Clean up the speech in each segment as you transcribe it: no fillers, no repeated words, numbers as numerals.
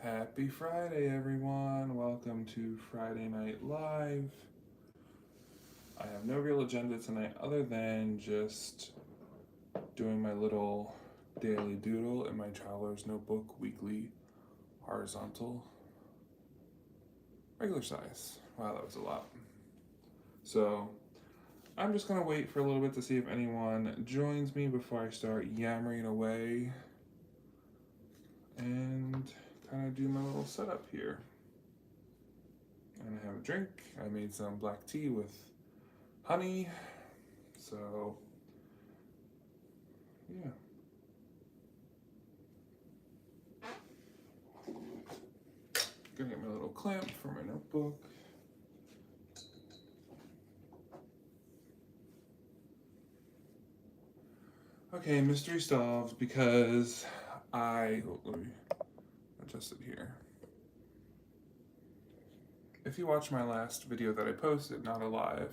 Happy Friday, everyone. Welcome to Friday Night Live. I have no real agenda tonight other than just doing my little daily doodle in my Traveler's Notebook weekly horizontal regular size. Wow, that was a lot. So I'm just going to wait for a little bit to see if anyone joins me before I start yammering away and kind of do my little setup here. And I have a drink. I made some black tea with honey. So, yeah. Gonna get my little clamp for my notebook. Okay, mystery solved because let me adjust it here. If you watch my last video that I posted, not alive,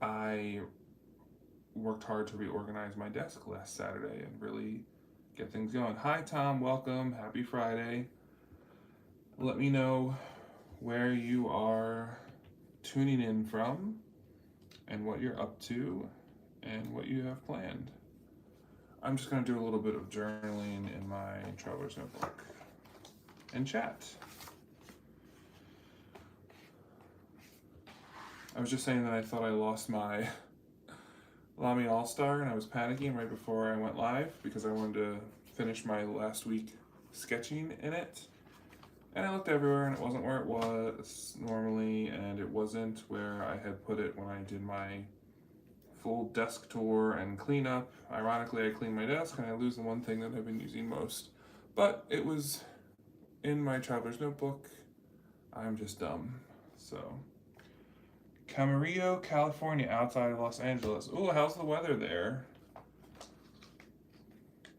I worked hard to reorganize my desk last Saturday and really get things going. Hi, Tom. Welcome. Happy Friday. Let me know where you are tuning in from and what you're up to and what you have planned. I'm just going to do a little bit of journaling in my Traveler's Notebook and chat. I was just saying that I thought I lost my Lamy All-Star and I was panicking right before I went live because I wanted to finish my last week sketching in it. And I looked everywhere and it wasn't where it was normally, and it wasn't where I had put it when I did my full desk tour and cleanup. Ironically, I clean my desk and I lose the one thing that I've been using most. But it was in my Traveler's Notebook. I'm just dumb. So, Camarillo, California, outside of Los Angeles. Ooh, how's the weather there?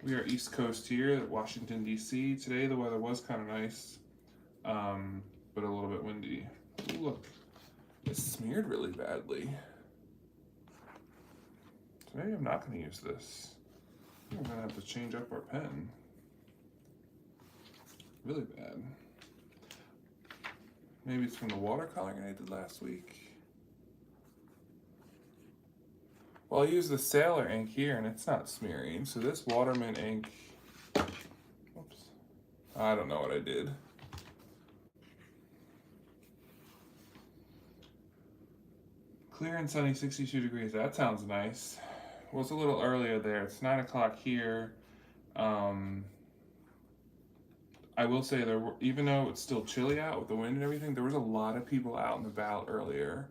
We are East Coast here at Washington, D.C. Today the weather was kind of nice, but a little bit windy. Ooh, look, it's smeared really badly. So maybe I'm not going to use this. I'm going to have to change up our pen. Really bad. Maybe it's from the watercoloring I did last week. Well, I used the Sailor ink here and it's not smearing. So this Waterman ink, oops, I don't know what I did. Clear and sunny, 62 degrees. That sounds nice. Well, it's a little earlier there. It's 9 o'clock here. I will say even though it's still chilly out with the wind and everything, there was a lot of people out and about earlier,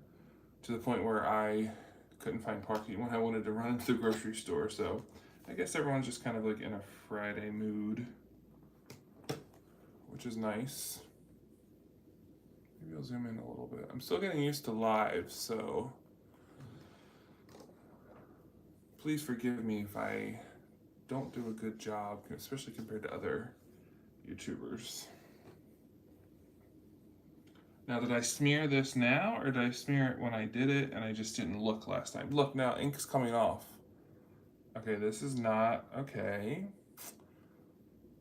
to the point where I couldn't find parking when I wanted to run to the grocery store. So I guess everyone's just kind of like in a Friday mood, which is nice. Maybe I'll zoom in a little bit. I'm still getting used to live, so please forgive me if I don't do a good job, especially compared to other YouTubers. Now, did I smear this now, or did I smear it when I did it and I just didn't look last time? Look, now ink's coming off. Okay, this is not okay.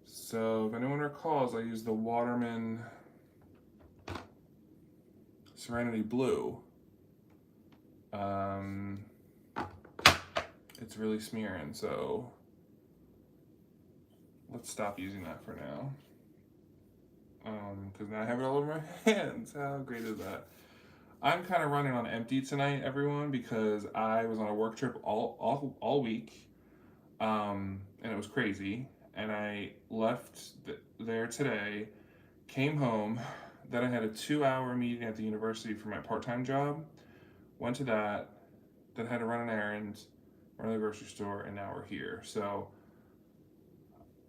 So, if anyone recalls, I used the Waterman Serenity Blue. It's really smearing, so let's stop using that for now. Because now I have it all over my hands. How great is that? I'm kind of running on empty tonight, everyone, because I was on a work trip all week, and it was crazy. And I left there today, came home, then I had a 2-hour meeting at the university for my part-time job. Went to that, then had to run an errand, run to the grocery store, and now we're here. So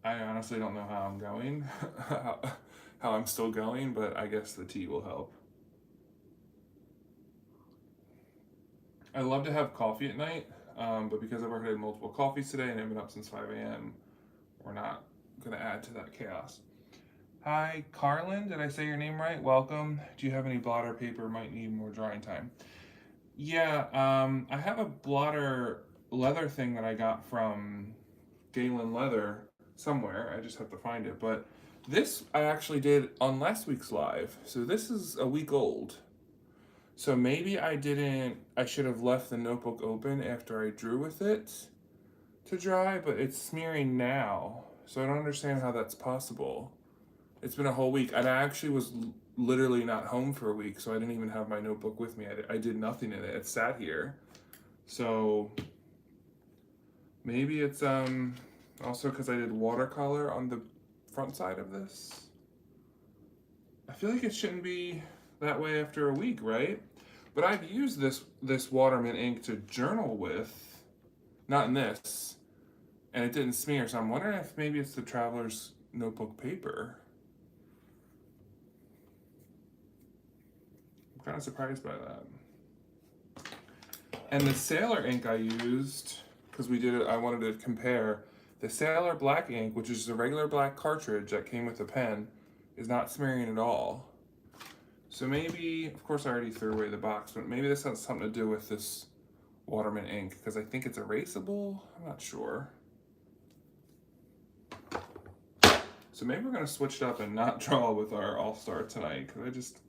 I honestly don't know how I'm going, how I'm still going, but I guess the tea will help. I love to have coffee at night, but because I've already had multiple coffees today and I've been up since 5 a.m., we're not going to add to that chaos. Hi, Carlin, did I say your name right? Welcome. Do you have any blotter paper? Might need more drying time. Yeah, I have a blotter leather thing that I got from Galen Leather somewhere. I just have to find it. But this I actually did on last week's live. So this is a week old. So maybe I should have left the notebook open after I drew with it to dry, but it's smearing now. So I don't understand how that's possible. It's been a whole week, and I actually was literally not home for a week, so I didn't even have my notebook with me. I did nothing in it. It sat here. So maybe it's also because I did watercolor on the front side of this. I feel like it shouldn't be that way after a week, right? But I've used this Waterman ink to journal with, not in this, and it didn't smear. So I'm wondering if maybe it's the Traveler's Notebook paper. I'm kind of surprised by that. And the Sailor ink I used, because I wanted to compare, the Sailor black ink, which is a regular black cartridge that came with the pen, is not smearing at all. So maybe, of course I already threw away the box, but maybe this has something to do with this Waterman ink, because I think it's erasable. I'm not sure. So maybe we're going to switch it up and not draw with our All-Star tonight, because I just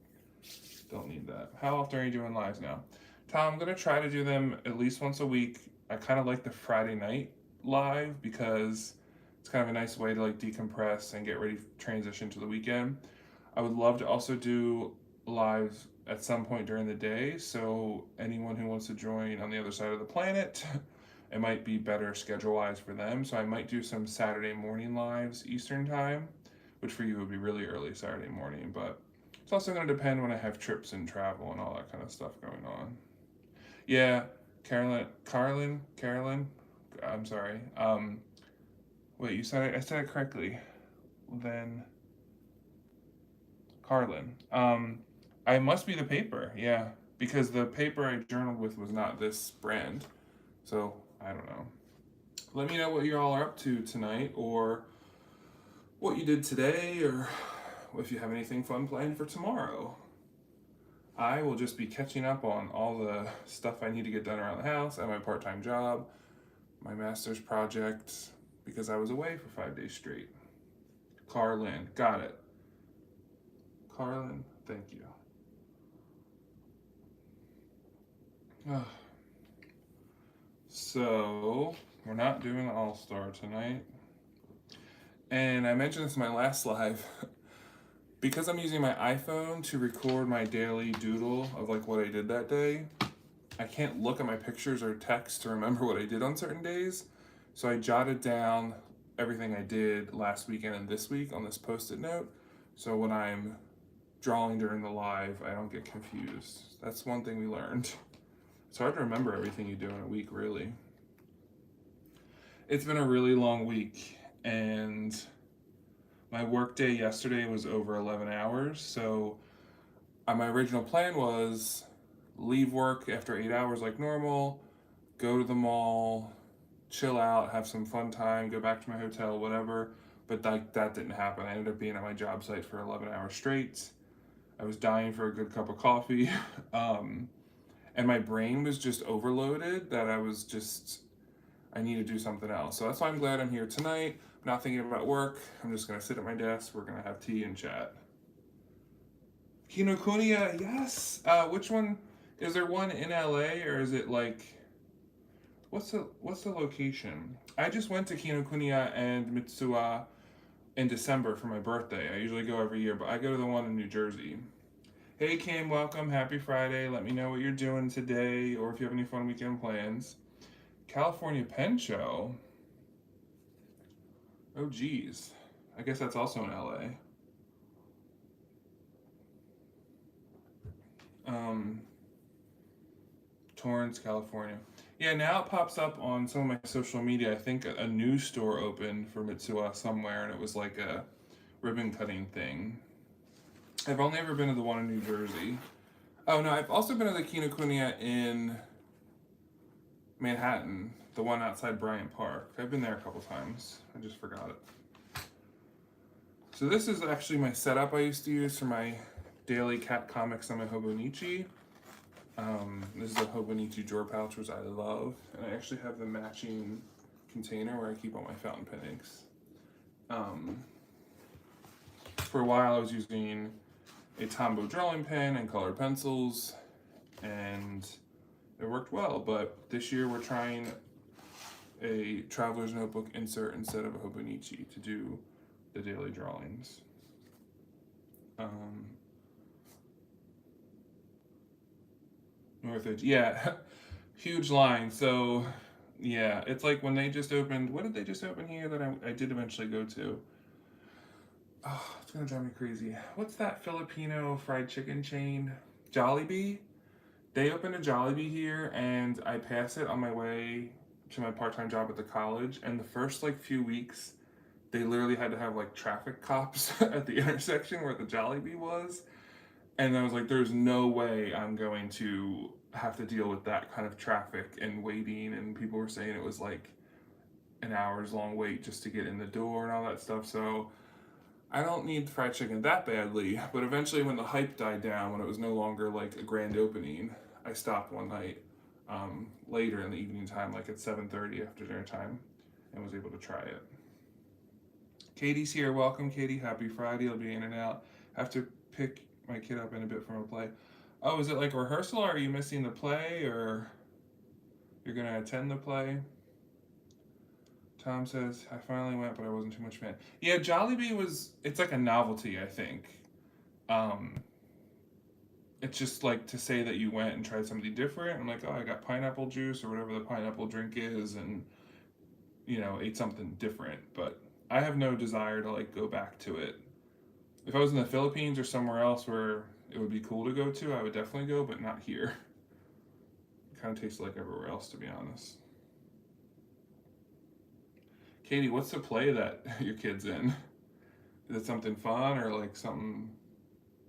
don't need that. How often are you doing lives now? Tom, I'm going to try to do them at least once a week. I kind of like the Friday night live because it's kind of a nice way to like decompress and get ready to transition to the weekend. I would love to also do lives at some point during the day, so anyone who wants to join on the other side of the planet, it might be better schedule-wise for them. So I might do some Saturday morning lives Eastern time, which for you would be really early Saturday morning, but it's also going to depend when I have trips and travel and all that kind of stuff going on. Yeah, Carolyn, I'm sorry. Wait, you said I said it correctly. Then Carlin. I must be the paper, yeah, because the paper I journaled with was not this brand. So I don't know. Let me know what you all are up to tonight, or what you did today, or if you have anything fun planned for tomorrow. I will just be catching up on all the stuff I need to get done around the house and my part-time job, my master's project, because I was away for 5 days straight. Carlin, got it. Carlin, thank you. So, we're not doing All-Star tonight. And I mentioned this in my last live. Because I'm using my iPhone to record my daily doodle of like what I did that day, I can't look at my pictures or text to remember what I did on certain days. So I jotted down everything I did last weekend and this week on this Post-it note. So when I'm drawing during the live, I don't get confused. That's one thing we learned. It's hard to remember everything you do in a week, really. It's been a really long week, and my work day yesterday was over 11 hours, so my original plan was leave work after 8 hours like normal, go to the mall, chill out, have some fun time, go back to my hotel, whatever, but that didn't happen. I ended up being at my job site for 11 hours straight. I was dying for a good cup of coffee, and my brain was just overloaded that I need to do something else. So that's why I'm glad I'm here tonight. I'm not thinking about work. I'm just gonna sit at my desk. We're gonna have tea and chat. Kinokuniya, yes. Which one? Is there one in LA, or is it like, what's the location? I just went to Kinokuniya and Mitsuwa in December for my birthday. I usually go every year, but I go to the one in New Jersey. Hey Kim, welcome. Happy Friday. Let me know what you're doing today, or if you have any fun weekend plans. California Pen Show. Oh geez. I guess that's also in LA. Torrance, California. Yeah, now it pops up on some of my social media. I think a new store opened for Mitsuwa somewhere, and it was like a ribbon cutting thing. I've only ever been to the one in New Jersey. Oh no, I've also been to the Kinokuniya in Manhattan, the one outside Bryant Park. I've been there a couple times. I just forgot it. So this is actually my setup I used to use for my daily cat comics on my Hobonichi. This is a Hobonichi drawer pouch, which I love. And I actually have the matching container where I keep all my fountain pen inks. For a while I was using a Tombow drawing pen and colored pencils, and it worked well, but this year we're trying a Traveler's Notebook insert instead of a Hobonichi to do the daily drawings. Northridge, yeah, huge line. So, yeah, it's like when they just opened. What did they just open here that I did eventually go to? Oh, it's gonna drive me crazy. What's that Filipino fried chicken chain? Jollibee. They opened a Jollibee here, and I pass it on my way to my part-time job at the college. And the first like few weeks, they literally had to have like traffic cops at the intersection where the Jollibee was. And I was like, there's no way I'm going to have to deal with that kind of traffic and waiting. And people were saying it was like an hour's long wait just to get in the door and all that stuff. So I don't need fried chicken that badly. But eventually, when the hype died down, when it was no longer like a grand opening, I stopped one night later in the evening time, like at 7:30 after dinner time, and was able to try it. Katie's here. Welcome, Katie. Happy Friday. I'll be in and out. Have to pick my kid up in a bit from a play. Oh, is it like a rehearsal, or are you missing the play, or you're gonna attend the play? Tom says, I finally went, but I wasn't too much fan. Yeah, Jollibee it's like a novelty, I think. Um, it's just like to say that you went and tried something different. I'm like, oh, I got pineapple juice or whatever the pineapple drink is, and, ate something different. But I have no desire to like go back to it. If I was in the Philippines or somewhere else where it would be cool to go to, I would definitely go, but not here. It kind of tastes like everywhere else, to be honest. Katie, what's the play that your kid's in? Is it something fun or like something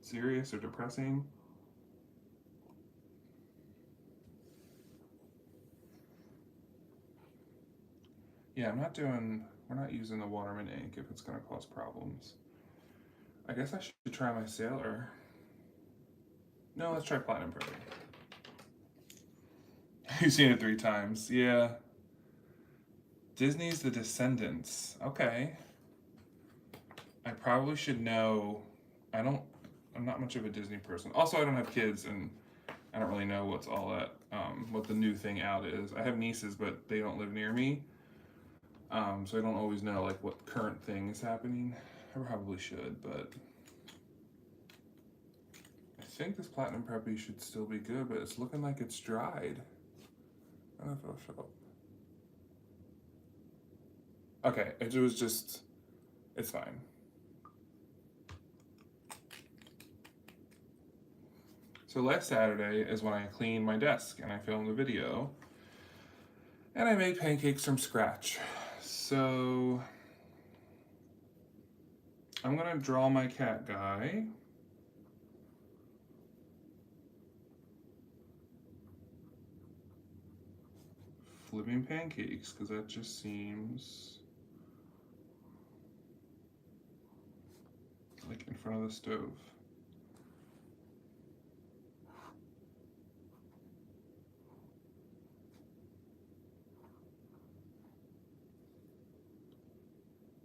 serious or depressing? Yeah, we're not using the Waterman ink if it's going to cause problems. I guess I should try my Sailor. No, let's try Platinum Pro. You've seen it 3 times. Yeah. Disney's The Descendants. Okay. I probably should know. I'm not much of a Disney person. Also, I don't have kids, and I don't really know what's all that, what the new thing out is. I have nieces, but they don't live near me. So I don't always know like what current thing is happening. I probably should, but I think this Platinum Preppy should still be good, but it's looking like it's dried. I don't know if it'll show up. Okay, it was just, it's fine. So last Saturday is when I cleaned my desk and I filmed a video, and I made pancakes from scratch. So I'm gonna draw my cat guy. Flipping pancakes, because that just seems like in front of the stove.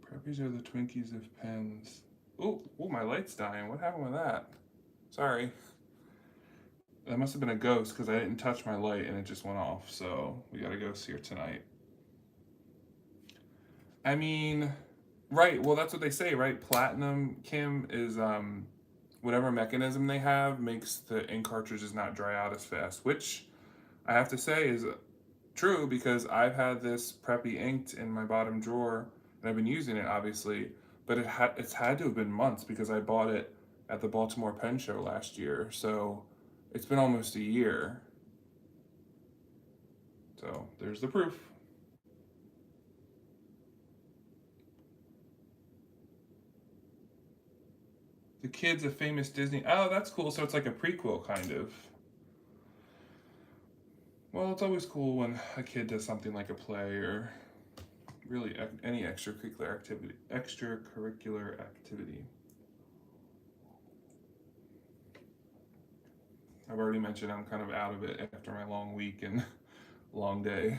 Preppies are the Twinkies of pens. Oh, my light's dying. What happened with that? Sorry. That must have been a ghost because I didn't touch my light and it just went off. So we got a ghost here tonight. I mean, right. Well, that's what they say, right? Platinum, Kim, is whatever mechanism they have makes the ink cartridges not dry out as fast, which I have to say is true because I've had this Preppy inked in my bottom drawer and I've been using it obviously, but it's had to have been months because I bought it at the Baltimore Pen Show last year. So it's been almost a year. So there's the proof. The Kid's a famous Disney. Oh, that's cool. So it's like a prequel, kind of. Well, it's always cool when a kid does something like a play or really any extracurricular activity. I've already mentioned I'm kind of out of it after my long week and long day.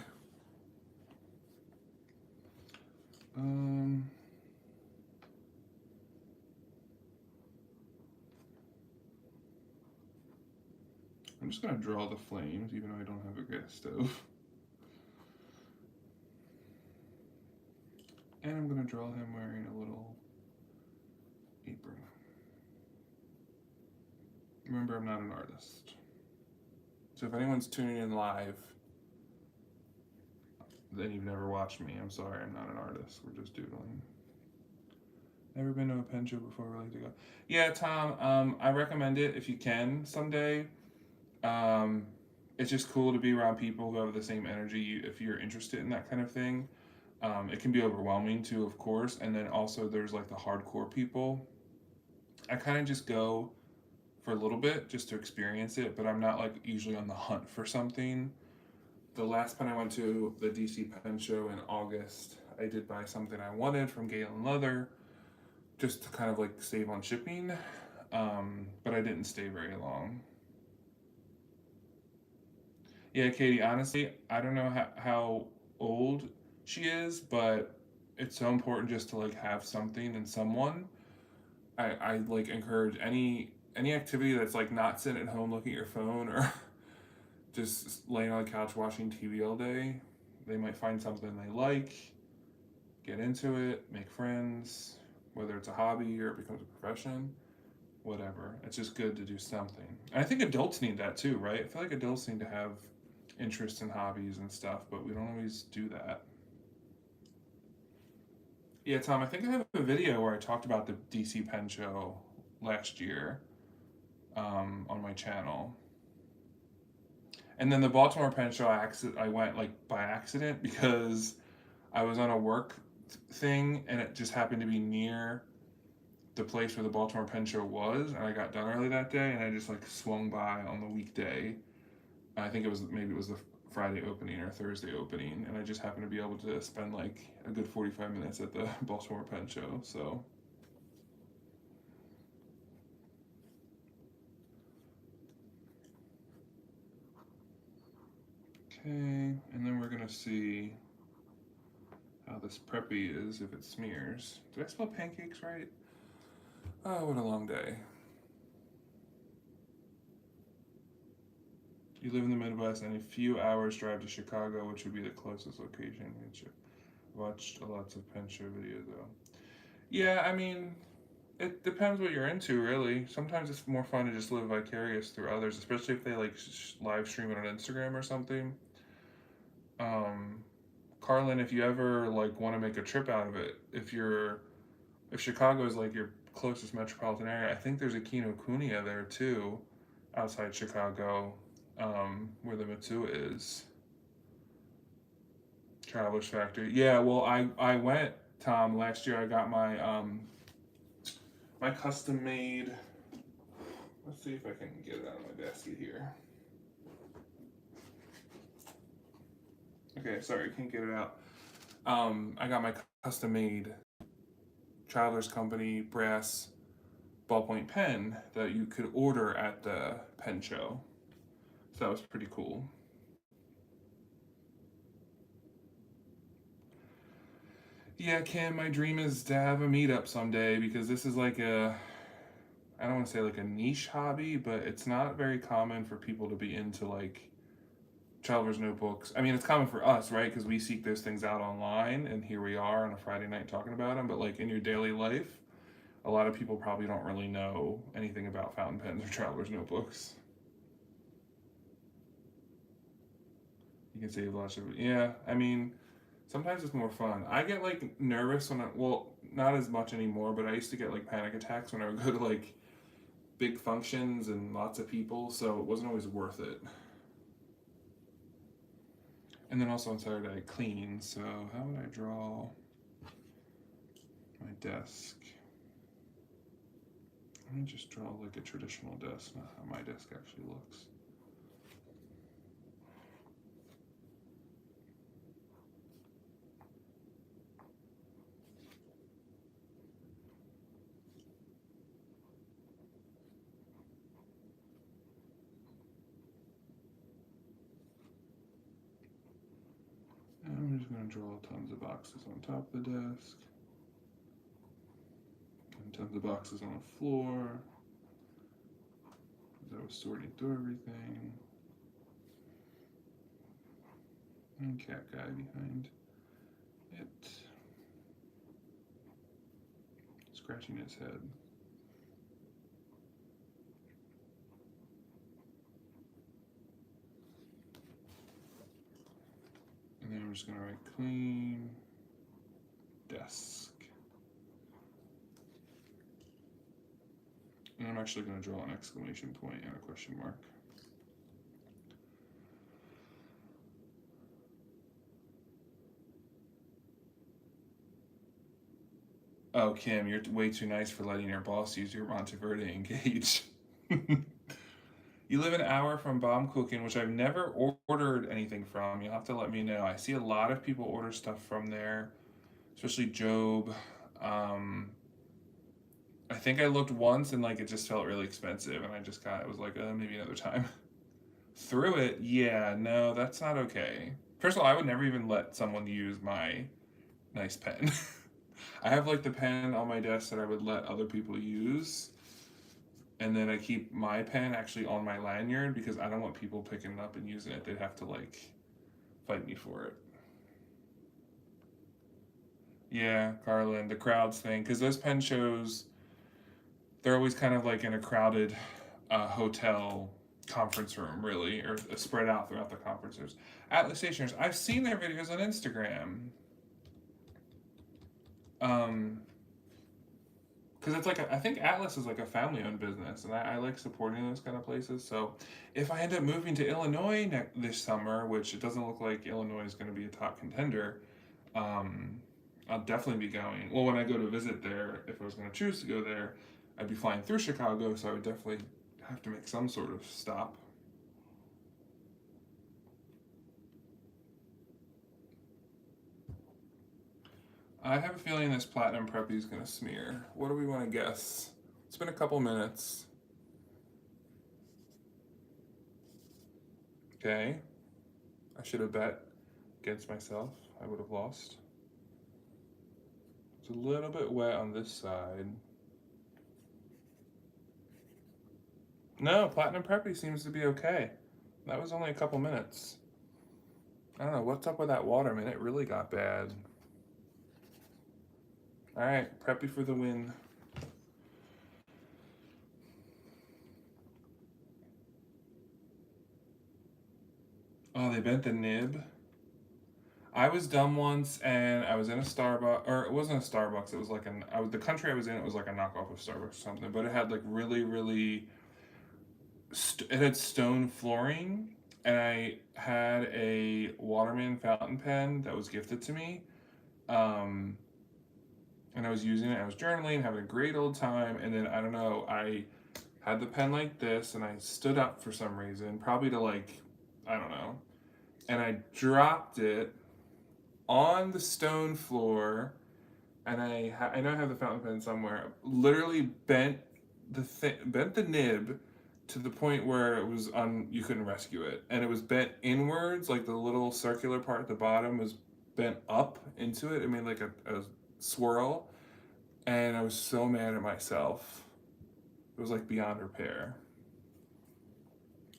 I'm just gonna draw the flames, even though I don't have a gas stove. And I'm gonna draw him wearing a little apron. Remember, I'm not an artist. So if anyone's tuning in live, then you've never watched me. I'm sorry, I'm not an artist. We're just doodling. Never been to a pen show before, would like to go. Yeah, Tom, I recommend it if you can someday. Um, it's just cool to be around people who have the same energy if you're interested in that kind of thing. It can be overwhelming too, of course. And then also there's like the hardcore people. I kind of just go for a little bit just to experience it, but I'm not like usually on the hunt for something. The last pen I went to, the DC Pen Show in August, I did buy something I wanted from Galen Leather just to kind of like save on shipping, but I didn't stay very long. Yeah, Katie, honestly, I don't know how old she is, but it's so important just to like have something and someone. I like encourage any activity that's like not sitting at home looking at your phone or just laying on the couch watching TV all day. They might find something they like, get into it, make friends, whether it's a hobby or it becomes a profession, whatever. It's just good to do something. And I think adults need that too, right? I feel like adults need to have interests and hobbies and stuff, but we don't always do that. Yeah, Tom, I think I have a video where I talked about the DC Pen Show last year on my channel. And then the Baltimore Pen Show, I went like by accident because I was on a work thing and it just happened to be near the place where the Baltimore Pen Show was, and I got done early that day, and I just like swung by on the weekday. I think maybe it was the Friday opening or Thursday opening, and I just happened to be able to spend like a good 45 minutes at the Baltimore Pen Show. So okay, and then we're gonna see how this preppy is if it smears. Did I spell pancakes right? Oh, what a long day. You live in the Midwest and a few hours drive to Chicago, which would be the closest location. Watched lots of pen show videos though. Yeah, I mean, it depends what you're into, really. Sometimes it's more fun to just live vicarious through others, especially if they like live stream it on Instagram or something. Um, Carlin, if you ever like want to make a trip out of it, if Chicago is like your closest metropolitan area, I think there's a Kinokuniya there too, outside Chicago, where the Mitsuha is. Travelers Factory. Yeah, well, I went, Tom, last year. I got my custom made. Let's see if I can get it out of my basket here. Okay, sorry, I can't get it out. I got my custom made Travelers Company brass ballpoint pen that you could order at the pen show. So that was pretty cool. Yeah, Kim, my dream is to have a meetup someday because this is like I don't want to say like a niche hobby, but it's not very common for people to be into like traveler's notebooks. I mean, it's common for us, right? Because we seek those things out online, and here we are on a Friday night talking about them. But like in your daily life, a lot of people probably don't really know anything about fountain pens or traveler's notebooks. You can save lots of, yeah. I mean, sometimes it's more fun. I get like nervous when well, not as much anymore, but I used to get like panic attacks when I would go to like big functions and lots of people, so it wasn't always worth it. And then also on Saturday I clean, so how would I draw my desk? Let me just draw like a traditional desk, not how my desk actually looks. And I'm just going to draw tons of boxes on top of the desk. And tons of boxes on the floor. I was sorting through everything. And cat guy behind it, scratching his head. And then I'm just gonna write clean desk. And I'm actually gonna draw an exclamation point and a question mark. Oh, Kim, you're way too nice for letting your boss use your Monteverde Engage. You live an hour from Baumkuchen, which I've never ordered anything from. You'll have to let me know. I see a lot of people order stuff from there, especially Job. Um, I think I looked once and like it just felt really expensive, and I just got it was like maybe another time. Through it, yeah, no, that's not okay. First of all, I would never even let someone use my nice pen. I have like the pen on my desk that I would let other people use, and then I keep my pen actually on my lanyard because I don't want people picking it up and using it. They'd have to like fight me for it. Yeah, Carlin, the crowds thing, because those pen shows, they're always kind of like in a crowded hotel conference room, really, or spread out throughout the conferences. Atlas Stationers, I've seen their videos on Instagram. Um, because it's like I think Atlas is like a family-owned business, and I like supporting those kind of places. So, if I end up moving to Illinois this summer, which it doesn't look like Illinois is going to be a top contender, um, I'll definitely be going. Well, when I go to visit there, if I was going to choose to go there, I'd be flying through Chicago, so I would definitely have to make some sort of stop. I have a feeling this platinum preppy is going to smear. What do we want to guess? It's been a couple minutes. Okay. I should have bet against myself. I would have lost. It's a little bit wet on this side. No, platinum preppy seems to be okay. That was only a couple minutes. I don't know what's up with that water, man. It really got bad. All right, preppy for the win. Oh, they bent the nib. I was dumb once, and I was in a Starbucks, or it wasn't a Starbucks. It was like the country I was in. It was like a knockoff of Starbucks or something, but it had like really, really. It had stone flooring, and I had a Waterman fountain pen that was gifted to me, um, and I was using it. I was journaling, having a great old time, and then I don't know. I had the pen like this, and I stood up for some reason, probably to like, I don't know, and I dropped it on the stone floor, and I know I have the fountain pen somewhere. Literally bent the nib to the point where it was on you couldn't rescue it, and it was bent inwards, like the little circular part at the bottom was bent up into it. It made like a swirl, and I was so mad at myself. It was like beyond repair.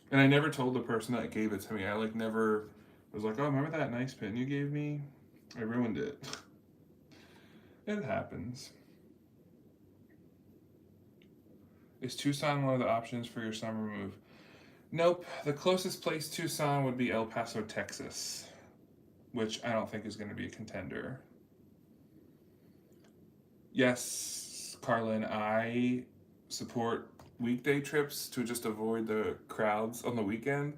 And I never told the person that gave it to me. I like never was like, oh, remember that nice pen you gave me? I ruined it. It happens. Is Tucson one of the options for your summer move? Nope. The closest place to Tucson would be El Paso, Texas, which I don't think is going to be a contender. Yes, Carlin, I support weekday trips to just avoid the crowds on the weekend.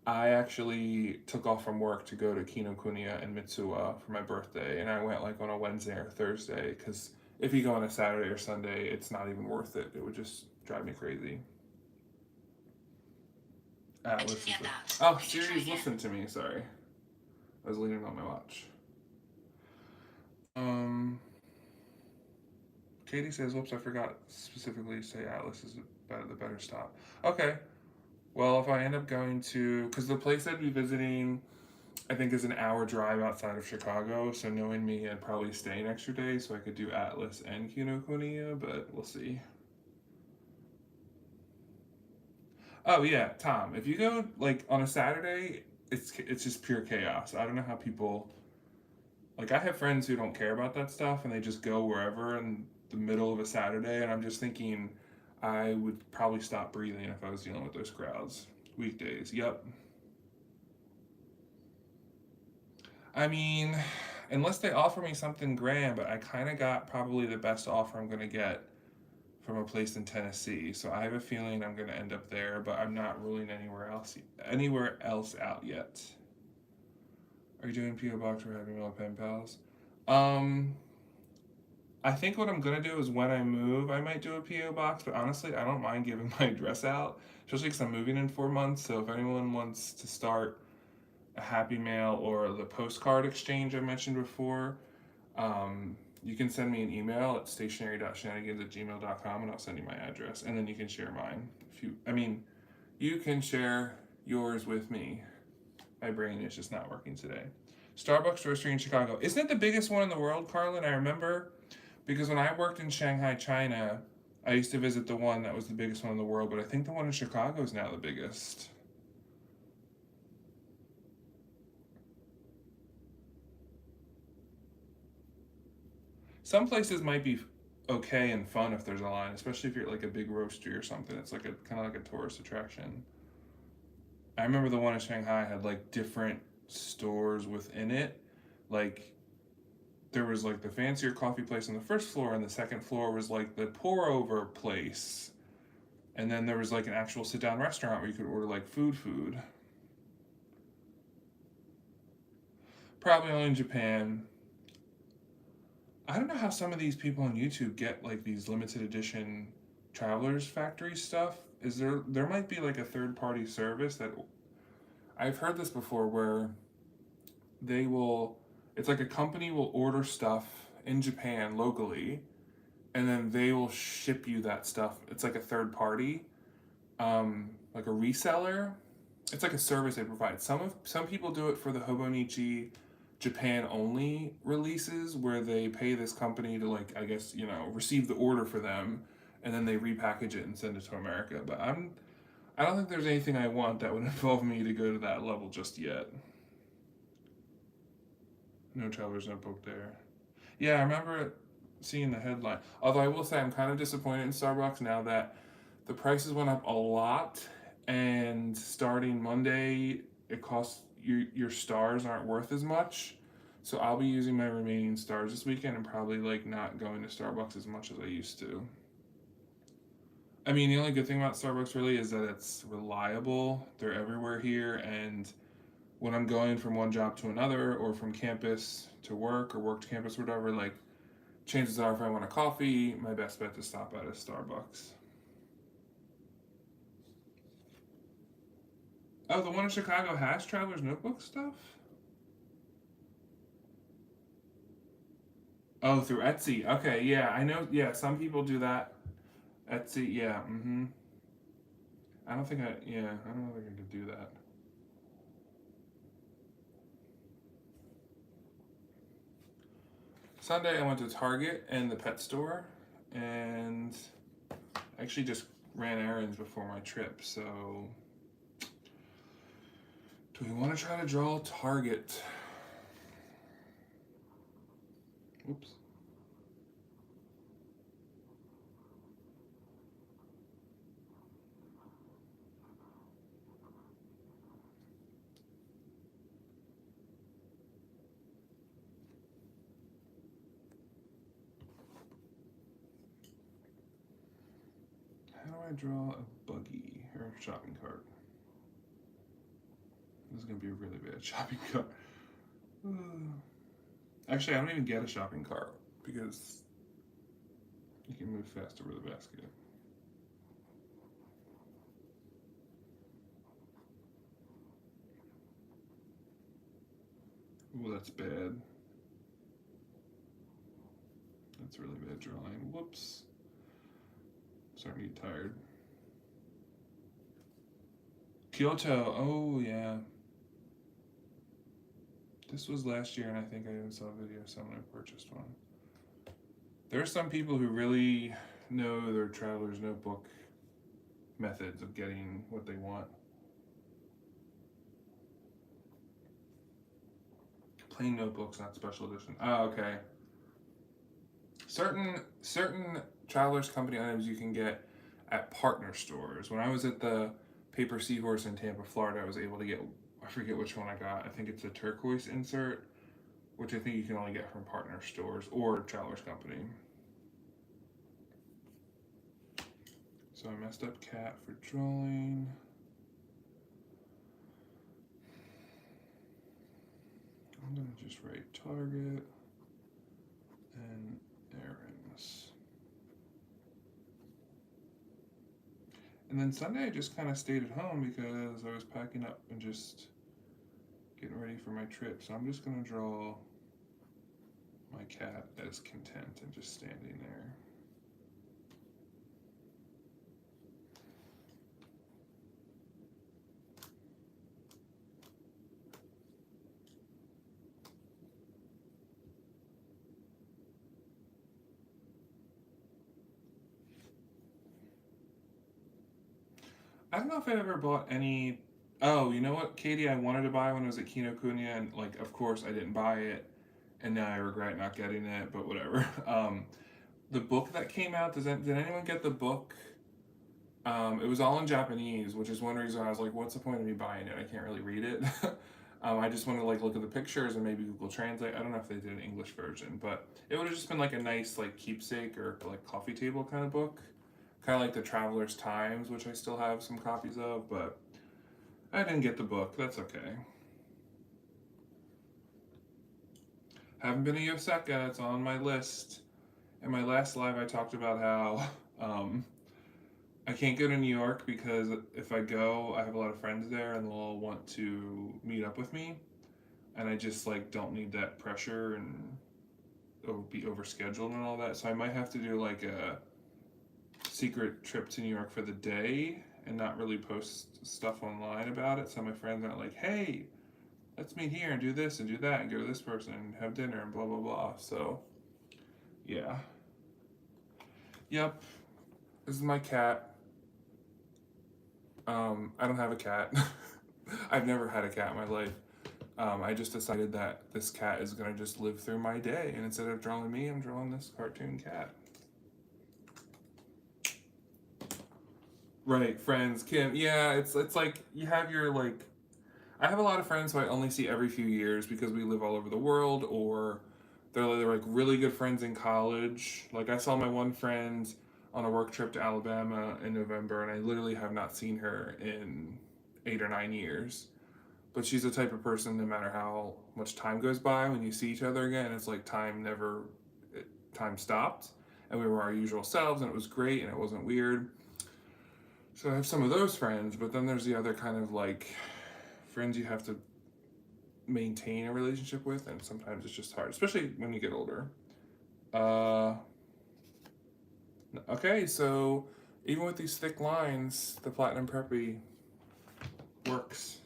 I actually took off from work to go to Kinokuniya and Mitsuwa for my birthday, and I went like on a Wednesday or Thursday because if you go on a Saturday or Sunday, it's not even worth it. It would just drive me crazy. Atlas is oh, Siri's listened to me. Sorry, I was leaning on my watch. Um, Katie says, "Whoops, I forgot specifically to say Atlas is the better stop." Okay, well, if I end up going to, because the place I'd be visiting, I think is an hour drive outside of Chicago. So knowing me, I'd probably stay an extra day so I could do Atlas and Kinokuniya, but we'll see. Oh yeah, Tom. If you go like on a Saturday, it's just pure chaos. I don't know how people like. I have friends who don't care about that stuff and they just go wherever in the middle of a Saturday, and I'm just thinking, I would probably stop breathing if I was dealing with those crowds. Weekdays. Yep. I mean, unless they offer me something grand, but I kind of got probably the best offer I'm gonna get from a place in Tennessee. So I have a feeling I'm going to end up there, but I'm not ruling anywhere else out yet. Are you doing PO box or having meal pen pals? Um, I think what I'm gonna do is when I move, I might do a PO box. But honestly, I don't mind giving my address out, especially because I'm moving in 4 months. So if anyone wants to start a Happy Mail or the postcard exchange I mentioned before, you can send me an email at stationary.shenanigans@gmail.com and I'll send you my address. And then you can share mine. You can share yours with me. My brain is just not working today. Starbucks Roastery in Chicago. Isn't it the biggest one in the world, Carlin? I remember because when I worked in Shanghai, China, I used to visit the one that was the biggest one in the world, but I think the one in Chicago is now the biggest. Some places might be okay and fun if there's a line, especially if you're at like a big roastery or something. It's like a kind of like a tourist attraction. I remember the one in Shanghai had like different stores within it. Like there was like the fancier coffee place on the first floor, and the second floor was like the pour over place. And then there was like an actual sit down restaurant where you could order like food. Probably only in Japan. I don't know how some of these people on YouTube get like these limited edition Travelers Factory stuff. There might be like a third party service that I've heard this before where they will it's like a company will order stuff in Japan locally and then they will ship you that stuff. It's like a third party, like a reseller. It's like a service they provide. Some people do it for the Hobonichi Japan only releases where they pay this company to like I guess receive the order for them, and then they repackage it and send it to America. But I don't think there's anything I want that would involve me to go to that level just yet. No Traveler's Notebook there. Yeah, I remember seeing the headline. Although I will say I'm kind of disappointed in Starbucks now that the prices went up a lot, and starting Monday, it costs your stars aren't worth as much. So I'll be using my remaining stars this weekend and probably like not going to Starbucks as much as I used to. I mean, the only good thing about Starbucks really is that it's reliable. They're everywhere here, and when I'm going from one job to another, or from campus to work, or work to campus, or whatever, like chances are, if I want a coffee, my best bet to stop at is Starbucks. Oh, the one in Chicago has Traveler's Notebook stuff? Oh, through Etsy. Okay, yeah, I know. Yeah, some people do that. Etsy, yeah, I don't know if I could do that. Sunday, I went to Target and the pet store, and actually just ran errands before my trip. So, do we want to try to draw Target? Oops. How do I draw a buggy or a shopping cart? This is gonna be a really bad shopping cart. Actually, I don't even get a shopping cart because you can move faster with a basket. Ooh, that's bad. That's really bad drawing. Whoops. Starting to get tired. Kyoto. Oh, yeah. This was last year, and I think I even saw a video of someone who purchased one. There are some people who really know their traveler's notebook methods of getting what they want. Plain notebooks, not special edition. Oh, okay. Certain Travelers Company items you can get at partner stores. When I was at the Paper Seahorse in Tampa, Florida, I was able to get, I forget which one I got. I think it's a turquoise insert, which I think you can only get from partner stores or Travelers Company. So I messed up cat for drawing. I'm gonna just write Target and errands. And then Sunday I just kind of stayed at home because I was packing up and just getting ready for my trip. So I'm just gonna draw my cat as content and just standing there. I don't know if I ever bought any. Oh, you know what, Katie? I wanted to buy when I was at Kinokuniya, and like, of course, I didn't buy it, and now I regret not getting it. But whatever. The book that came out. Did anyone get the book? It was all in Japanese, which is one reason I was like, "What's the point of me buying it? I can't really read it." I just want to like look at the pictures and maybe Google Translate. I don't know if they did an English version, but it would have just been like a nice like keepsake or like coffee table kind of book, kind of like the Traveler's Times, which I still have some copies of. But I didn't get the book. That's okay. Haven't been to Osaka. It's on my list. In my last live, I talked about how I can't go to New York because if I go, I have a lot of friends there and they'll all want to meet up with me, and I just like don't need that pressure and be overscheduled and all that. So I might have to do like a secret trip to New York for the day and not really post stuff online about it. So my friends aren't like, "Hey, let's meet here and do this and do that and go to this person and have dinner and blah blah blah." So yeah, yep. This is my cat. I don't have a cat. I've never had a cat in my life. I just decided that this cat is gonna just live through my day, and instead of drawing me, I'm drawing this cartoon cat. Right, friends, Kim. Yeah, it's like you have your like. I have a lot of friends who I only see every few years because we live all over the world, or they're like really good friends in college. Like I saw my one friend on a work trip to Alabama in November, and I literally have not seen her in 8 or 9 years. But she's the type of person, no matter how much time goes by, when you see each other again, it's like time stopped, and we were our usual selves, and it was great, and it wasn't weird. So I have some of those friends, but then there's the other kind of like friends you have to maintain a relationship with, and sometimes it's just hard, especially when you get older. Uh, okay, so even with these thick lines, the Platinum Preppy works.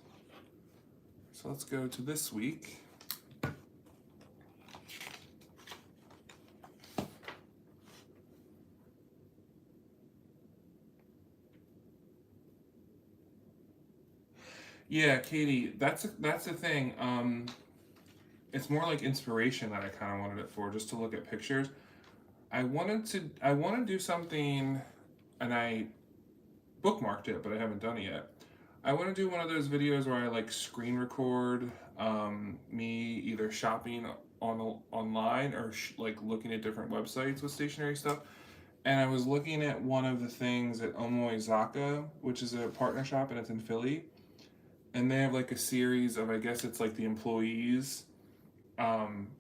So let's go to this week. Yeah, Katie, that's the thing. It's more like inspiration that I kind of wanted it for, just to look at pictures. I want to do something, and I bookmarked it, but I haven't done it yet. I want to do one of those videos where I like screen record me either shopping online or like looking at different websites with stationery stuff. And I was looking at one of the things at Omoizaka, which is a partner shop, and it's in Philly. And they have like a series of, I guess it's like the employees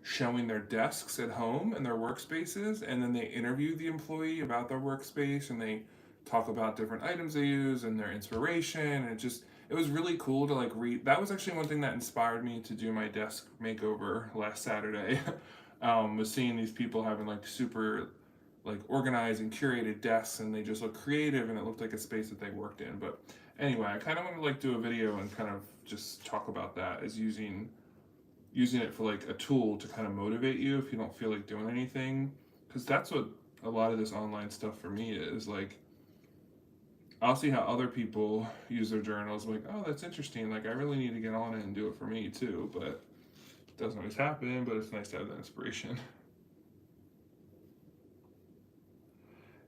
showing their desks at home and their workspaces, and then they interview the employee about their workspace, and they talk about different items they use and their inspiration. And it was really cool to like read. That was actually one thing that inspired me to do my desk makeover last Saturday. Was seeing these people having like super like organized and curated desks, and they just look creative, and it looked like a space that they worked in. But anyway, I kind of want to like do a video and kind of just talk about that as using it for like a tool to kind of motivate you if you don't feel like doing anything, because that's what a lot of this online stuff for me is like. I'll see how other people use their journals. Like, oh, that's interesting. Like, I really need to get on it and do it for me too. But it doesn't always happen. But it's nice to have that inspiration.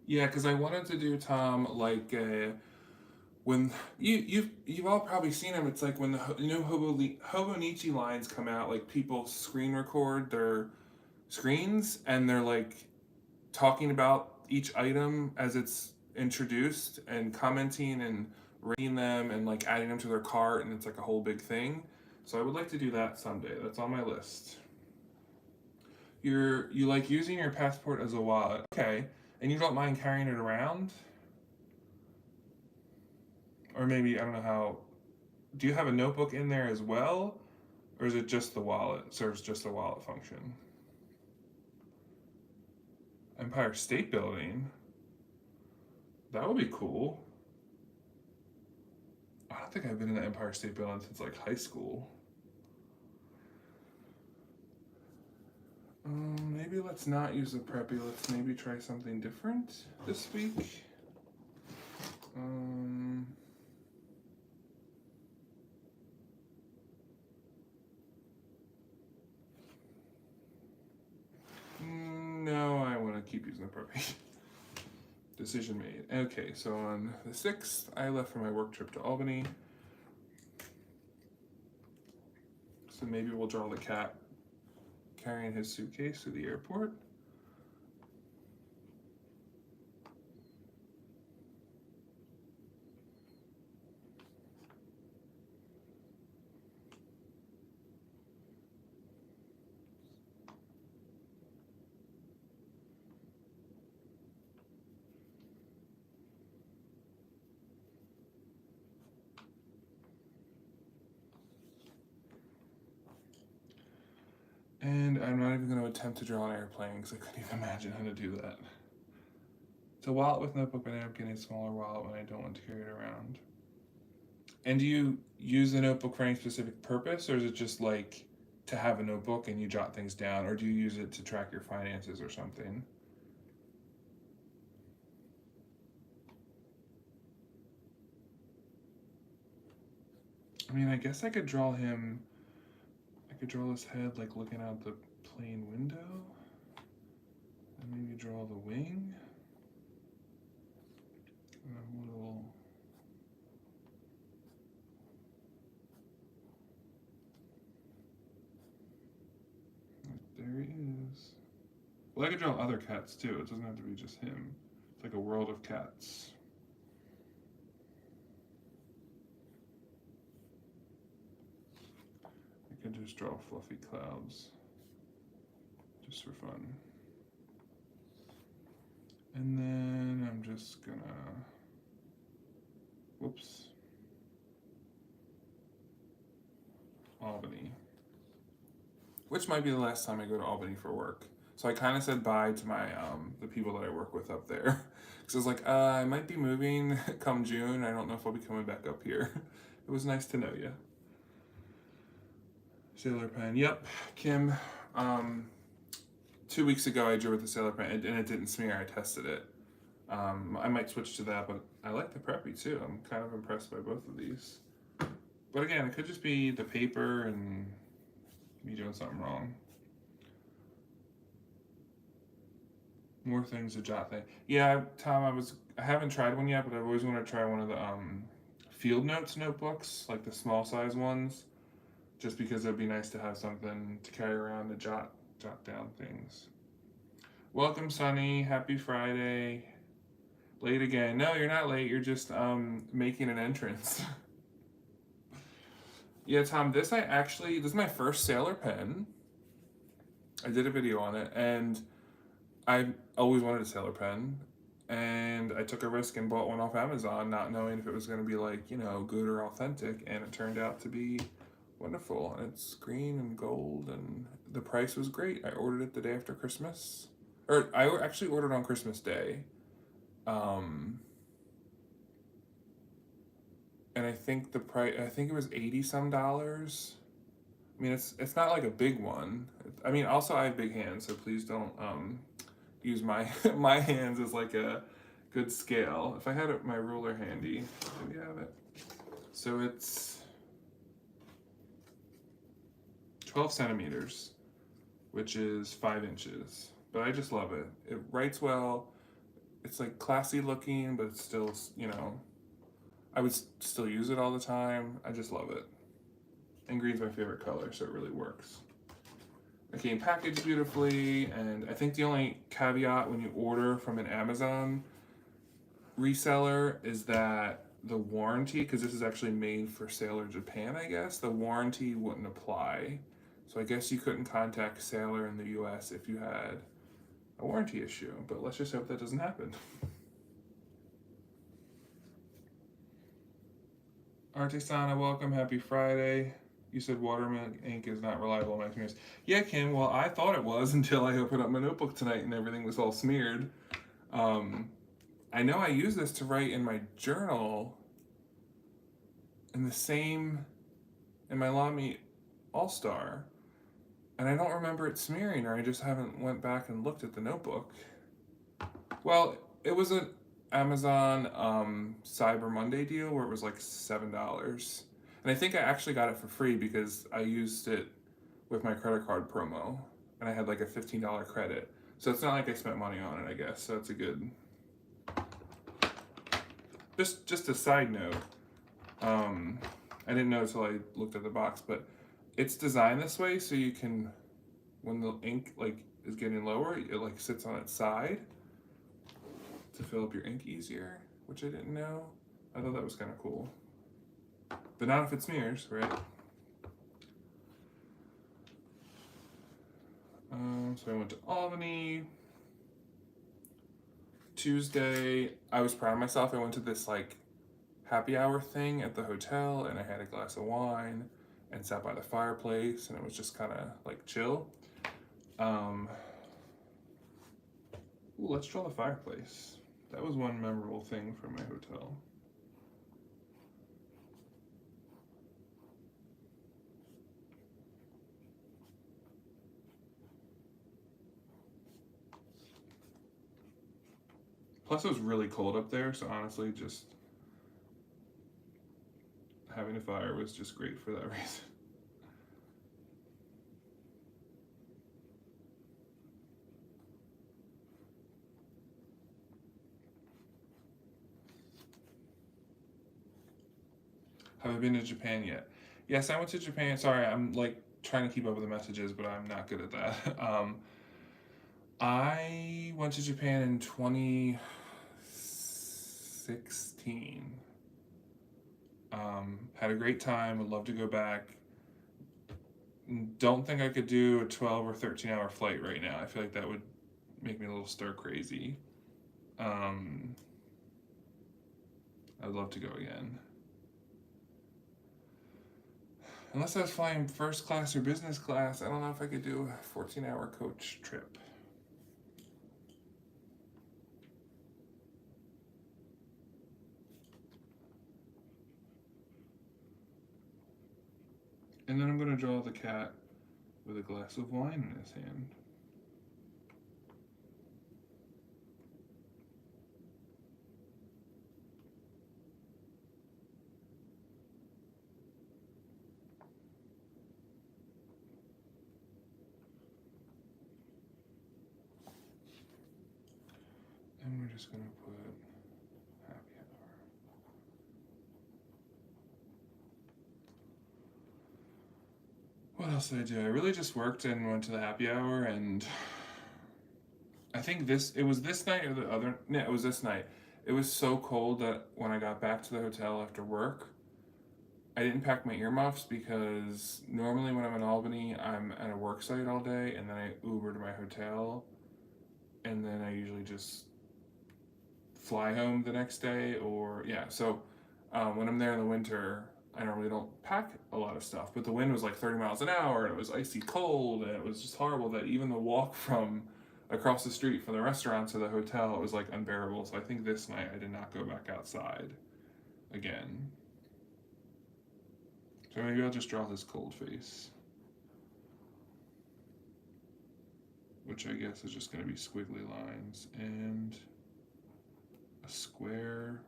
Yeah, because I wanted to do Tom like when you've all probably seen them. It's like when the new Hobonichi lines come out. Like people screen record their screens and they're like talking about each item as it's introduced and commenting and rating them and like adding them to their cart, and it's like a whole big thing. So I would like to do that someday. That's on my list. You like using your passport as a wallet, okay? And you don't mind carrying it around, or maybe I don't know how. Do you have a notebook in there as well, or is it just the wallet? Serves just the wallet function. Empire State Building. That would be cool. I don't think I've been in the Empire State Building since like high school. Maybe let's not use the preppy. Let's maybe try something different this week. Um, no, I want to keep using the preppy. Decision made. Okay, so on the 6th, I left for my work trip to Albany. So maybe we'll draw the cat carrying his suitcase to the airport. And I'm not even going to attempt to draw an airplane because I couldn't even imagine how to do that. It's a wallet with notebook, but I'm getting a smaller wallet when I don't want to carry it around. And do you use the notebook for any specific purpose, or is it just like to have a notebook and you jot things down, or do you use it to track your finances or something? I mean, I guess I could draw him. I could draw his head like looking out the plane window, and maybe draw the wing. And a little. There he is. Well, I could draw other cats too. It doesn't have to be just him. It's like a world of cats. I could just draw fluffy clouds just for fun. And then I'm just gonna, whoops, Albany. Which might be the last time I go to Albany for work. So I kind of said bye to my the people that I work with up there, because I was like, I might be moving come June. I don't know if I'll be coming back up here. It was nice to know you. Sailor pen. Yep, Kim. 2 weeks ago I drew with the sailor pen and it didn't smear. I tested it. I might switch to that, but I like the preppy too. I'm kind of impressed by both of these. But again, it could just be the paper and me doing something wrong. More things to jot thing. Yeah, Tom, I haven't tried one yet, but I've always wanted to try one of the field notes notebooks, like the small size ones, just because it'd be nice to have something to carry around to jot down things. Welcome, Sunny. Happy Friday. Late again. No, you're not late. You're just making an entrance. Yeah, Tom, this is my first sailor pen. I did a video on it, and I always wanted a sailor pen, and I took a risk and bought one off Amazon, not knowing if it was going to be like, good or authentic, and it turned out to be wonderful. And it's green and gold, and the price was great. I ordered it the day after Christmas, or I actually ordered on Christmas Day. And I think the price, I think it was 80 some dollars. I mean, it's not like a big one. I mean, also I have big hands, so please don't use my my hands as like a good scale. If I had my ruler handy, do we have it? So it's 12 centimeters, which is 5 inches. But I just love it. It writes well. It's like classy looking, but it's still, I would still use it all the time. I just love it. And green's my favorite color, so it really works. It came packaged beautifully, and I think the only caveat when you order from an Amazon reseller is that the warranty, because this is actually made for Sailor Japan, I guess, the warranty wouldn't apply. So I guess you couldn't contact Sailor in the US if you had a warranty issue, but let's just hope that doesn't happen. Artisana, welcome, happy Friday. You said watermark ink is not reliable in my experience. Yeah, Kim, well, I thought it was until I opened up my notebook tonight and everything was all smeared. I know I use this to write in my journal in my Lamy All-Star, and I don't remember it smearing, or I just haven't went back and looked at the notebook. Well, it was an Amazon Cyber Monday deal where it was like $7. And I think I actually got it for free because I used it with my credit card promo and I had like a $15 credit. So it's not like I spent money on it, I guess. So it's a good. Just a side note. I didn't know until I looked at the box, but it's designed this way so you can, when the ink like is getting lower, it like sits on its side to fill up your ink easier, which I didn't know. I thought that was kind of cool. But not if it smears, right? So I went to Albany. Tuesday, I was proud of myself. I went to this like happy hour thing at the hotel and I had a glass of wine and sat by the fireplace and it was just kind of like chill. Ooh, let's draw the fireplace. That was one memorable thing from my hotel. Plus it was really cold up there, so honestly just having a fire was just great for that reason. Have I been to Japan yet? Yes, I went to Japan. Sorry, I'm like trying to keep up with the messages, but I'm not good at that. I went to Japan in 2016. Had a great time. Would love to go back. Don't think I could do a 12 or 13-hour flight right now. I feel like that would make me a little stir crazy. I'd love to go again. Unless I was flying first class or business class, I don't know if I could do a 14-hour coach trip. And then I'm going to draw the cat with a glass of wine in his hand. And we're just going to put happy hour. What else did I do? I really just worked and went to the happy hour, and I think it was this night or the other, no, it was this night. It was so cold that when I got back to the hotel after work, I didn't pack my earmuffs because normally when I'm in Albany, I'm at a work site all day and then I Uber to my hotel and then I usually just fly home the next day or, yeah. So when I'm there in the winter, I normally don't pack a lot of stuff, but the wind was like 30 miles an hour and it was icy cold and it was just horrible that even the walk from across the street from the restaurant to the hotel, it was like unbearable. So I think this night I did not go back outside again. So maybe I'll just draw this cold face, which I guess is just going to be squiggly lines and a Square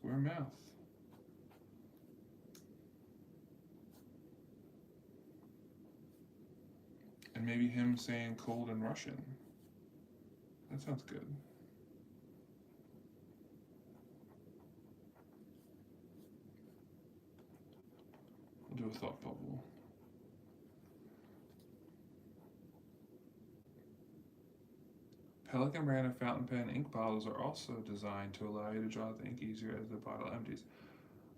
mouth. And maybe him saying cold in Russian. That sounds good. We'll do a thought bubble. Pelikan brand of fountain pen ink bottles are also designed to allow you to draw the ink easier as the bottle empties.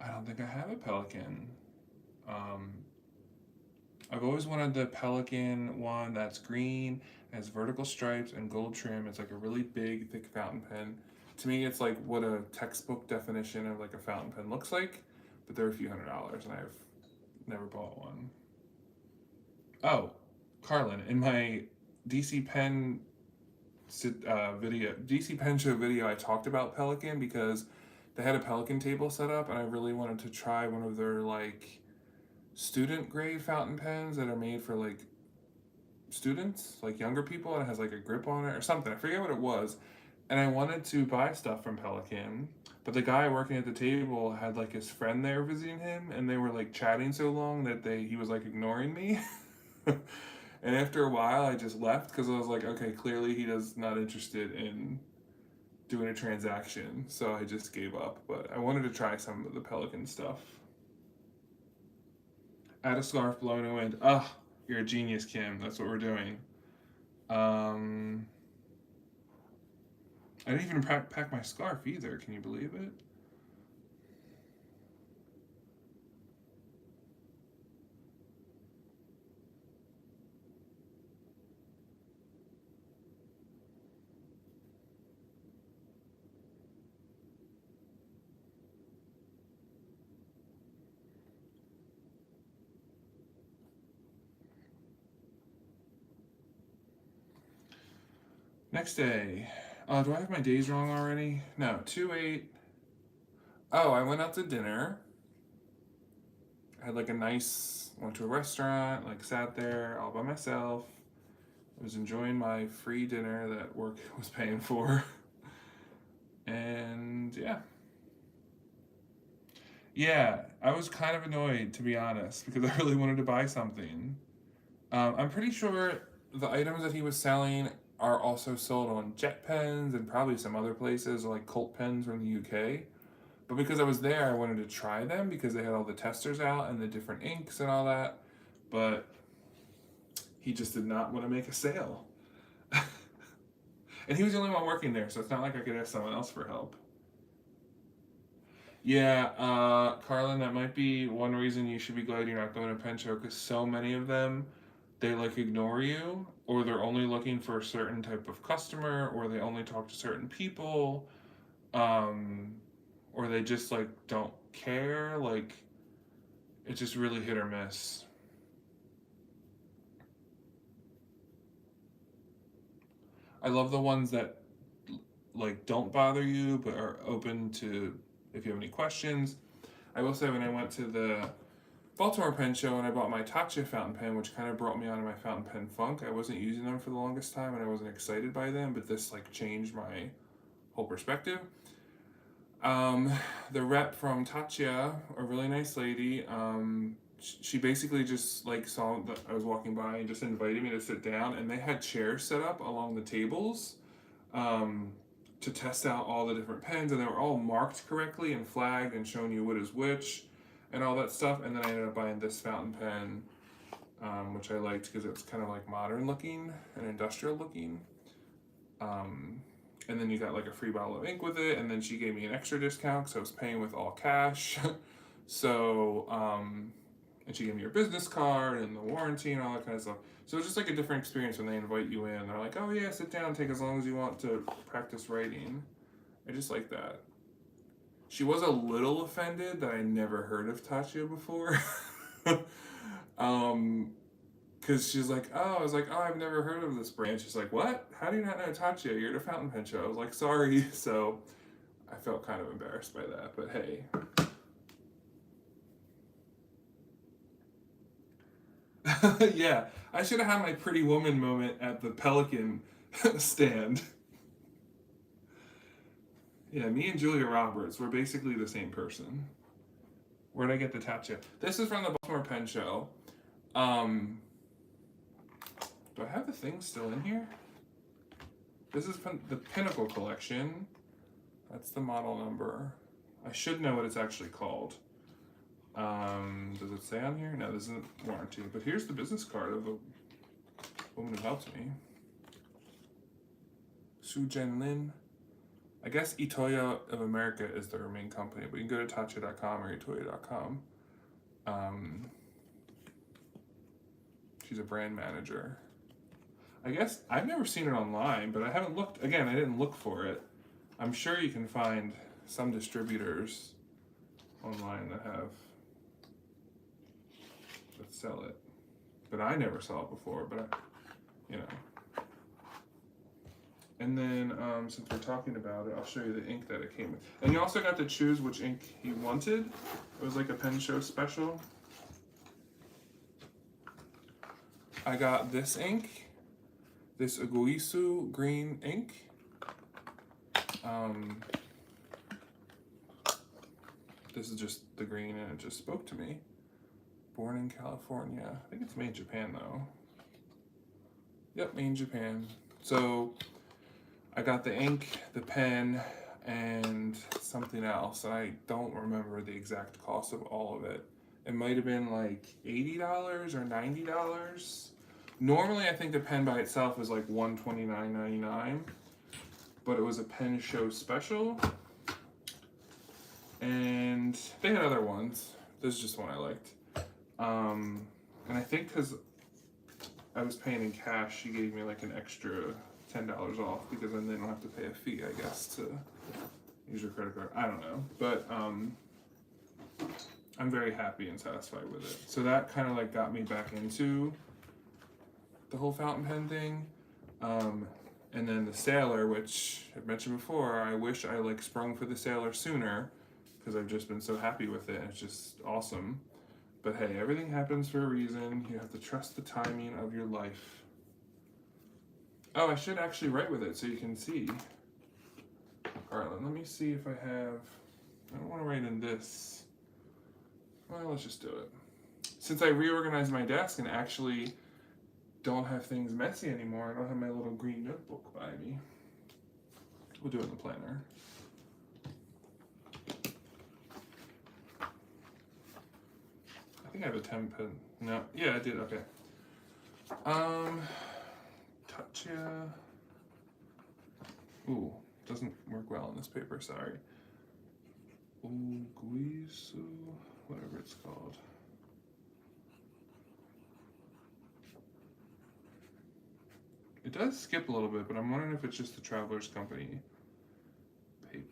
I don't think I have a Pelikan. Um, I've always wanted the Pelikan one that's green, has vertical stripes and gold trim. It's like a really big, thick fountain pen. To me, it's like what a textbook definition of like a fountain pen looks like, but they're a few $100s, and I've never bought one. Oh, Carlin, in my DC Pen DC Pen Show video, I talked about Pelikan because they had a Pelikan table set up, and I really wanted to try one of their like student grade fountain pens that are made for like students, like younger people, and it has like a grip on it or something. I forget what it was. And I wanted to buy stuff from Pelikan, but the guy working at the table had like his friend there visiting him, and they were like chatting so long that he was like ignoring me. And after a while, I just left because I was like, okay, clearly he does not interested in doing a transaction, so I just gave up. But I wanted to try some of the Pelikan stuff. Add a scarf, blow in the wind. Ah, you're a genius, Kim. That's what we're doing. I didn't even pack my scarf either. Can you believe it? Next day. Do I have my days wrong already? No, 2/8. Oh, I went out to dinner. I had like went to a restaurant, like sat there all by myself. I was enjoying my free dinner that work was paying for. And yeah. Yeah, I was kind of annoyed, to be honest, because I really wanted to buy something. I'm pretty sure the items that he was selling are also sold on Jet Pens and probably some other places like Colt Pens from the UK. But because I was there, I wanted to try them because they had all the testers out and the different inks and all that. But he just did not want to make a sale. And he was the only one working there, so it's not like I could ask someone else for help. Yeah, Carlin, that might be one reason you should be glad you're not going to Pen Show because so many of them, they like ignore you, or they're only looking for a certain type of customer, or they only talk to certain people, um, or they just like don't care. Like, it's just really hit or miss. I love the ones that like don't bother you but are open to if you have any questions. I will say when I went to the Baltimore Pen Show and I bought my Tatcha fountain pen, which kind of brought me onto my fountain pen funk. I wasn't using them for the longest time and I wasn't excited by them, but this like changed my whole perspective. Um, the rep from Tatcha, a really nice lady, she basically just like saw that I was walking by and just invited me to sit down, and they had chairs set up along the tables um, to test out all the different pens, and they were all marked correctly and flagged and showing you what is which and all that stuff. And then I ended up buying this fountain pen, which I liked because it's kind of like modern looking and industrial looking. And then you got like a free bottle of ink with it, and then she gave me an extra discount because I was paying with all cash. So, and she gave me her business card and the warranty and all that kind of stuff. So it's just like a different experience when they invite you in. They're like, oh yeah, sit down, take as long as you want to practice writing. I just like that. She was a little offended that I never heard of Tatcha before. Because she's like, oh, I was like, oh, I've never heard of this brand. She's like, what? How do you not know Tatcha? You're at a fountain pen show. I was like, sorry. So I felt kind of embarrassed by that, but hey. Yeah, I should have had my Pretty Woman moment at the Pelikan stand. Yeah, me and Julia Roberts, we're basically the same person. Where'd I get the tattoo? This is from the Baltimore Pen Show. Um, do I have the thing still in here? This is from the Pinnacle Collection. That's the model number. I should know what it's actually called. Does it say on here? No, this isn't warranty. But here's the business card of the woman who helped me. Su Jen Lin. I guess Itoya of America is their main company, but you can go to Tatcha.com or Itoya.com. She's a brand manager. I guess I've never seen it online, but I haven't looked. Again, I didn't look for it. I'm sure you can find some distributors online that sell it, but I never saw it before. But you know. And then since we're talking about it, I'll show you the ink that it came with. And you also got to choose which ink you wanted. It was like a Pen Show special. I got this ink, this Uguisu green ink. This is just the green and it just spoke to me. Born in California. I think it's made in Japan though. Yep, made in Japan. So I got the ink, the pen, and something else. I don't remember the exact cost of all of it. It might have been like $80 or $90. Normally I think the pen by itself is like $129.99, but it was a Pen Show special. And they had other ones. This is just one I liked. And I think because I was paying in cash, she gave me like an extra $10 off because then they don't have to pay a fee, I guess, to use your credit card. I don't know. But I'm very happy and satisfied with it. So that kind of like got me back into the whole fountain pen thing. And then the Sailor, which I've mentioned before, I wish I like sprung for the Sailor sooner because I've just been so happy with it. It's just awesome. But hey, everything happens for a reason. You have to trust the timing of your life. Oh, I should actually write with it so you can see. Alright, let me see if I have... I don't want to write in this. Well, let's just do it. Since I reorganized my desk and actually don't have things messy anymore, I don't have my little green notebook by me. We'll do it in the planner. I think I have a 10 pen. No, yeah, I did. Okay. Tatcha. Ooh, doesn't work well on this paper. Sorry. Uguisu, whatever it's called. It does skip a little bit, but I'm wondering if it's just the Travelers Company paper.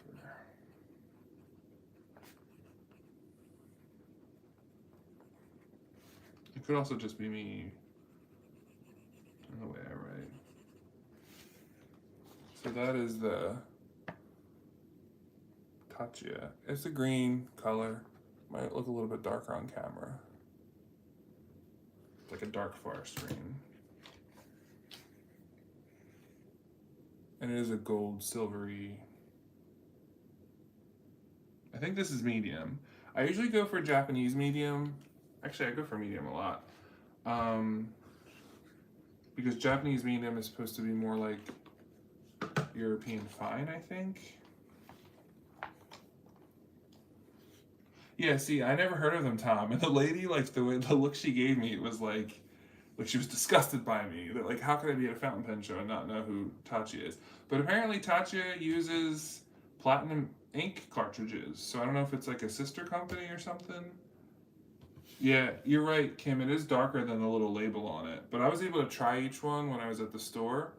It could also just be me in the way I write. So that is the Tatcha. It's a green color. Might look a little bit darker on camera. It's like a dark forest green. And it is a gold silvery. I think this is medium. I usually go for Japanese medium. Actually, I go for medium a lot. Because Japanese medium is supposed to be more like European fine, I think. Yeah, see, I never heard of them, Tom. And the lady, like, the look she gave me, it was like she was disgusted by me. That, like, how could I be at a fountain pen show and not know who Tatcha is? But apparently Tatcha uses platinum ink cartridges. So I don't know if it's like a sister company or something. Yeah, you're right, Kim. It is darker than the little label on it. But I was able to try each one when I was at the store.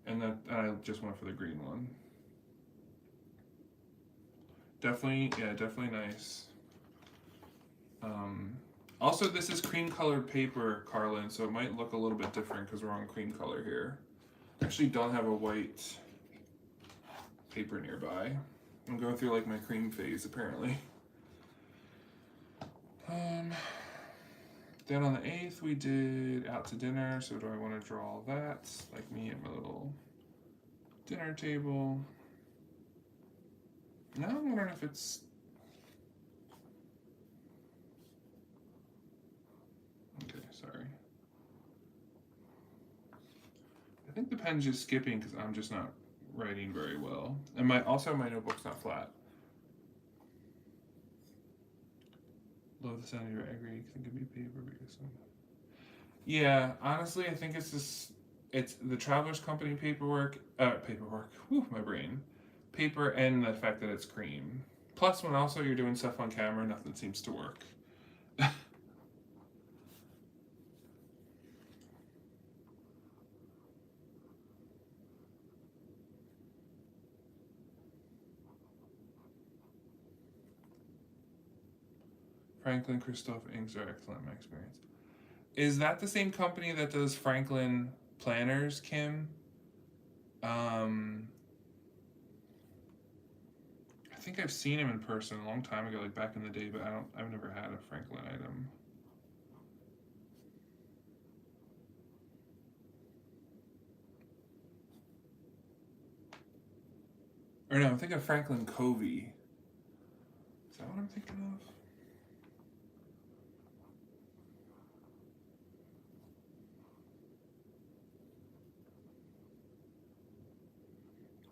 And I just went for the green one. Definitely, yeah, definitely nice. Also, this is cream colored paper, Carlin, so it might look a little bit different because we're on cream color here. I actually don't have a white paper nearby. I'm going through like my cream phase apparently. Then on the 8th, we did out to dinner. So do I want to draw that? Like me at my little dinner table. Now I'm wondering if it's... Okay, sorry. I think the pen's just skipping because I'm just not writing very well. And also my notebook's not flat. Love the sound of your egg. Think of me paper because yeah, honestly, I think it's just it's the Travelers Company paperwork. Whew, my brain. Paper and the fact that it's cream. Plus, when also you're doing stuff on camera, nothing seems to work. Franklin Christoph inks are excellent in my experience. Is that the same company that does Franklin planners, Kim? I think I've seen him in person a long time ago, like back in the day, but I've never had a Franklin item. Or no, I'm thinking of Franklin Covey. Is that what I'm thinking of?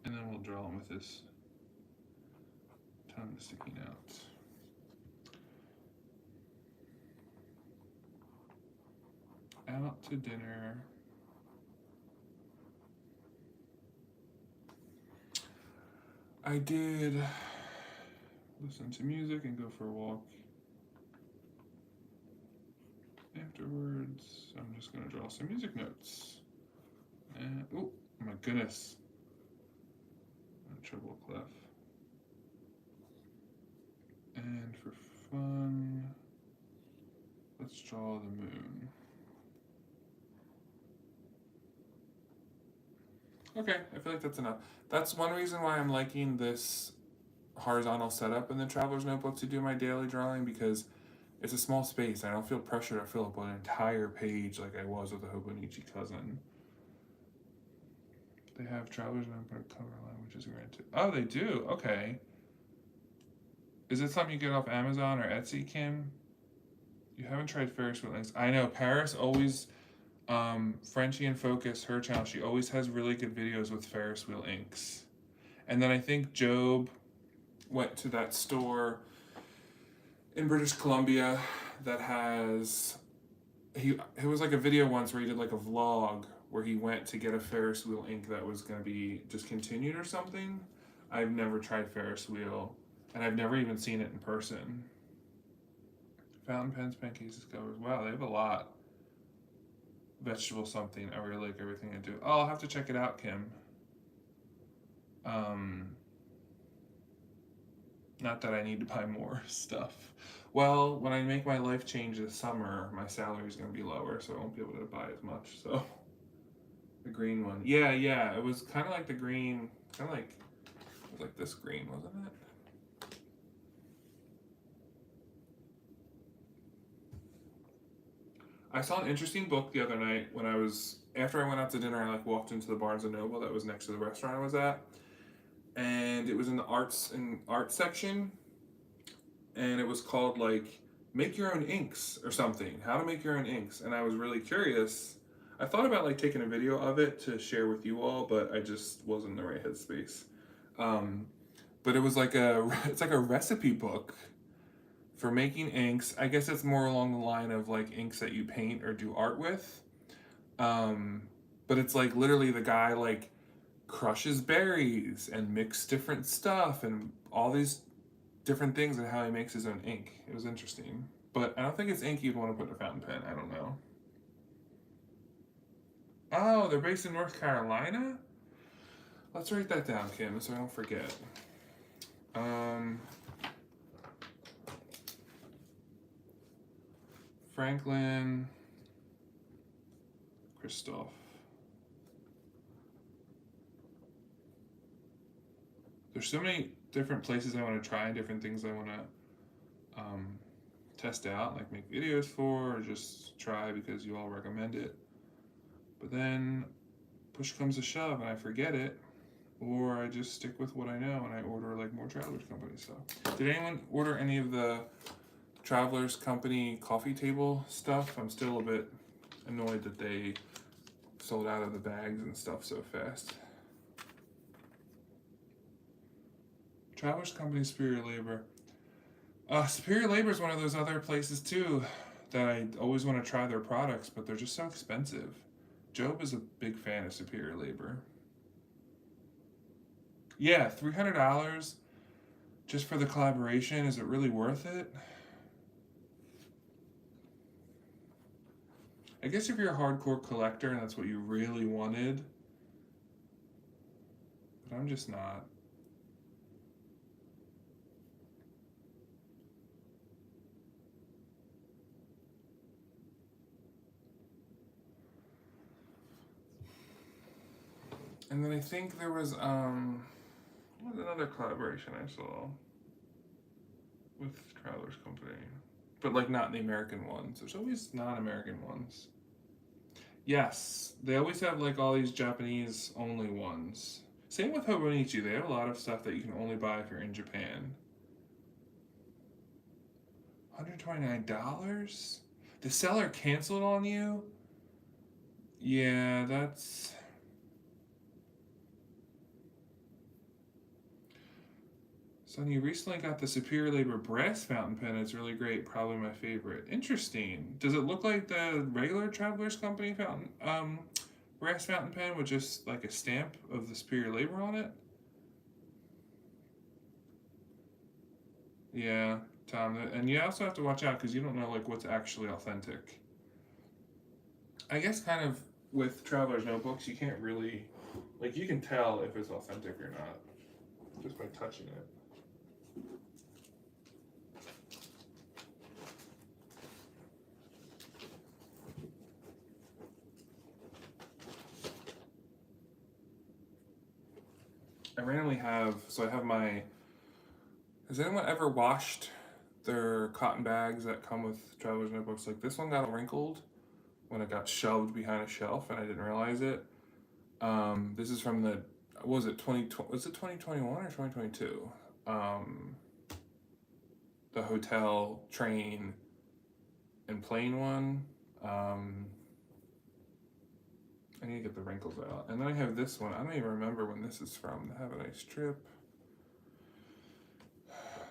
And then we'll draw him with this tongue sticking out. Out to dinner. I did listen to music and go for a walk afterwards. I'm just gonna draw some music notes. And, oh my goodness. Treble clef. And for fun, let's draw the moon. Okay, I feel like that's enough. That's one reason why I'm liking this horizontal setup in the Traveler's Notebook to do my daily drawing, because it's a small space. I don't feel pressure to fill up an entire page like I was with the Hobonichi Cousin. They have Traveler's Notebook cover line, which is granted. Oh, they do? Okay. Is it something you get off Amazon or Etsy, Kim? You haven't tried Ferris wheel inks. I know, Paris always... Frenchie in Focus, her channel, she always has really good videos with Ferris wheel inks. And then I think Job went to that store in British Columbia that has it was like a video once where he did like a vlog where he went to get a Ferris wheel ink that was going to be discontinued or something. I've never tried Ferris wheel, and I've never even seen it in person. Fountain pens, pen cases, covers. Wow, they have a lot. Vegetable something. I really like everything I do. Oh, I'll have to check it out, Kim. Not that I need to buy more stuff. Well, when I make my life change this summer, my salary is going to be lower, so I won't be able to buy as much. So, the green one. Yeah, it was kind of like the green, kind of like, it was like this green, wasn't it? I saw an interesting book the other night when after I went out to dinner, I like walked into the Barnes & Noble that was next to the restaurant I was at. And it was in the arts section. And it was called like, make your own inks or something. How to make your own inks. And I was really curious. I thought about like taking a video of it to share with you all, but I just wasn't in the right headspace. But it was like it's like a recipe book for making inks. I guess it's more along the line of like inks that you paint or do art with. But it's like literally the guy like crushes berries and mix different stuff and all these different things and how he makes his own ink. It was interesting. But I don't think it's ink you'd want to put in a fountain pen. I don't know. Oh, they're based in North Carolina? Let's write that down, Kim, so I don't forget. Franklin Christoph. There's so many different places I want to try and different things I want to test out, like make videos for, or just try because you all recommend it. But then push comes to shove and I forget it, or I just stick with what I know and I order like more Travelers Company stuff. Did anyone order any of the Travelers Company coffee table stuff? I'm still a bit annoyed that they sold out of the bags and stuff so fast. Travelers Company, Superior Labor. Superior Labor is one of those other places too that I always want to try their products, but they're just so expensive. Job is a big fan of Superior Labor. Yeah, $300 just for the collaboration. Is it really worth it? I guess if you're a hardcore collector and that's what you really wanted, but I'm just not. And then I think there was another collaboration I saw with Travelers Company, but like not the American ones. There's always non-American ones. Yes, they always have like all these Japanese only ones. Same with Hobonichi. They have a lot of stuff that you can only buy if you're in Japan. $129? The seller canceled on you? Yeah, that's. Son, you recently got the Superior Labor brass fountain pen. It's really great. Probably my favorite. Interesting. Does it look like the regular Travelers Company fountain brass fountain pen with just like a stamp of the Superior Labor on it? Yeah, Tom. And you also have to watch out because you don't know like what's actually authentic. I guess kind of with Travelers notebooks, you can't really like you can tell if it's authentic or not just by touching it. I randomly have, so I have my. Has anyone ever washed their cotton bags that come with Travelers notebooks? Like this one got wrinkled when it got shoved behind a shelf and I didn't realize it. This is from the, what was it 2020? Was it 2021 or 2022? The hotel, train, and plane one. I need to get the wrinkles out. And then I have this one. I don't even remember when this is from. They have a nice strip.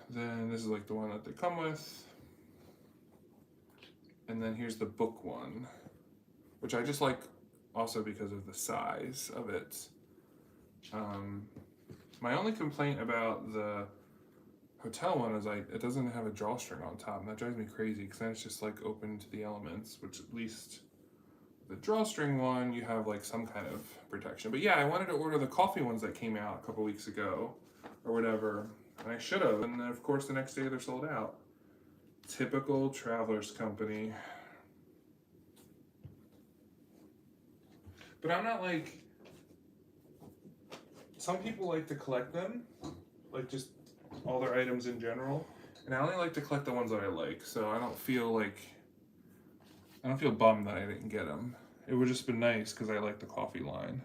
Then this is like the one that they come with. And then here's the book one, which I just like also because of the size of it. My only complaint about the hotel one is like it doesn't have a drawstring on top, and that drives me crazy because then it's just like open to the elements, which at least the drawstring one you have like some kind of protection. But yeah, I wanted to order the coffee ones that came out a couple weeks ago or whatever, and I should have, and then of course the next day they're sold out. Typical Travelers Company. But I'm not like, some people like to collect them, like just all their items in general, and I only like to collect the ones that I like, so I don't feel bummed that I didn't get them. It would just been nice because I like the coffee line.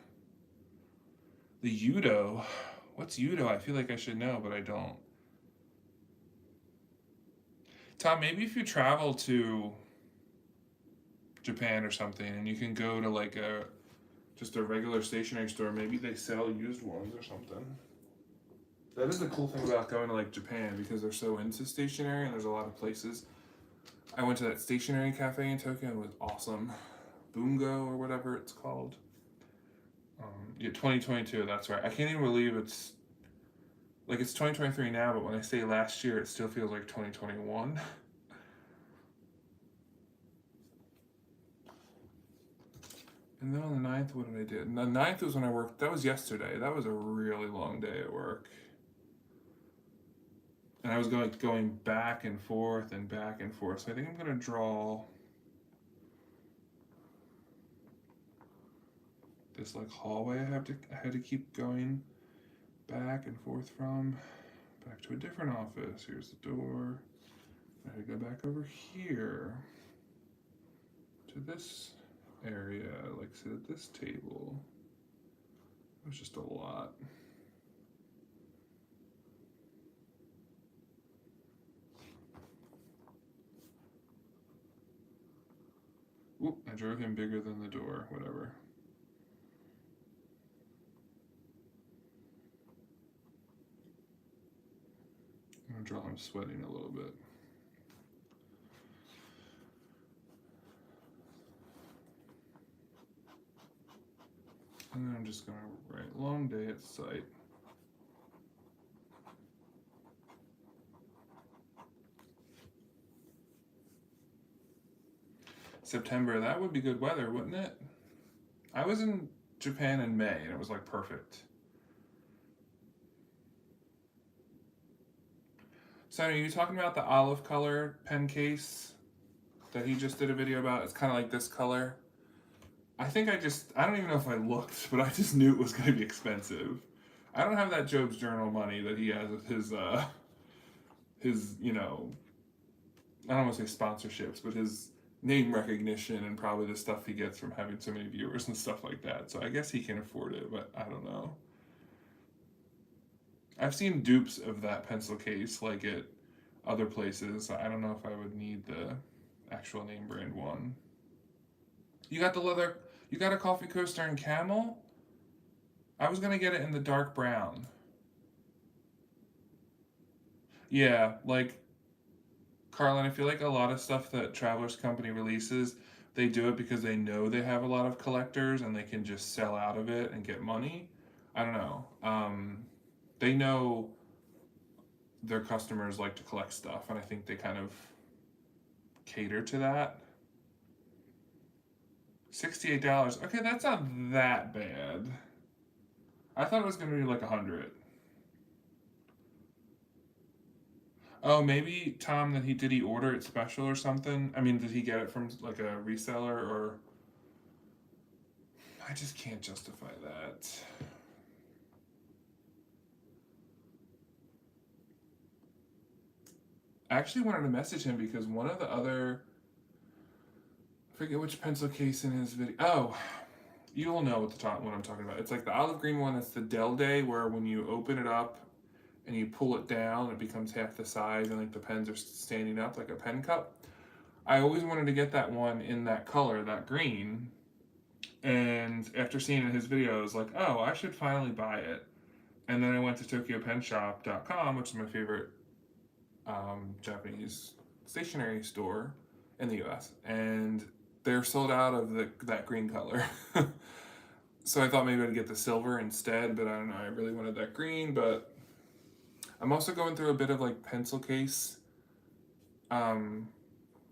The Udo, what's Udo? I feel like I should know, but I don't. Tom, maybe if you travel to Japan or something and you can go to like just a regular stationery store, maybe they sell used ones or something. That is the cool thing about going to like Japan because they're so into stationery and there's a lot of places. I went to that stationery cafe in Tokyo and it was awesome. Bungo or whatever it's called. Yeah, 2022, that's right. I can't even believe it's 2023 now, but when I say last year, it still feels like 2021. And then on the 9th, what did I do? And the 9th was when I worked. That was yesterday. That was a really long day at work. And I was going back and forth and back and forth. So I think I'm going to draw this like hallway I had to keep going back and forth from. Back to a different office. Here's the door. I go back over here to this area, like sit at this table. It was just a lot. Oop, I drove him bigger than the door, whatever. I'm gonna draw him sweating a little bit. And then I'm just gonna write long day at site. September, that would be good weather, wouldn't it? I was in Japan in May and it was like perfect. So are you talking about the olive color pen case that he just did a video about? It's kind of like this color. I don't even know if I looked, but I just knew it was going to be expensive. I don't have that Job's Journal money that he has with his, I don't want to say sponsorships, but his name recognition and probably the stuff he gets from having so many viewers and stuff like that. So I guess he can afford it, but I don't know. I've seen dupes of that pencil case like at other places. I don't know if I would need the actual name brand one. You got the leather, you got a coffee coaster in camel? I was gonna get it in the dark brown. Yeah, like Carlin, I feel like a lot of stuff that Travelers Company releases, they do it because they know they have a lot of collectors and they can just sell out of it and get money. I don't know. They know their customers like to collect stuff, and I think they kind of cater to that. $68. Okay, that's not that bad. I thought it was gonna be like 100. Oh, maybe Tom, that he order it special or something? I mean, did he get it from like a reseller or? I just can't justify that. I actually wanted to message him because one of the other, I forget which pencil case in his video. Oh, you'll know what I'm talking about. It's like the olive green one. It's the Del Day, where when you open it up and you pull it down, it becomes half the size, and like the pens are standing up like a pen cup. I always wanted to get that one in that color, that green. And after seeing his video, I was like, oh, I should finally buy it. And then I went to TokyoPenshop.com, which is my favorite Japanese stationery store in the US, and they're sold out of that green color. So I thought maybe I'd get the silver instead, but I don't know. I really wanted that green, but I'm also going through a bit of like pencil case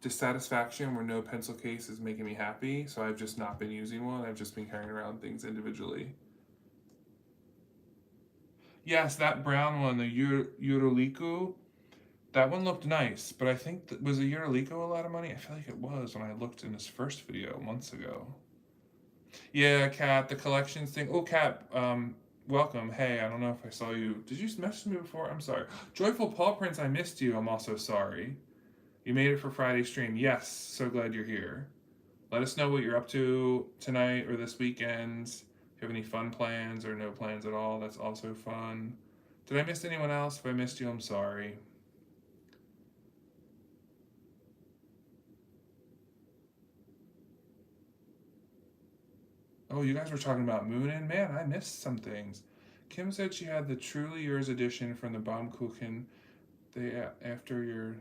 dissatisfaction where no pencil case is making me happy. So I've just not been using one. I've just been carrying around things individually. Yes, that brown one, the Euroliku, that one looked nice, but I think was the Eurolico a lot of money? I feel like it was when I looked in his first video months ago. Yeah, Kat, the collections thing. Oh, Kat, welcome. Hey, I don't know if I saw you. Did you message me before? I'm sorry. Joyful Paw Prince, I missed you. I'm also sorry. You made it for Friday stream. Yes, so glad you're here. Let us know what you're up to tonight or this weekend. If you have any fun plans or no plans at all, that's also fun. Did I miss anyone else? If I missed you, I'm sorry. Oh, you guys were talking about Moonin? Man, I missed some things. Kim said she had the Truly Yours edition from the Baumkuchen day after your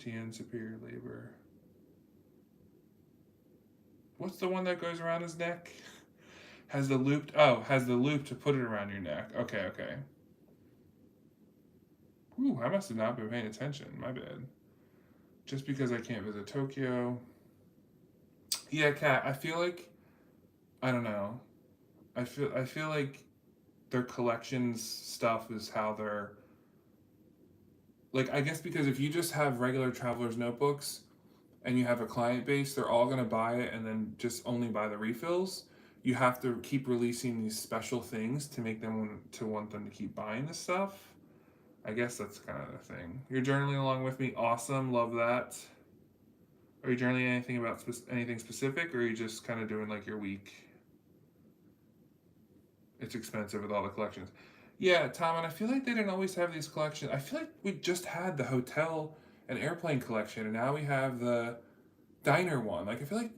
TN Superior Labor. What's the one that goes around his neck? Has the loop to put it around your neck. Okay, okay. Ooh, I must have not been paying attention. My bad. Just because I can't visit Tokyo. Yeah, Kat, I feel like I don't know. I feel like their collections stuff is how they're like, I guess because if you just have regular traveler's notebooks and you have a client base, they're all going to buy it and then just only buy the refills. You have to keep releasing these special things to make them want them to keep buying this stuff. I guess that's kind of the thing. You're journaling along with me. Awesome. Love that. Are you journaling anything about anything specific, or are you just kind of doing like your week? It's expensive with all the collections. Yeah, Tom, and I feel like they didn't always have these collections. I feel like we just had the hotel and airplane collection, and now we have the diner one. Like, I feel like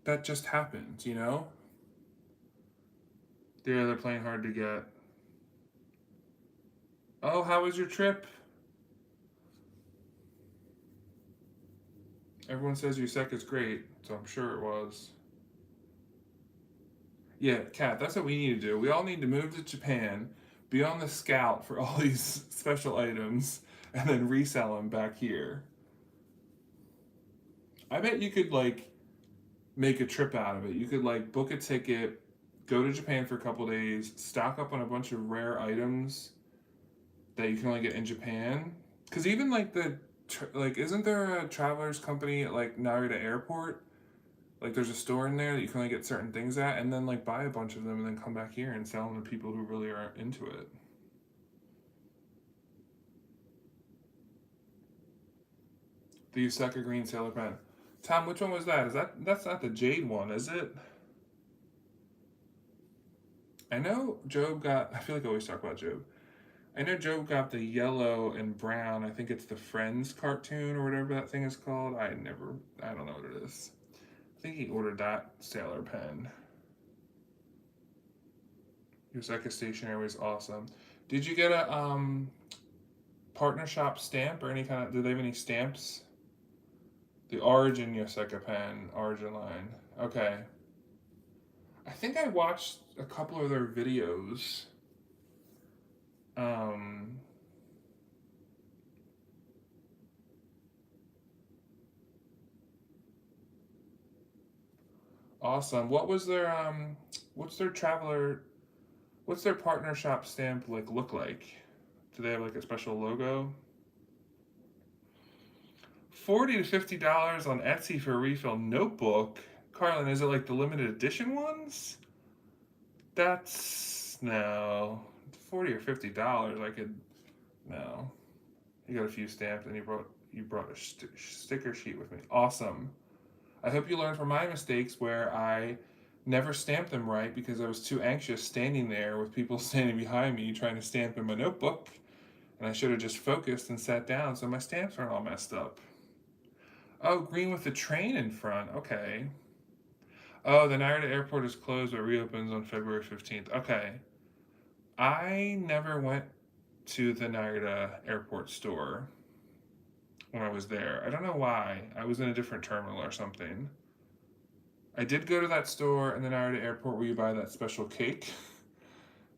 that just happened, you know? Yeah, they're playing hard to get. Oh, how was your trip? Everyone says your sec is great, so I'm sure it was. Yeah, Kat, that's what we need to do. We all need to move to Japan, be on the scout for all these special items, and then resell them back here. I bet you could, like, make a trip out of it. You could, like, book a ticket, go to Japan for a couple days, stock up on a bunch of rare items that you can only get in Japan. Because even, like, like, isn't there a traveler's company at, like, Narita Airport? Like, there's a store in there that you can only get certain things at, and then, like, buy a bunch of them and then come back here and sell them to people who really are into it. The Yusaka Green Sailor Pen. Tom, which one was that? That's not the jade one, is it? I know Job got. I feel like I always talk about Job. I know Job got the yellow and brown. I think it's the Friends cartoon or whatever that thing is called. I don't know what it is. I think he ordered that Sailor Pen. Yoseka Stationery was awesome. Did you get a partner shop stamp or any kind of? Do they have any stamps? The Origin Yoseka Pen, Origin line. Okay. I think I watched a couple of their videos. Um, awesome. What's their traveler what's their partner shop stamp like look like? Do they have like a special logo? $40 to $50 on Etsy for a refill notebook. Carlin, is it like the limited edition ones? That's no. 40 or $50. I could no. You got a few stamps and you brought a sticker sheet with me. Awesome. I hope you learn from my mistakes where I never stamped them right because I was too anxious standing there with people standing behind me trying to stamp in my notebook. And I should have just focused and sat down so my stamps aren't all messed up. Oh, green with the train in front. Okay. Oh, the Narita airport is closed but reopens on February 15th. Okay. I never went to the Narita airport store when I was there. I don't know why. I was in a different terminal or something. I did go to that store in the Narita airport where you buy that special cake.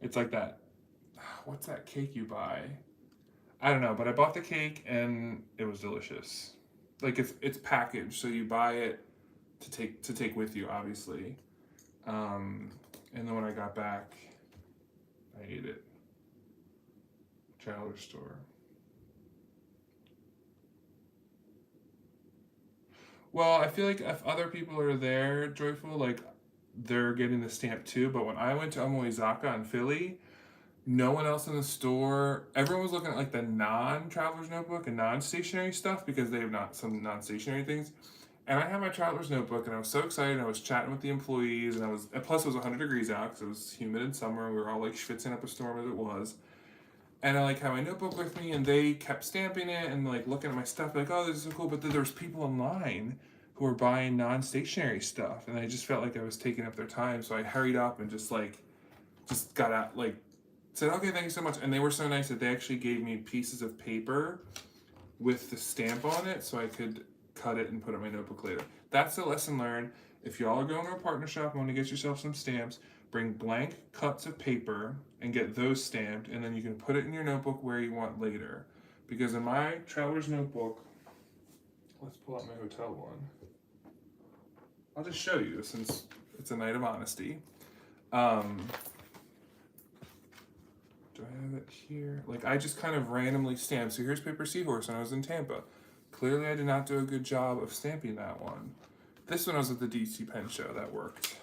It's like that. What's that cake you buy? I don't know, but I bought the cake and it was delicious. Like it's packaged, so you buy it to take with you, obviously. And then when I got back, I ate it. Traveler store. Well, I feel like if other people are there, joyful, like they're getting the stamp too. But when I went to Omoizaka in Philly, no one else in the store. Everyone was looking at like the non-traveler's notebook and non-stationary stuff because they have not some non-stationary things. And I had my traveler's notebook and I was so excited. I was chatting with the employees and plus it was 100 degrees out because it was humid in summer. We were all like schwitzing up a storm as it was. And I like had my notebook with me and they kept stamping it and like looking at my stuff like, oh, this is so cool. But then there was people in line who were buying non-stationary stuff and I just felt like I was taking up their time. So I hurried up and just got out, like said, okay, thank you so much. And they were so nice that they actually gave me pieces of paper with the stamp on it so I could cut it and put it in my notebook later. That's the lesson learned. If y'all are going to a partner shop and want to get yourself some stamps, bring blank cuts of paper and get those stamped, and then you can put it in your notebook where you want later. Because in my traveler's notebook, let's pull out my hotel one. I'll just show you since it's a night of honesty. Do I have it here? Like, I just kind of randomly stamped. So here's Paper Seahorse when I was in Tampa. Clearly, I did not do a good job of stamping that one. This one was at the DC Pen Show. That worked.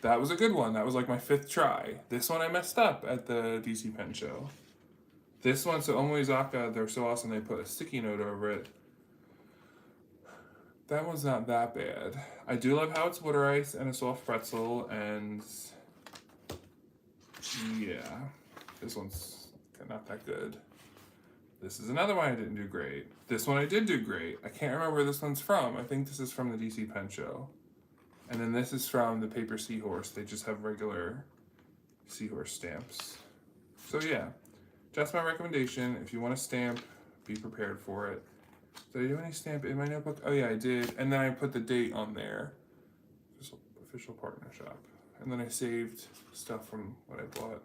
That was a good one. That was like my 5th try. This one I messed up at the DC Pen Show. This one, so Omoizaka, they're so awesome, they put a sticky note over it. That one's not that bad. I do love how it's water ice and a soft pretzel, and yeah, this one's not that good. This is another one I didn't do great. This one I did do great. I can't remember where this one's from. I think this is from the DC Pen Show. And then this is from the Paper Seahorse. They just have regular seahorse stamps. So yeah, that's my recommendation. If you want a stamp, be prepared for it. Did I do any stamp in my notebook? Oh yeah, I did. And then I put the date on there. Official partner shop. And then I saved stuff from what I bought.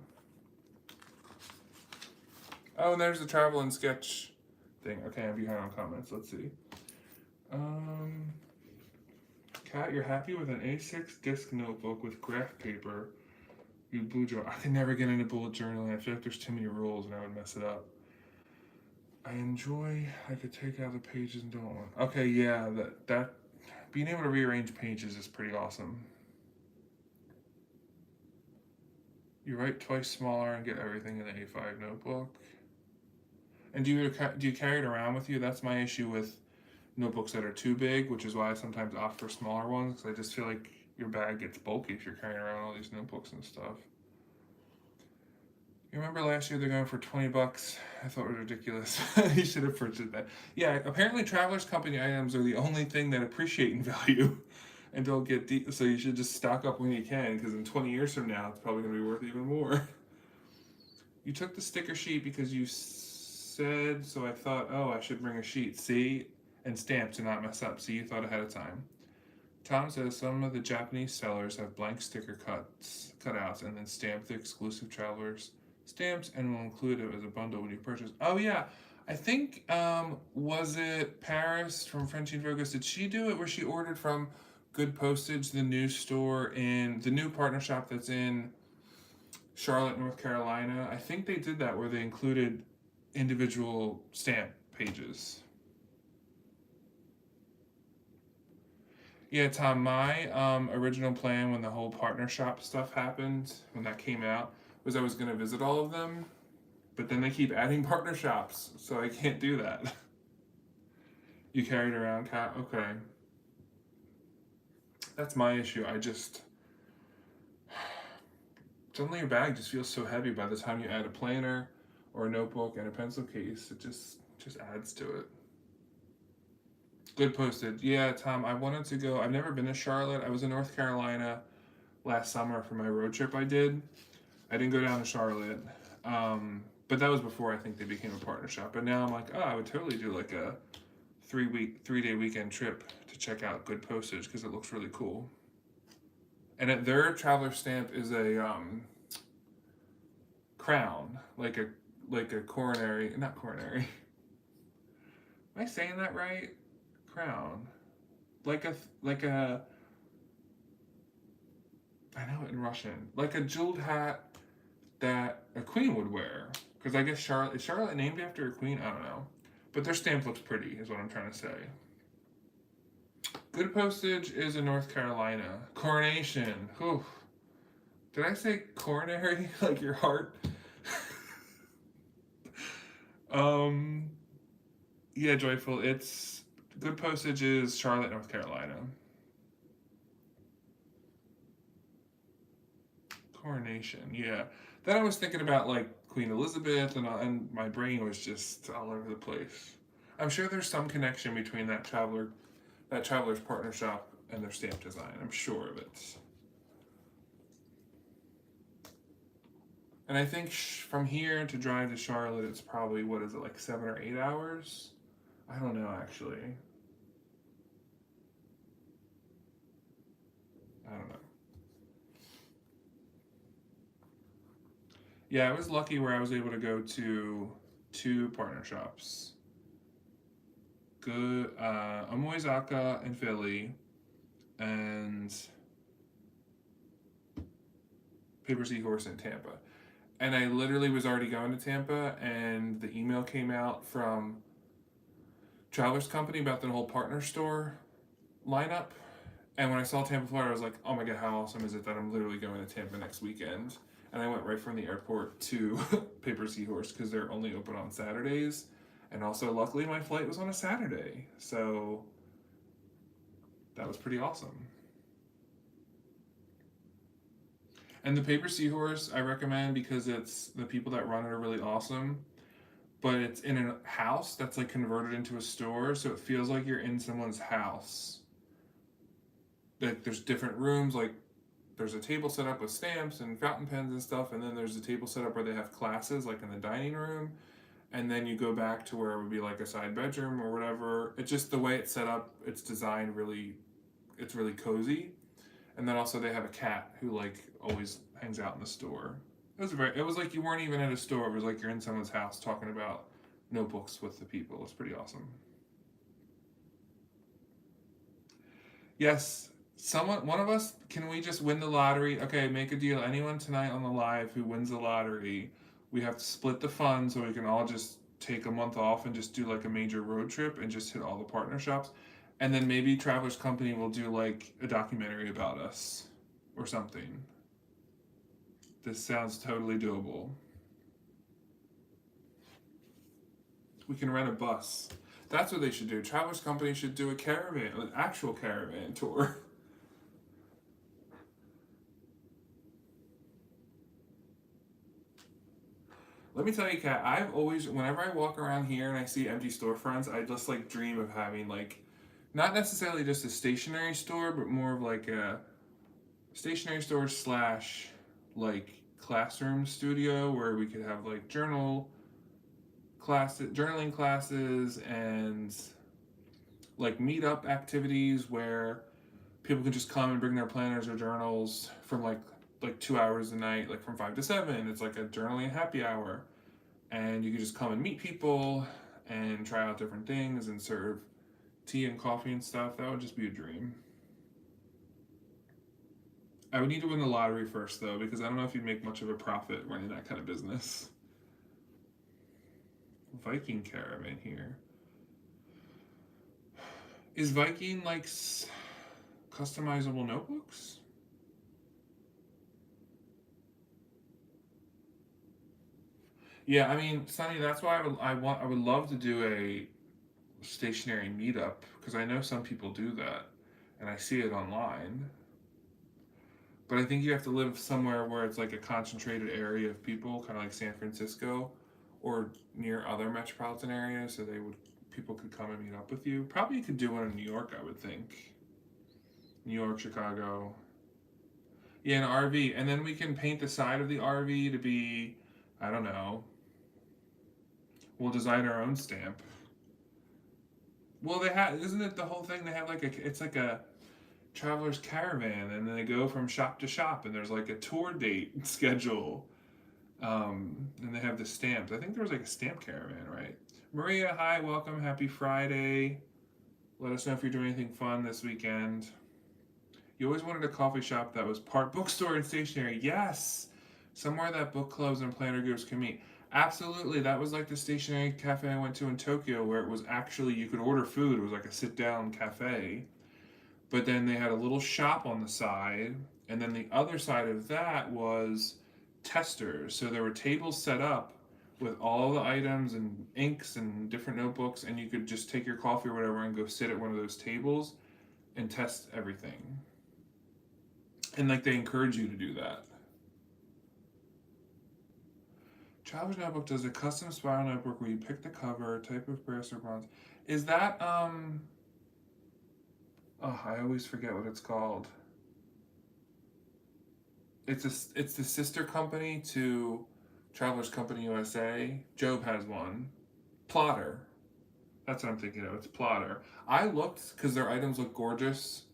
Oh, and there's the travel and sketch thing. Okay, I'm behind on comments. Let's see. Kat, you're happy with an A6 disc notebook with graph paper. You bullet journal. I can never get into bullet journaling. I feel like there's too many rules and I would mess it up. I could take out the pages and do one. Okay, yeah, that being able to rearrange pages is pretty awesome. You write twice smaller and get everything in the A5 notebook. And do you carry it around with you? That's my issue with notebooks that are too big, which is why I sometimes opt for smaller ones, because I just feel like your bag gets bulky if you're carrying around all these notebooks and stuff. You remember last year they're going for $20? I thought it was ridiculous. You should have purchased that. Yeah, apparently Travelers Company items are the only thing that appreciate in value and don't get deep. So you should just stock up when you can, because in 20 years from now, it's probably going to be worth even more. You took the sticker sheet because you said, so I thought, oh, I should bring a sheet. See? And stamp to not mess up. See, you thought ahead of time. Tom says some of the Japanese sellers have blank sticker cutouts and then stamp the exclusive Travelers stamps and will include it as a bundle when you purchase. Oh yeah, I think was it Paris from Frenchie Vogus? Did she do it where she ordered from Good Postage, the new store in the new partner shop that's in Charlotte, North Carolina? I think they did that where they included individual stamp pages. Yeah, Tom, my original plan when the whole partner shop stuff happened, when that came out, was I was going to visit all of them, but then they keep adding partner shops, so I can't do that. You carried around, Kat? Okay. That's my issue. Suddenly your bag just feels so heavy by the time you add a planner or a notebook and a pencil case. It just adds to it. Good Postage. Yeah, Tom, I wanted to go. I've never been to Charlotte. I was in North Carolina last summer for my road trip I did. I didn't go down to Charlotte, but that was before I think they became a partner shop. But now I'm like, oh, I would totally do like a 3-day weekend trip to check out Good Postage because it looks really cool. And their traveler stamp is a crown, like a coronary, not coronary. Am I saying that right? Crown, like a I know it in Russian, like a jeweled hat that a queen would wear. Because I guess is Charlotte named after a queen? I don't know. But their stamp looks pretty, is what I'm trying to say. Good Postage is in North Carolina. Coronation. Whew. Did I say coronary? Like your heart? Yeah, Joyful. It's Good Postage is Charlotte, North Carolina. Coronation, yeah. Then I was thinking about like Queen Elizabeth, and my brain was just all over the place. I'm sure there's some connection between that traveler's partner shop and their stamp design. I'm sure of it. And I think from here to drive to Charlotte, it's probably, what is it, like 7 or 8 hours? I don't know, actually. I don't know. Yeah, I was lucky where I was able to go to 2 partner shops. Good, Omoizaka in Philly, and Paper Seahorse in Tampa. And I literally was already going to Tampa, and the email came out from Travelers Company about the whole partner store lineup, And when I saw Tampa, Florida, I was like, oh my god, how awesome is it that I'm literally going to Tampa next weekend? And I went right from the airport to Paper Seahorse because they're only open on Saturdays. And also, luckily, my flight was on a Saturday. So that was pretty awesome. And the Paper Seahorse, I recommend because it's the people that run it are really awesome. But it's in a house that's like converted into a store. So it feels like you're in someone's house. Like there's different rooms, like there's a table set up with stamps and fountain pens and stuff, and then there's a table set up where they have classes, like in the dining room, and then you go back to where it would be like a side bedroom or whatever. It's just the way it's set up. It's designed really, it's really cozy, and then also they have a cat who like always hangs out in the store. It was like you weren't even at a store. It was like you're in someone's house talking about notebooks with the people. It's pretty awesome. Yes, one of us, can we just win the lottery? Okay, make a deal. Anyone tonight on the live who wins the lottery, we have to split the funds so we can all just take a month off and just do like a major road trip and just hit all the partner shops. And then maybe Travelers Company will do like a documentary about us or something. This sounds totally doable. We can rent a bus. That's what they should do. Travelers Company should do a caravan, an actual caravan tour. Let me tell you, Kat, I've always, whenever I walk around here and I see empty storefronts, I just like dream of having like, not necessarily just a stationery store, but more of like a stationery store slash like classroom studio where we could have like journaling classes and like meetup activities where people can just come and bring their planners or journals from like 2 hours a night, like from 5 to 7. It's like a journaling happy hour, and you can just come and meet people and try out different things and serve tea and coffee and stuff. That would just be a dream. I would need to win the lottery first though, because I don't know if you'd make much of a profit running that kind of business. Viking caravan here. Is Viking like customizable notebooks? Yeah, I mean, Sonny, that's why I would love to do a stationary meetup because I know some people do that, and I see it online. But I think you have to live somewhere where it's like a concentrated area of people, kind of like San Francisco, or near other metropolitan areas, so people could come and meet up with you. Probably you could do one in New York, I would think. New York, Chicago. Yeah, an RV, and then we can paint the side of the RV to be, I don't know. We'll design our own stamp. Well, they have, isn't it the whole thing? They have like it's like a traveler's caravan, and then they go from shop to shop, and there's like a tour date schedule. And they have the stamps. I think there was like a stamp caravan, right? Maria, hi, welcome, happy Friday. Let us know if you're doing anything fun this weekend. You always wanted a coffee shop that was part bookstore and stationery. Yes, somewhere that book clubs and planner groups can meet. Absolutely, that was like the stationery cafe I went to in Tokyo, where it was actually you could order food. It was like a sit-down cafe, but then they had a little shop on the side, and then the other side of that was testers. So there were tables set up with all the items and inks and different notebooks, and you could just take your coffee or whatever and go sit at one of those tables and test everything. And like they encourage you to do that. Traveler's Notebook does a custom spiral notebook where you pick the cover, type of brass or bronze. Is that oh, I always forget what it's called. It's the sister company to Travelers Company USA. Job has one. Plotter. That's what I'm thinking of. It's Plotter. I looked because their items look gorgeous.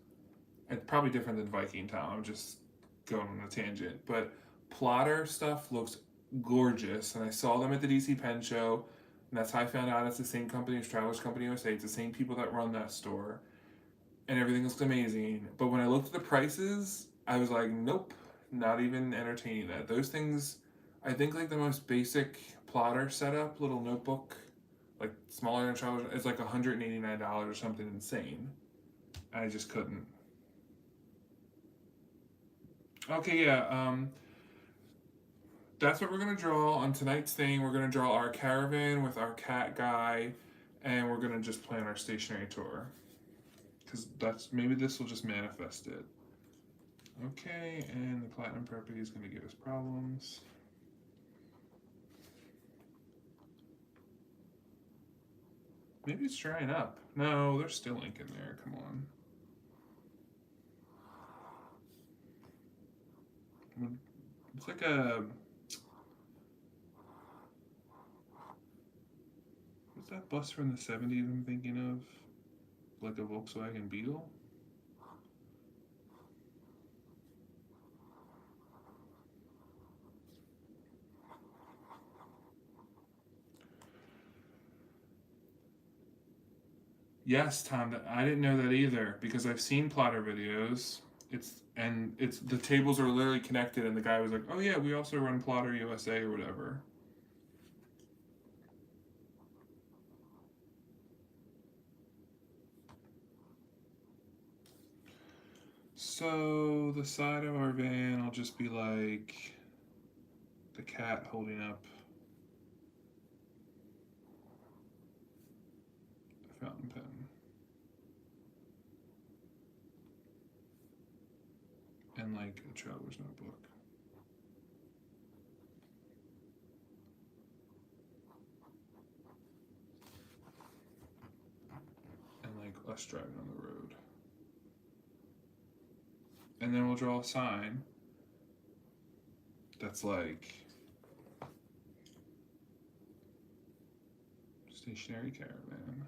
It's probably different than Viking Town. I'm just going on a tangent, but Plotter stuff looks gorgeous, and I saw them at the DC Pen Show, and that's how I found out it's the same company as Travelers Company USA. It's the same people that run that store, and everything looks amazing. But when I looked at the prices, I was like, nope, not even entertaining that. Those things, I think like the most basic plotter setup, little notebook, like smaller than Travelers, it's like $189 or something insane. I just couldn't. Okay, yeah. That's what we're gonna draw on tonight's thing. We're gonna draw our caravan with our cat guy, and we're gonna just plan our stationary tour. Because that's maybe this will just manifest it. Okay, and the platinum preppy is gonna give us problems. Maybe it's drying up. No, there's still ink in there. Come on. It's like a. What's that bus from the 70s I'm thinking of? Like a Volkswagen Beetle? Yes, Tom. I didn't know that either because I've seen plotter videos. It's the tables are literally connected, and the guy was like, "Oh yeah, we also run Plotter USA or whatever." So the side of our van will just be like the cat holding up a fountain pen, and like a traveler's notebook, and like us driving on the road. And then we'll draw a sign that's like stationary caravan.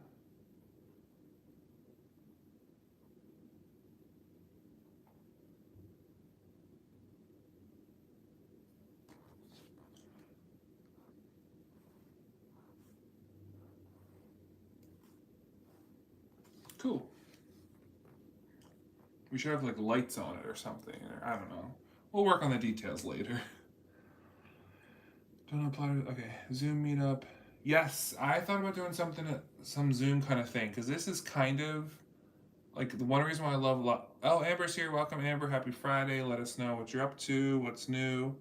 Cool. We should have like lights on it or something, or I don't know. We'll work on the details later. Don't apply to, okay, Zoom meetup. Yes, I thought about doing something, some Zoom kind of thing, because this is kind of like the one reason why I love. Oh, Amber's here. Welcome, Amber. Happy Friday. Let us know what you're up to, what's new.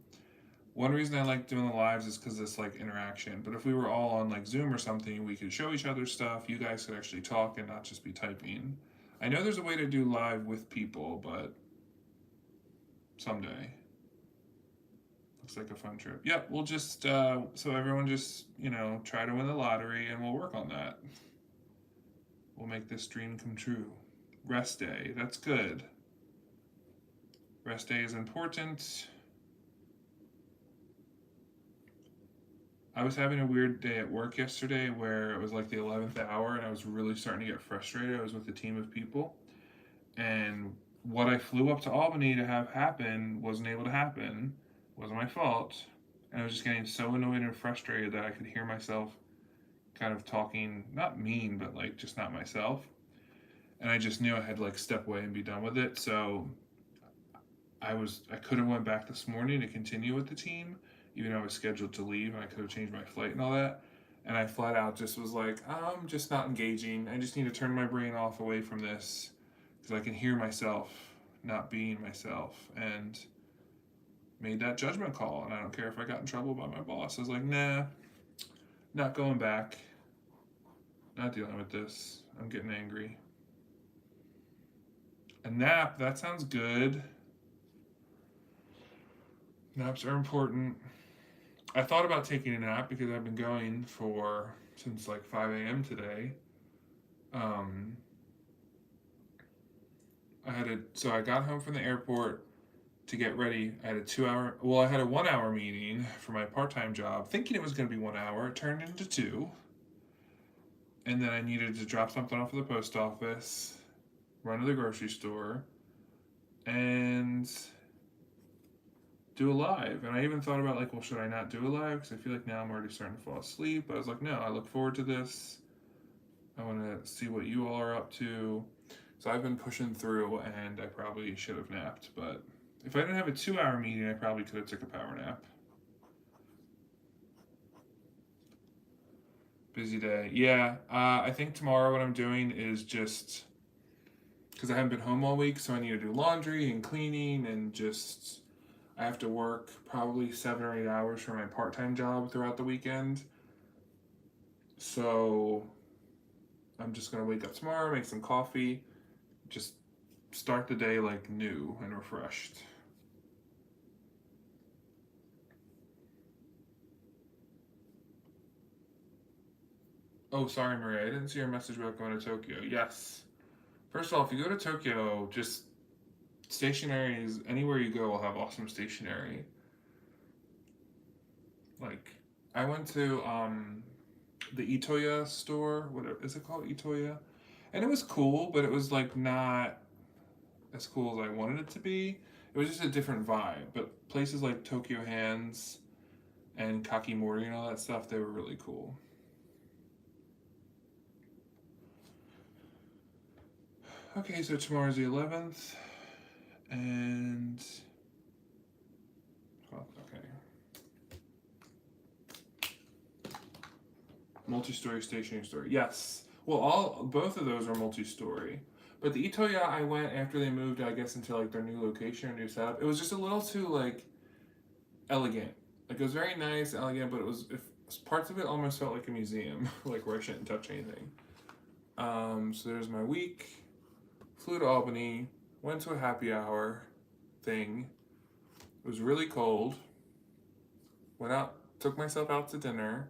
One reason I like doing the lives is because it's like interaction. But if we were all on like Zoom or something, we could show each other stuff. You guys could actually talk and not just be typing. I know there's a way to do live with people, but someday. Looks like a fun trip. Yep, we'll just, so everyone just, try to win the lottery and we'll work on that. We'll make this dream come true. Rest day, that's good. Rest day is important. I was having a weird day at work yesterday where it was like the 11th hour and I was really starting to get frustrated. I was with a team of people, and what I flew up to Albany to have happen wasn't able to happen. It wasn't my fault. And I was just getting so annoyed and frustrated that I could hear myself kind of talking, not mean, but like just not myself. And I just knew I had to like step away and be done with it. So I could have went back this morning to continue with the team, even though I was scheduled to leave and I could have changed my flight and all that. And I flat out just was like, I'm just not engaging. I just need to turn my brain off away from this because I can hear myself not being myself, and made that judgment call. And I don't care if I got in trouble by my boss. I was like, nah, not going back. Not dealing with this. I'm getting angry. A nap, that sounds good. Naps are important. I thought about taking a nap because I've been going for since like 5 a.m. today. Um, so I got home from the airport to get ready. I had a 2 hour, well, I had a 1 hour meeting for my part time job, thinking it was going to be 1 hour. It turned into two. And then I needed to drop something off at the post office, run to the grocery store, and do a live. And I even thought about like, well, should I not do a live? Because I feel like now I'm already starting to fall asleep. But I was like, no, I look forward to this. I want to see what you all are up to. So I've been pushing through, and I probably should have napped. But if I didn't have a 2 hour meeting, I probably could have took a power nap. Busy day. Yeah, I think tomorrow what I'm doing is just because I haven't been home all week, so I need to do laundry and cleaning and just I have to work probably 7 or 8 hours for my part-time job throughout the weekend. So I'm just gonna wake up tomorrow, make some coffee, just start the day like new and refreshed. Oh, sorry, Maria. I didn't see your message about going to Tokyo. Yes. First of all, if you go to Tokyo, just stationery is anywhere you go will have awesome stationery. Like, I went to the Itoya store. What is it called? Itoya, and it was cool, but it was like not as cool as I wanted it to be. It was just a different vibe. But places like Tokyo Hands and Kakimori and all that stuff, they were really cool. Okay, so tomorrow's the 11th, and well, okay. Multi-story stationery store. Yes. Well, both of those are multi-story. But the Itoya, I went after they moved, I guess, into like their new location or new setup. It was just a little too like elegant. Like it was very nice, elegant, but it was if parts of it almost felt like a museum, like where I shouldn't touch anything. So there's my week. Flew to Albany, went to a happy hour thing. It was really cold. Went out, took myself out to dinner.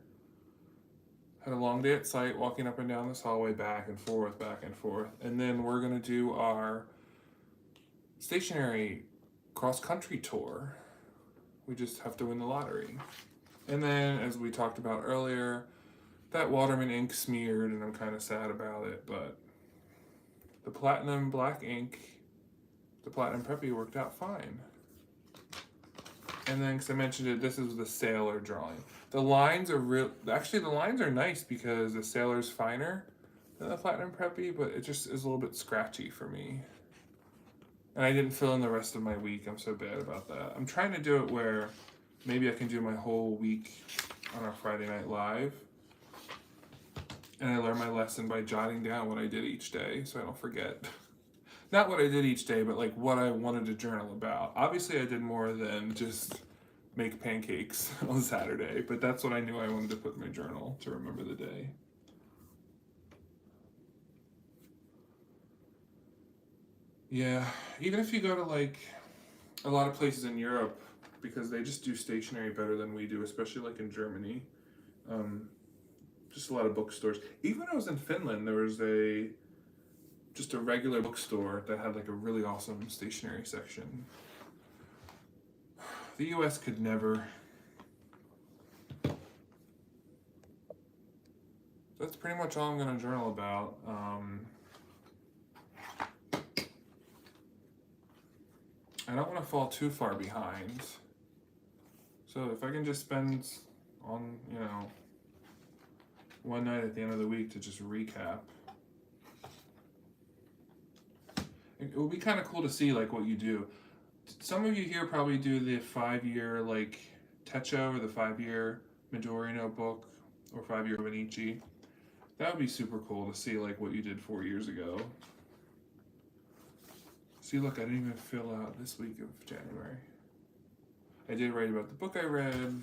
Had a long day at site, walking up and down this hallway, back and forth, back and forth. And then we're gonna do our stationary cross country tour. We just have to win the lottery. And then, as we talked about earlier, that Waterman ink smeared, and I'm kind of sad about it. But the platinum black ink, the platinum preppy worked out fine. And then, because I mentioned it, this is the sailor drawing. The lines are real. Actually, the lines are nice because the sailor's finer than the platinum preppy, but it just is a little bit scratchy for me. And I didn't fill in the rest of my week. I'm so bad about that. I'm trying to do it where maybe I can do my whole week on our Friday Night Live. And I learn my lesson by jotting down what I did each day so I don't forget. Not what I did each day, but like what I wanted to journal about. Obviously, I did more than just make pancakes on Saturday, but that's what I knew I wanted to put in my journal to remember the day. Yeah, even if you go to like a lot of places in Europe, because they just do stationery better than we do, especially like in Germany. Um, just a lot of bookstores. Even when I was in Finland, there was just a regular bookstore that had like a really awesome stationery section. The US could never. That's pretty much all I'm going to journal about. I don't want to fall too far behind. So if I can just spend on, one night at the end of the week to just recap. It would be kind of cool to see like what you do. Some of you here probably do the 5-year like Techo or the 5-year Midori notebook or 5-year Benici. That would be super cool to see like what you did 4 years ago. See, look, I didn't even fill out this week of January. I did write about the book I read.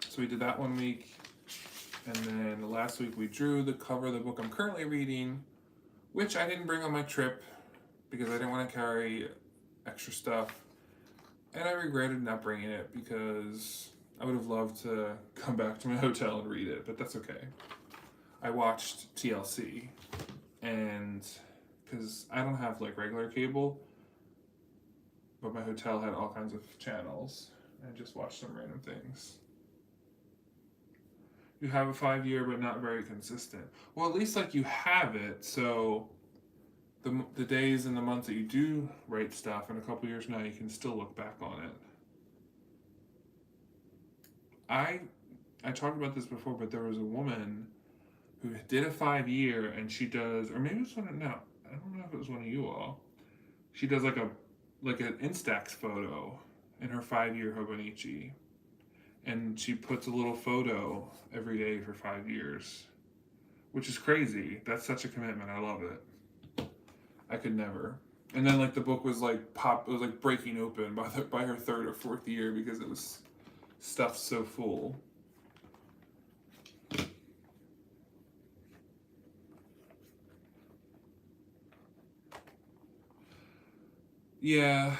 So we did that 1 week. And then last week we drew the cover of the book I'm currently reading, which I didn't bring on my trip because I didn't want to carry extra stuff. And I regretted not bringing it because I would have loved to come back to my hotel and read it, but that's okay. I watched TLC, and because I don't have like regular cable, but my hotel had all kinds of channels, and I just watched some random things. You have a 5-year, but not very consistent. Well, at least like you have it, so the days and the months that you do write stuff in a couple years now, you can still look back on it. I talked about this before, but there was a woman who did a 5-year, and she does, or maybe it's one of, no, I don't know if it was one of you all. She does like an Instax photo in her 5-year Hobonichi, and she puts a little photo every day for 5 years, which is crazy. That's such a commitment. I love it. I could never. And then like the book was like it was like breaking open by her third or fourth year because it was stuffed so full. Yeah,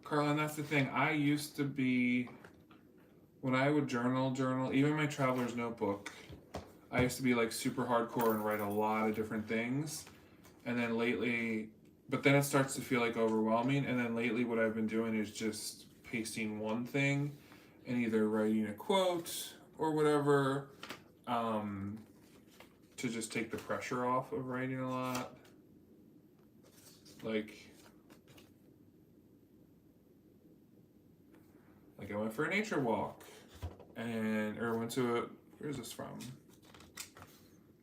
Carlin, that's the thing. I used to be, when I would journal, even my traveler's notebook, I used to be like super hardcore and write a lot of different things. And then lately, but then it starts to feel like overwhelming. And then lately, what I've been doing is just pasting one thing and either writing a quote or whatever, um, to just take the pressure off of writing a lot. Like I went for a nature walk, or went to where's this from?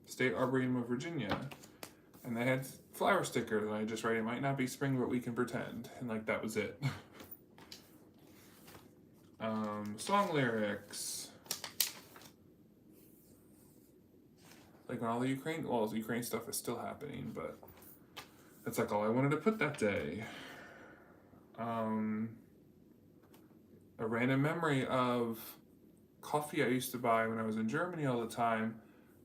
State Arboretum of Virginia, and they had flower stickers, and I just write, "It might not be spring, but we can pretend," and like that was it. Song lyrics. Like when all the Ukraine stuff is still happening, but that's like all I wanted to put that day. A random memory of coffee I used to buy when I was in Germany all the time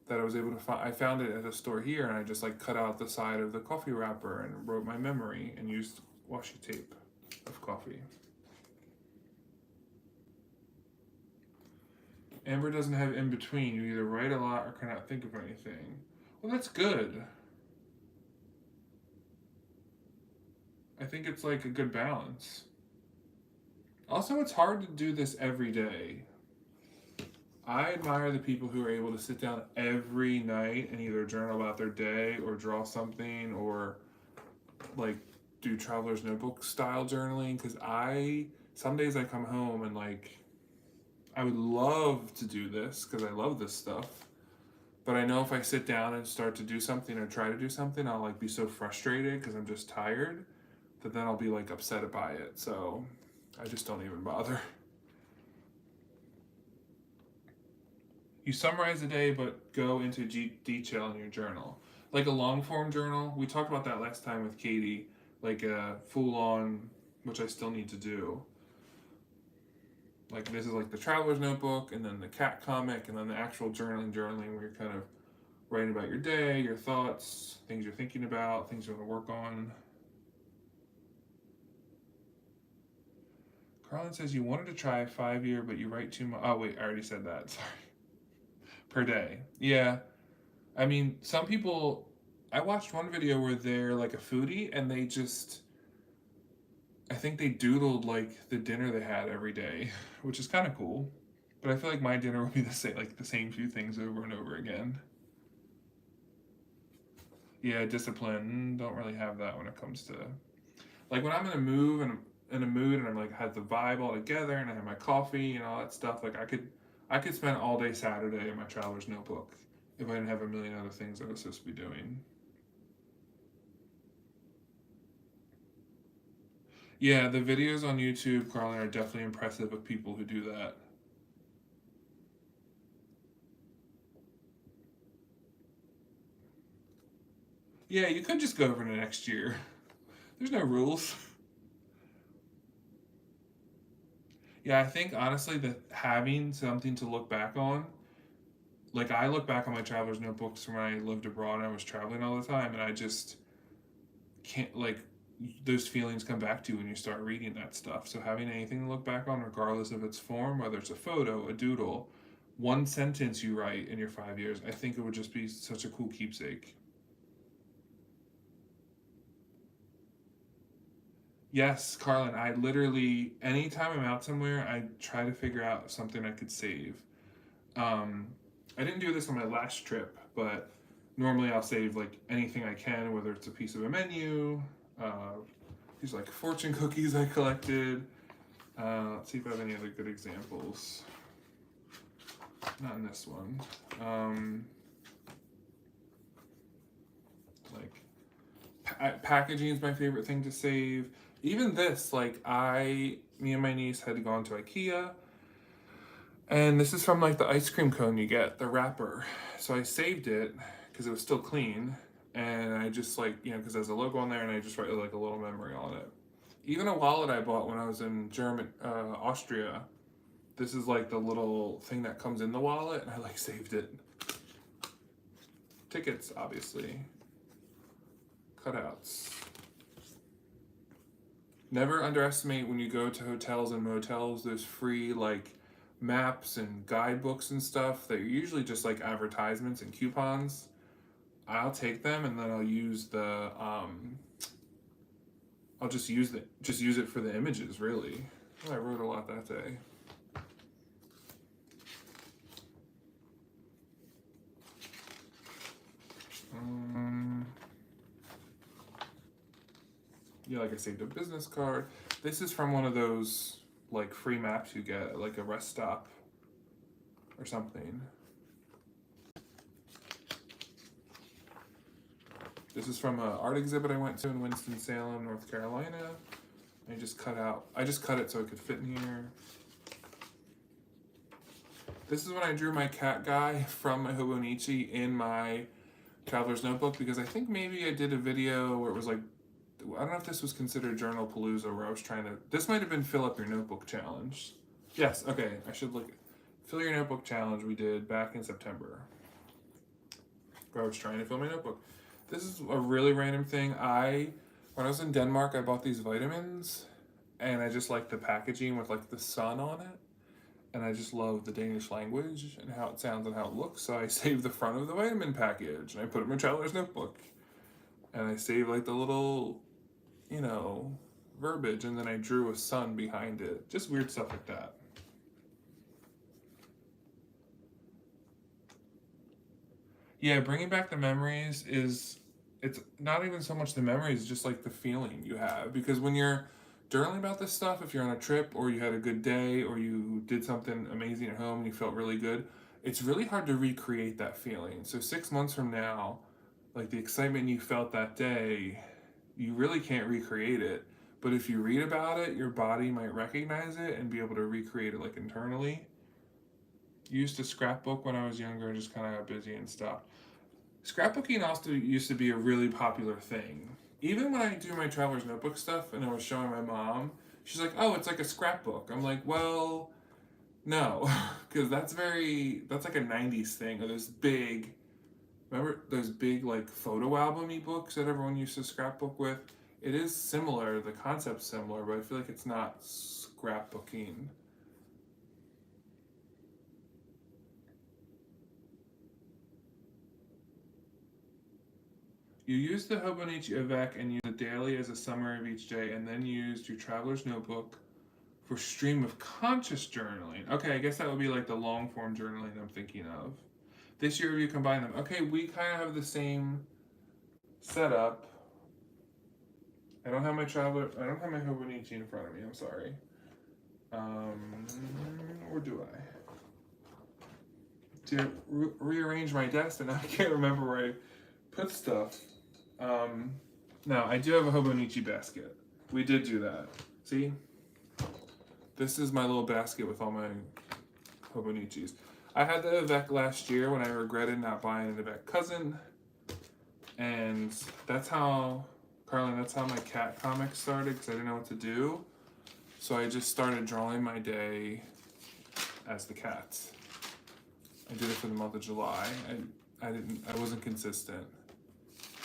that I was able to find. I found it at a store here, and I just like cut out the side of the coffee wrapper and wrote my memory and used washi tape of coffee. Amber doesn't have in between. You either write a lot or cannot think of anything. Well, that's good. I think it's like a good balance. Also, it's hard to do this every day. I admire the people who are able to sit down every night and either journal about their day or draw something or like do traveler's notebook style journaling, because some days I come home and like I would love to do this because I love this stuff, but I know if I sit down and start to do something or try to do something, I'll like be so frustrated because I'm just tired that then I'll be like upset by it. So I just don't even bother. You summarize the day, but go into detail in your journal. Like a long form journal, we talked about that last time with Katie, like a full on, which I still need to do. Like this is like the traveler's notebook, and then the cat comic, and then the actual journaling where you're kind of writing about your day, your thoughts, things you're thinking about, things you want to work on. Carlin says you wanted to try 5 year, but you write too much. Oh wait, I already said that. Sorry. Per day. Yeah. I mean, some people. I watched one video where they're like a foodie and they just. I think they doodled like the dinner they had every day, which is kind of cool. But I feel like my dinner would be the same few things over and over again. Yeah, discipline. Don't really have that when it comes to like when I'm in a mood and I'm like had the vibe all together and I have my coffee and all that stuff. Like I could spend all day Saturday in my traveler's notebook if I didn't have a million other things I was supposed to be doing. Yeah, the videos on YouTube, Carlin, are definitely impressive of people who do that. Yeah, you could just go over to next year. There's no rules. Yeah, I think honestly that having something to look back on, like I look back on my traveler's notebooks from when I lived abroad and I was traveling all the time, and I just can't like those feelings come back to you when you start reading that stuff. So having anything to look back on, regardless of its form, whether it's a photo, a doodle, one sentence you write in your 5 years, I think it would just be such a cool keepsake. Yes, Carlin, I literally, anytime I'm out somewhere, I try to figure out something I could save. Um, I didn't do this on my last trip, but normally I'll save like anything I can, whether it's a piece of a menu, these like fortune cookies I collected. Let's see if I have any other good examples. Not in this one. Packaging is my favorite thing to save. Even this, like me and my niece had gone to IKEA, and this is from like the ice cream cone you get, the wrapper. So I saved it because it was still clean, and I just like, because there's a logo on there, and I just write like a little memory on it. Even a wallet I bought when I was in Austria. This is like the little thing that comes in the wallet, and I like saved it. Tickets, obviously. Cutouts. Never underestimate when you go to hotels and motels, there's free like maps and guidebooks and stuff that are usually just like advertisements and coupons. I'll take them, and then I'll use the I'll just use it for the images, really. Oh, I wrote a lot that day. Yeah, like I saved a business card. This is from one of those like free maps you get at like a rest stop or something. This is from an art exhibit I went to in Winston-Salem, North Carolina. I just cut it so it could fit in here. This is when I drew my cat guy from my Hobonichi in my traveler's notebook, because I think maybe I did a video where it was like, I don't know if this was considered Journal Palooza, where I was trying to, this might have been fill up your notebook challenge. Yes, okay, I should look. Fill your notebook challenge we did back in September, where I was trying to fill my notebook. This is a really random thing. When I was in Denmark, I bought these vitamins, and I just like the packaging with like the sun on it. And I just love the Danish language and how it sounds and how it looks. So I saved the front of the vitamin package, and I put it in my traveler's notebook. And I saved like the little, verbiage, and then I drew a sun behind it. Just weird stuff like that. Yeah, bringing back the memories it's not even so much the memories, just like the feeling you have. Because when you're journaling about this stuff, if you're on a trip or you had a good day or you did something amazing at home and you felt really good, it's really hard to recreate that feeling. So 6 months from now, like the excitement you felt that day, you really can't recreate it. But if you read about it, your body might recognize it and be able to recreate it like internally. Used to scrapbook when I was younger, just kind of got busy and stopped. Scrapbooking also used to be a really popular thing. Even when I do my traveler's notebook stuff and I was showing my mom, she's like, "Oh, it's like a scrapbook." I'm like, "Well, no," because that's like a '90s thing. Or remember those big like photo album-y books that everyone used to scrapbook with? It is similar, the concept's similar, but I feel like it's not scrapbooking. You used the Hobonichi Avec and used it daily as a summary of each day, and then used your traveler's notebook for stream of conscious journaling. Okay, I guess that would be like the long form journaling I'm thinking of. This year you combine them. Okay, we kind of have the same setup. I don't have my Hobonichi in front of me. I'm sorry. Or do I? To rearrange my desk, and I can't remember where I put stuff. No, I do have a Hobonichi basket. We did do that. See? This is my little basket with all my Hobonichis. I had the Avec last year when I regretted not buying an Avec cousin. And that's how my cat comics started, because I didn't know what to do. So I just started drawing my day as the cat. I did it for the month of July. I wasn't consistent.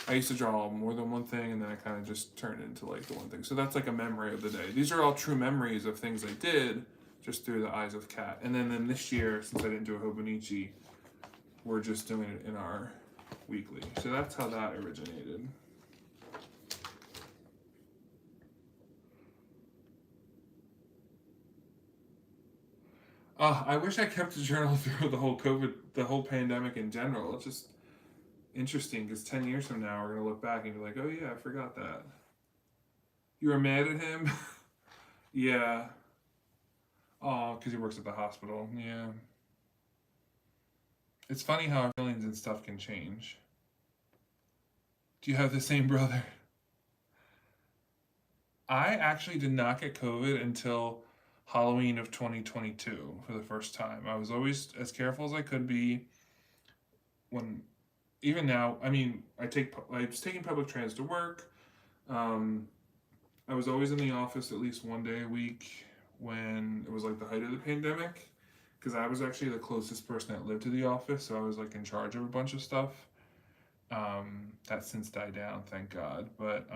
I used to draw more than one thing, and then I kind of just turned it into like the one thing. So that's like a memory of the day. These are all true memories of things I did, just through the eyes of Kat. And then this year, since I didn't do a Hobonichi, we're just doing it in our weekly. So that's how that originated. I wish I kept a journal through the whole pandemic in general. It's just interesting, because 10 years from now, we're going to look back and be like, oh yeah, I forgot that. You were mad at him? Yeah. Oh, because he works at the hospital. Yeah. It's funny how our feelings and stuff can change. Do you have the same brother? I actually did not get COVID until Halloween of 2022 for the first time. I was always as careful as I could be when even now, I mean, I was taking public trans to work. Um, I was always in the office at least one day a week when it was like the height of the pandemic, because I was actually the closest person that lived to the office, so I was like in charge of a bunch of stuff. That since died down, thank God. But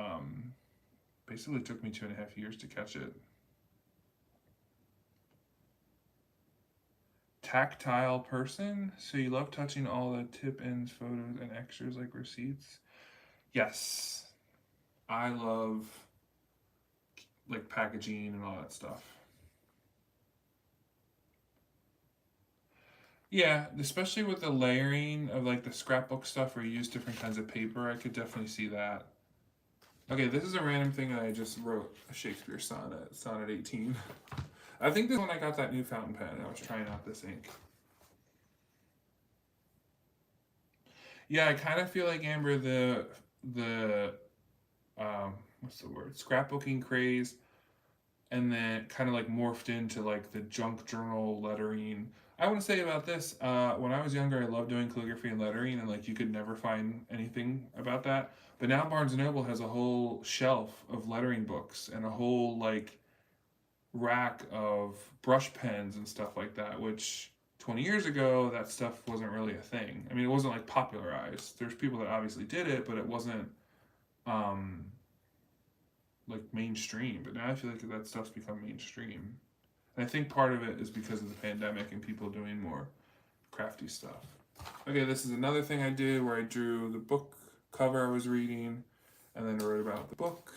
basically, it took me 2.5 years to catch it. Tactile person, so you love touching all the tip ends, photos, and extras like receipts. Yes, I love like packaging and all that stuff. Yeah, especially with the layering of like the scrapbook stuff where you use different kinds of paper, I could definitely see that. Okay, this is a random thing that I just wrote a Shakespeare sonnet, sonnet 18. I think this is when I got that new fountain pen. I was trying out this ink. Yeah, I kind of feel like Amber the what's the word, scrapbooking craze, and then kind of like morphed into like the junk journal lettering. I want to say about this, when I was younger, I loved doing calligraphy and lettering, and like you could never find anything about that. But now Barnes and Noble has a whole shelf of lettering books and a whole like rack of brush pens and stuff like that, which 20 years ago, that stuff wasn't really a thing. I mean, it wasn't like popularized. There's people that obviously did it, but it wasn't um, like mainstream. But now I feel like that stuff's become mainstream. And I think part of it is because of the pandemic and people doing more crafty stuff. Okay, this is another thing I did where I drew the book cover I was reading and then wrote about the book.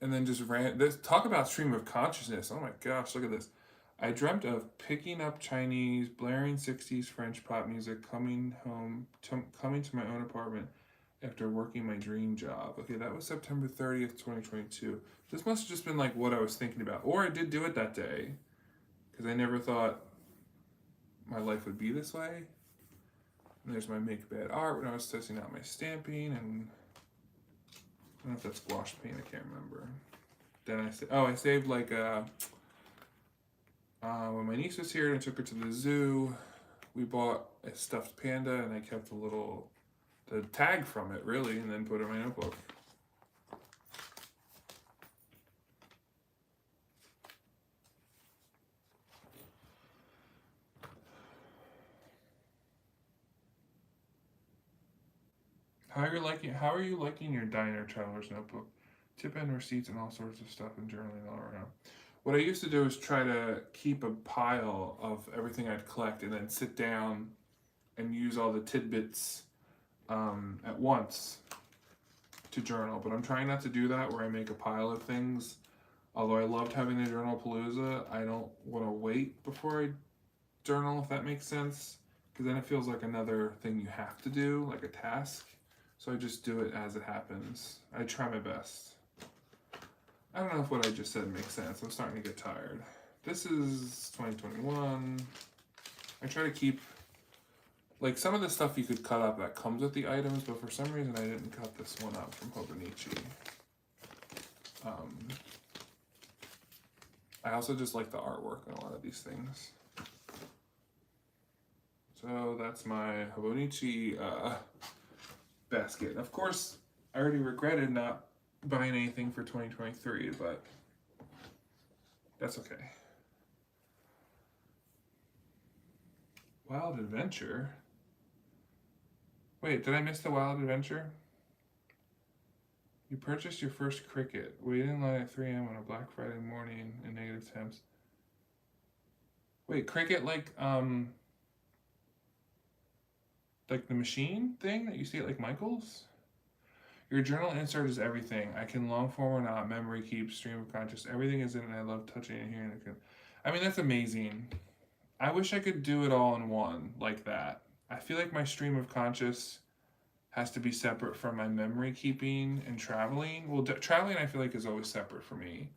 And then just ran this. Talk about stream of consciousness. Oh my gosh, look at this. I dreamt of picking up Chinese, blaring 60s French pop music, coming to my own apartment after working my dream job. Okay, that was September 30th, 2022. This must have just been like what I was thinking about. Or I did do it that day, because I never thought my life would be this way. And there's my make bad art when I was testing out my stamping, and I don't know if that's gouache paint, I can't remember. Then I saved like when my niece was here and I took her to the zoo, we bought a stuffed panda and I kept the tag from it really, and then put it in my notebook. How are you liking your diner traveler's notebook? Tip and receipts and all sorts of stuff and journaling all around. What I used to do is try to keep a pile of everything I'd collect and then sit down and use all the tidbits at once to journal. But I'm trying not to do that where I make a pile of things. Although I loved having the journal palooza, I don't want to wait before I journal, if that makes sense. Because then it feels like another thing you have to do, like a task. So I just do it as it happens. I try my best. I don't know if what I just said makes sense. I'm starting to get tired. This is 2021. I try to keep, like, some of the stuff you could cut up that comes with the items, but for some reason I didn't cut this one up from Hobonichi. I also just like the artwork on a lot of these things. So that's my Hobonichi basket. Of course, I already regretted not buying anything for 2023, but that's okay. Wild Adventure? Wait, did I miss the Wild Adventure? You purchased your first Cricut, waited in line at 3 a.m. on a Black Friday morning in negative temps. Wait, Cricut like the machine thing that you see at like Michael's? Your journal insert is everything. I can long form or not, memory keep, stream of conscious. Everything is in it, and I love touching and hearing it. I mean, that's amazing. I wish I could do it all in one like that. I feel like my stream of conscious has to be separate from my memory keeping and traveling. Well, traveling I feel like is always separate for me.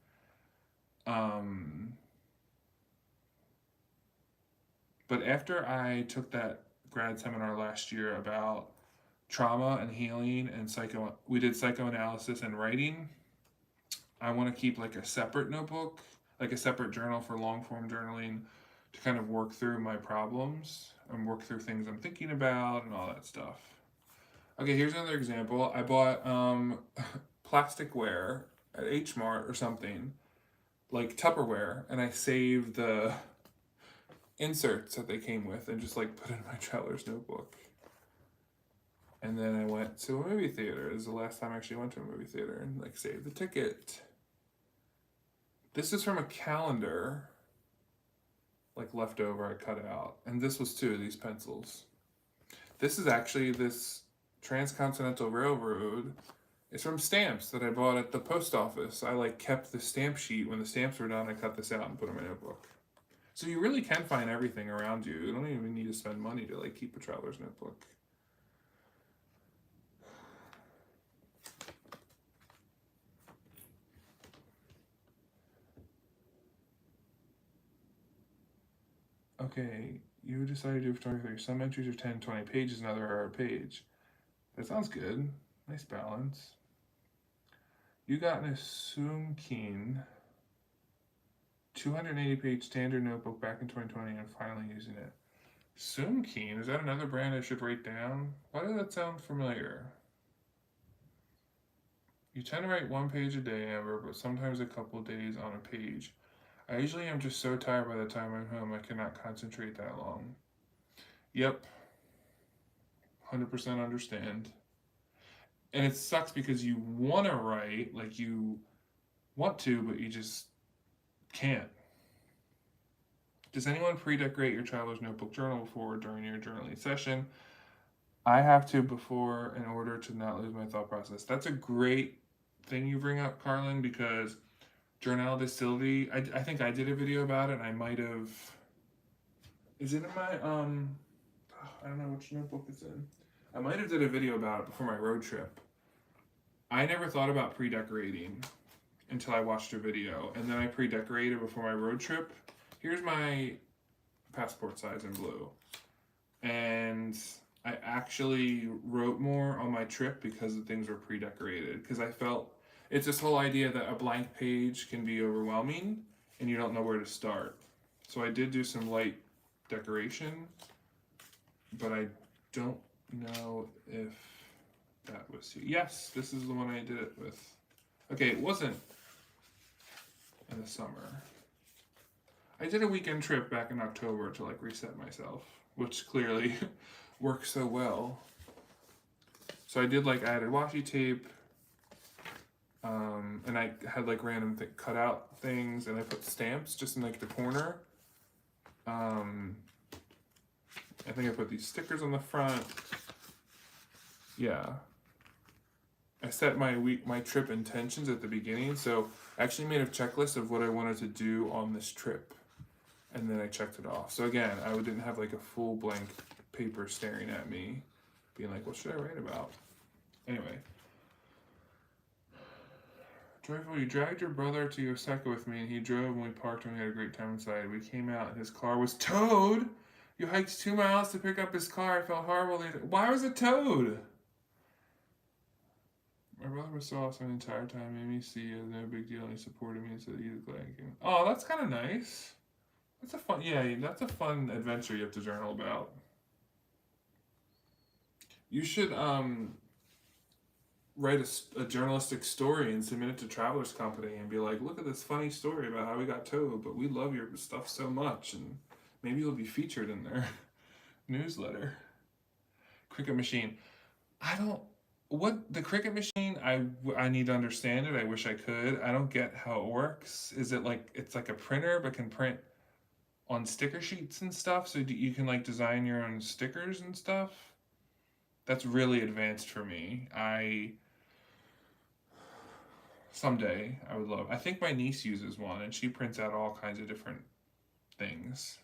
But after I took that grad seminar last year about trauma and healing and we did psychoanalysis and writing. I want to keep like a separate notebook like a separate journal for long form journaling to kind of work through my problems and work through things I'm thinking about and all that stuff. Okay, here's another example. I bought plasticware at H Mart or something, like Tupperware, and I saved the inserts that they came with and just like put in my traveler's notebook. And then I went to a movie theater. This is the last time I actually went to a movie theater and like saved the ticket. This is from a calendar, like leftover I cut out. And this was two of these pencils. This is actually this Transcontinental Railroad. It's from stamps that I bought at the post office. I like kept the stamp sheet. When the stamps were done, I cut this out and put it in my notebook. So you really can find everything around you. You don't even need to spend money to like keep a traveler's notebook. Okay, you decided to do photography. Some entries are 10, 20 pages, another are a page. That sounds good. Nice balance. You got an Assume 280-page standard notebook back in 2020 and finally using it. Sumkeen, is that another brand I should write down? Why does that sound familiar? You tend to write 1 page a day, Amber, but sometimes a couple days on a page. I usually am just so tired by the time I'm home I cannot concentrate that long. Yep. 100% understand. And it sucks because you want to write, like you want to, but you just can't. Does anyone pre-decorate your traveler's notebook journal before or during your journaling session? I have to before in order to not lose my thought process. That's a great thing you bring up, Carlin, because journal distillery, I think I did a video about it, and I might have, is it in my, I don't know which notebook it's in. I might have did a video about it before my road trip. I never thought about pre-decorating until I watched a video, and then I pre-decorated before my road trip. Here's my passport size in blue. And I actually wrote more on my trip because the things were pre-decorated, because I felt it's this whole idea that a blank page can be overwhelming and you don't know where to start. So I did do some light decoration, but I don't know if that was here. Yes, this is the one I did it with. Okay, it wasn't in the summer. I did a weekend trip back in October to like reset myself, which clearly works so well. So I did like, I added washi tape, and I had like random cut out things, and I put stamps just in like the corner. I think I put these stickers on the front. Yeah. I set my trip intentions at the beginning, so I actually made a checklist of what I wanted to do on this trip, and then I checked it off. So again, I didn't have like a full blank paper staring at me, being like, what should I write about? Anyway. Joyful, you dragged your brother to Osaka with me, and he drove, and we parked, and we had a great time inside. We came out, and his car was towed. You hiked 2 miles to pick up his car. I felt horrible. Why was it towed? My brother was so awesome the entire time. Made me see it was no big deal, and he supported me and said he was glad he came. Oh, that's kind of nice. That's a fun, yeah, that's a fun adventure you have to journal about. You should write a journalistic story and submit it to Travelers Company and be like, look at this funny story about how we got towed, but we love your stuff so much, and maybe you'll be featured in their newsletter. Cricut machine. The Cricut machine, I need to understand it. I wish I could. I don't get how it works. Is it like, it's like a printer but can print on sticker sheets and stuff, so you can like design your own stickers and stuff? That's really advanced for me. Someday I would love. I think my niece uses one, and she prints out all kinds of different things.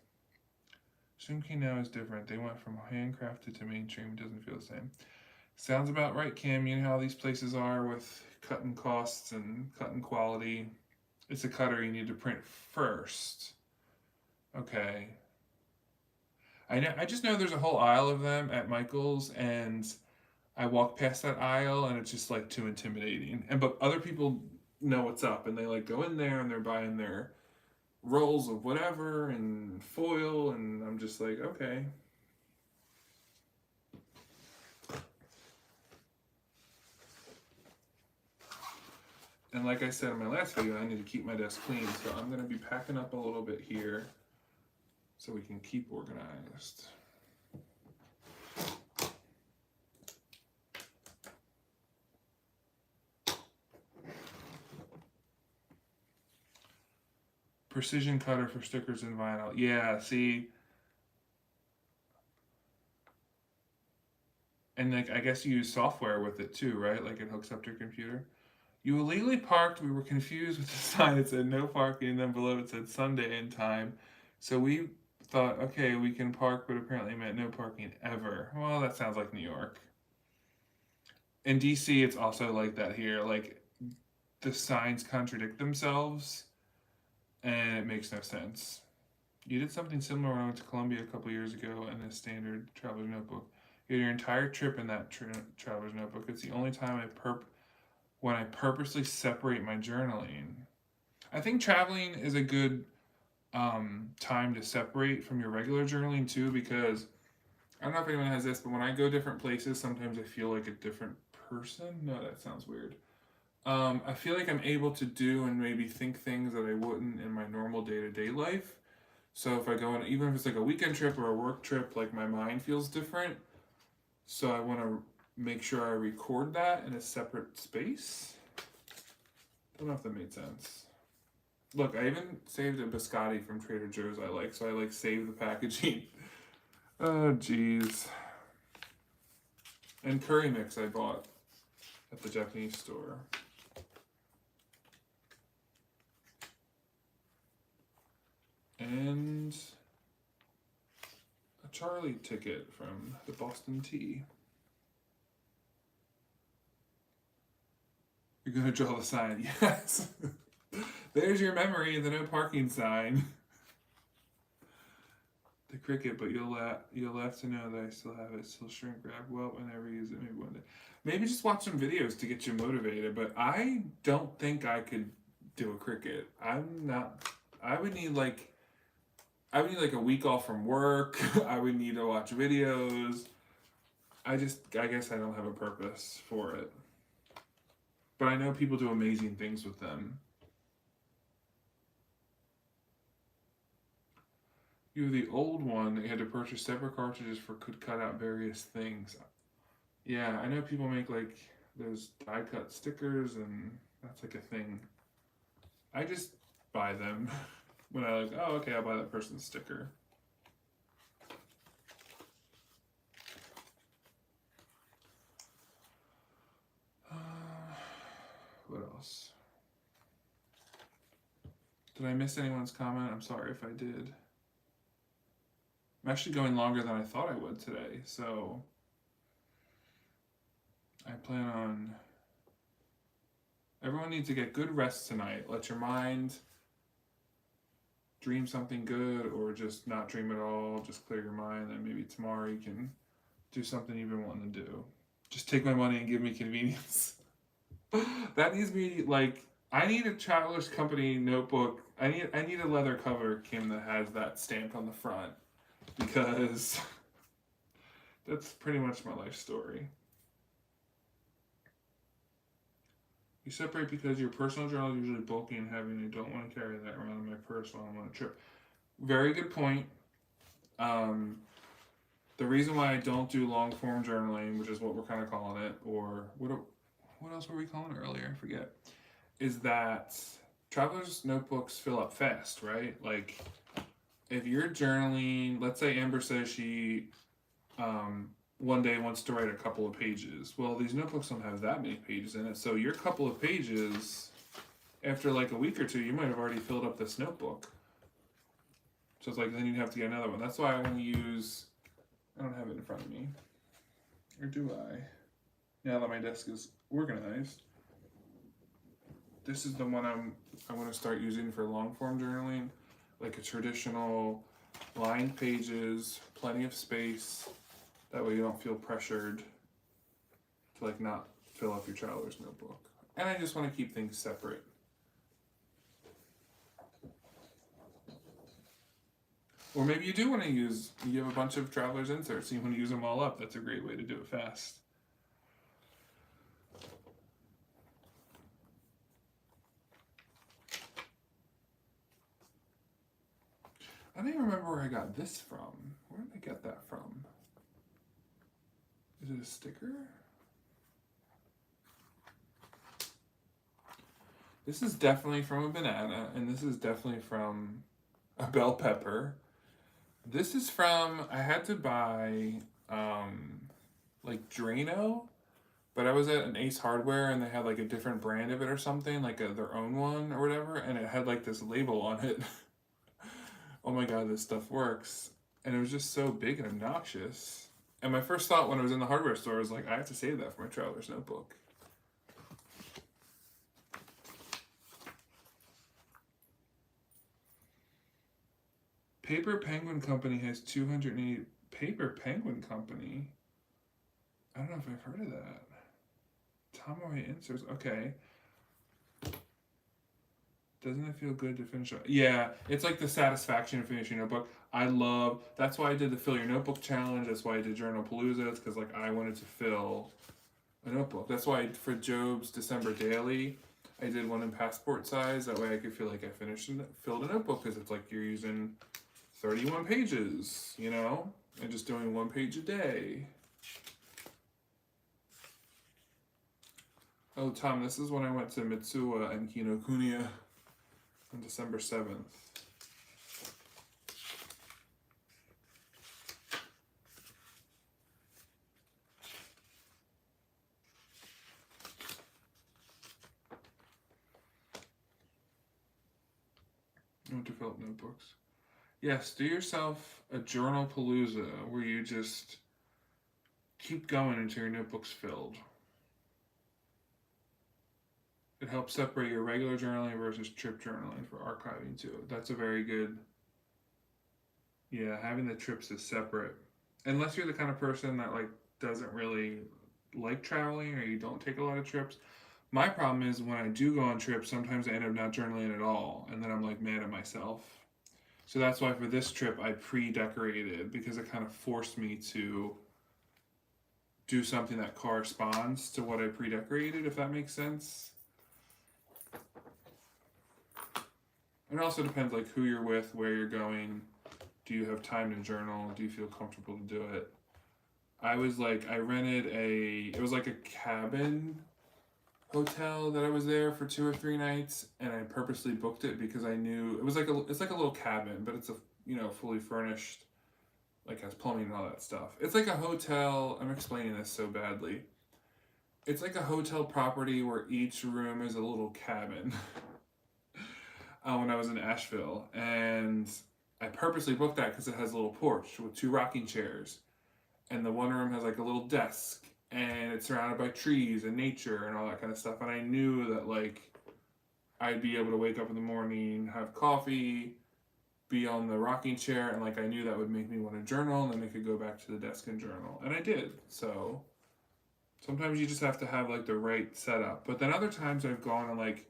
Zoomkey now is different. They went from handcrafted to mainstream. It doesn't feel the same. Sounds about right, Cam. You know how these places are with cutting costs and cutting quality. It's a cutter you need to print first. Okay. I just know there's a whole aisle of them at Michael's, and I walk past that aisle and it's just like too intimidating. But other people know what's up, and they like go in there and they're buying their rolls of whatever and foil, and I'm just like, okay. And like I said in my last video, I need to keep my desk clean, so I'm gonna be packing up a little bit here so we can keep organized. Precision cutter for stickers and vinyl. Yeah, see. And like I guess you use software with it too, right? Like it hooks up to your computer. You illegally parked. We were confused with the sign. It said no parking, and then below it said Sunday in time. So we thought, okay, we can park, but apparently it meant no parking ever. Well, that sounds like New York. In DC, it's also like that here. Like the signs contradict themselves, and it makes no sense. You did something similar when I went to Colombia a couple years ago in a standard traveler's notebook. You had your entire trip in that traveler's notebook. It's the only time when I purposely separate my journaling. I think traveling is a good time to separate from your regular journaling too, because I don't know if anyone has this, but when I go different places, sometimes I feel like a different person. No, that sounds weird. I feel like I'm able to do and maybe think things that I wouldn't in my normal day to day life. So if I go on, even if it's like a weekend trip or a work trip, like my mind feels different. So I want to make sure I record that in a separate space. Don't know if that made sense. Look, I even saved a biscotti from Trader Joe's I like, so I like save the packaging. Oh, jeez. And curry mix I bought at the Japanese store. And a Charlie ticket from the Boston Tea. You're gonna draw the sign, yes. There's your memory of the no parking sign. The Cricut, but you'll have to know that I still have it. Still shrink wrap. Well, I never use it. Maybe one day. Maybe just watch some videos to get you motivated. But I don't think I could do a Cricut. I'm not. I would need like a week off from work. I would need to watch videos. I guess I don't have a purpose for it. But I know people do amazing things with them. You have the old one that you had to purchase separate cartridges for, could cut out various things. Yeah, I know people make like those die cut stickers, and that's like a thing. I just buy them when I like, oh, okay, I'll buy that person's sticker. What else? Did I miss anyone's comment? I'm sorry if I did. I'm actually going longer than I thought I would today, so I plan on. Everyone needs to get good rest tonight. Let your mind dream something good, or just not dream at all. Just clear your mind, and maybe tomorrow you can do something you've been wanting to do. Just take my money and give me convenience. That needs me like. I need a Traveler's Company notebook. I need a leather cover, Kim, that has that stamped on the front, because that's pretty much my life story. You separate because your personal journal is usually bulky and heavy, and you don't want to carry that around in my purse while I'm on a trip. Very good point. The reason why I don't do long form journaling, which is what we're kind of calling it, or what else were we calling it earlier? I forget. Is that traveler's notebooks fill up fast, right? Like if you're journaling, let's say Amber says she one day wants to write a couple of pages. Well, these notebooks don't have that many pages in it, so your couple of pages, after like a week or two, you might have already filled up this notebook. So it's like then you'd have to get another one. That's why I want to use. I don't have it in front of me, or do I? Now that my desk is organized, this is the one I want to start using for long form journaling, like a traditional lined pages, plenty of space. That way you don't feel pressured to like not fill up your traveler's notebook. And I just want to keep things separate. Or maybe you do want to use, you have a bunch of Traveler's inserts and you want to use them all up. That's a great way to do it fast. I don't even remember where I got this from. Where did I get that from? Is it a sticker? This is definitely from a banana, and this is definitely from a bell pepper. This is from, I had to buy like Drano, but I was at an Ace Hardware and they had like a different brand of it or something, like their own one or whatever, and it had like this label on it. Oh my god, this stuff works. And it was just so big and obnoxious. And my first thought when I was in the hardware store was like, I have to save that for my Traveler's Notebook. Paper Penguin Company has 280. Paper Penguin Company? I don't know if I've heard of that. Tomoe inserts. Okay. Doesn't it feel good to finish it? Yeah, it's like the satisfaction of finishing a book. I love. That's why I did the Fill Your Notebook challenge. That's why I did Journal Palooza. It's because like I wanted to fill a notebook. That's why for Job's December Daily, I did one in passport size. That way I could feel like I finished and filled a notebook because it's like you're using 31 pages, you know, and just doing 1 page a day. Oh, Tom, this is when I went to Mitsuwa and Kinokuniya on December 7th. Note to develop notebooks. Yes, do yourself a journal palooza where you just keep going until your notebook's filled. It helps separate your regular journaling versus trip journaling for archiving too. That's a very good. Yeah, having the trips is separate. Unless you're the kind of person that like doesn't really like traveling or you don't take a lot of trips. My problem is when I do go on trips, sometimes I end up not journaling at all, and then I'm like mad at myself. So that's why for this trip I pre-decorated because it kind of forced me to do something that corresponds to what I pre-decorated, if that makes sense. It also depends like who you're with, where you're going. Do you have time to journal? Do you feel comfortable to do it? I was like, I rented it was like a cabin hotel that I was there for 2 or 3 nights, and I purposely booked it because I knew it was like it's like a little cabin, but it's a fully furnished, like has plumbing and all that stuff. It's like a hotel. I'm explaining this so badly. It's like a hotel property where each room is a little cabin. When I was in Asheville, and I purposely booked that because it has a little porch with 2 rocking chairs, and the one room has like a little desk, and it's surrounded by trees and nature and all that kind of stuff. And I knew that like I'd be able to wake up in the morning, have coffee, be on the rocking chair, and like I knew that would make me want to journal, and then I could go back to the desk and journal, and I did. So sometimes you just have to have like the right setup. But then other times I've gone on like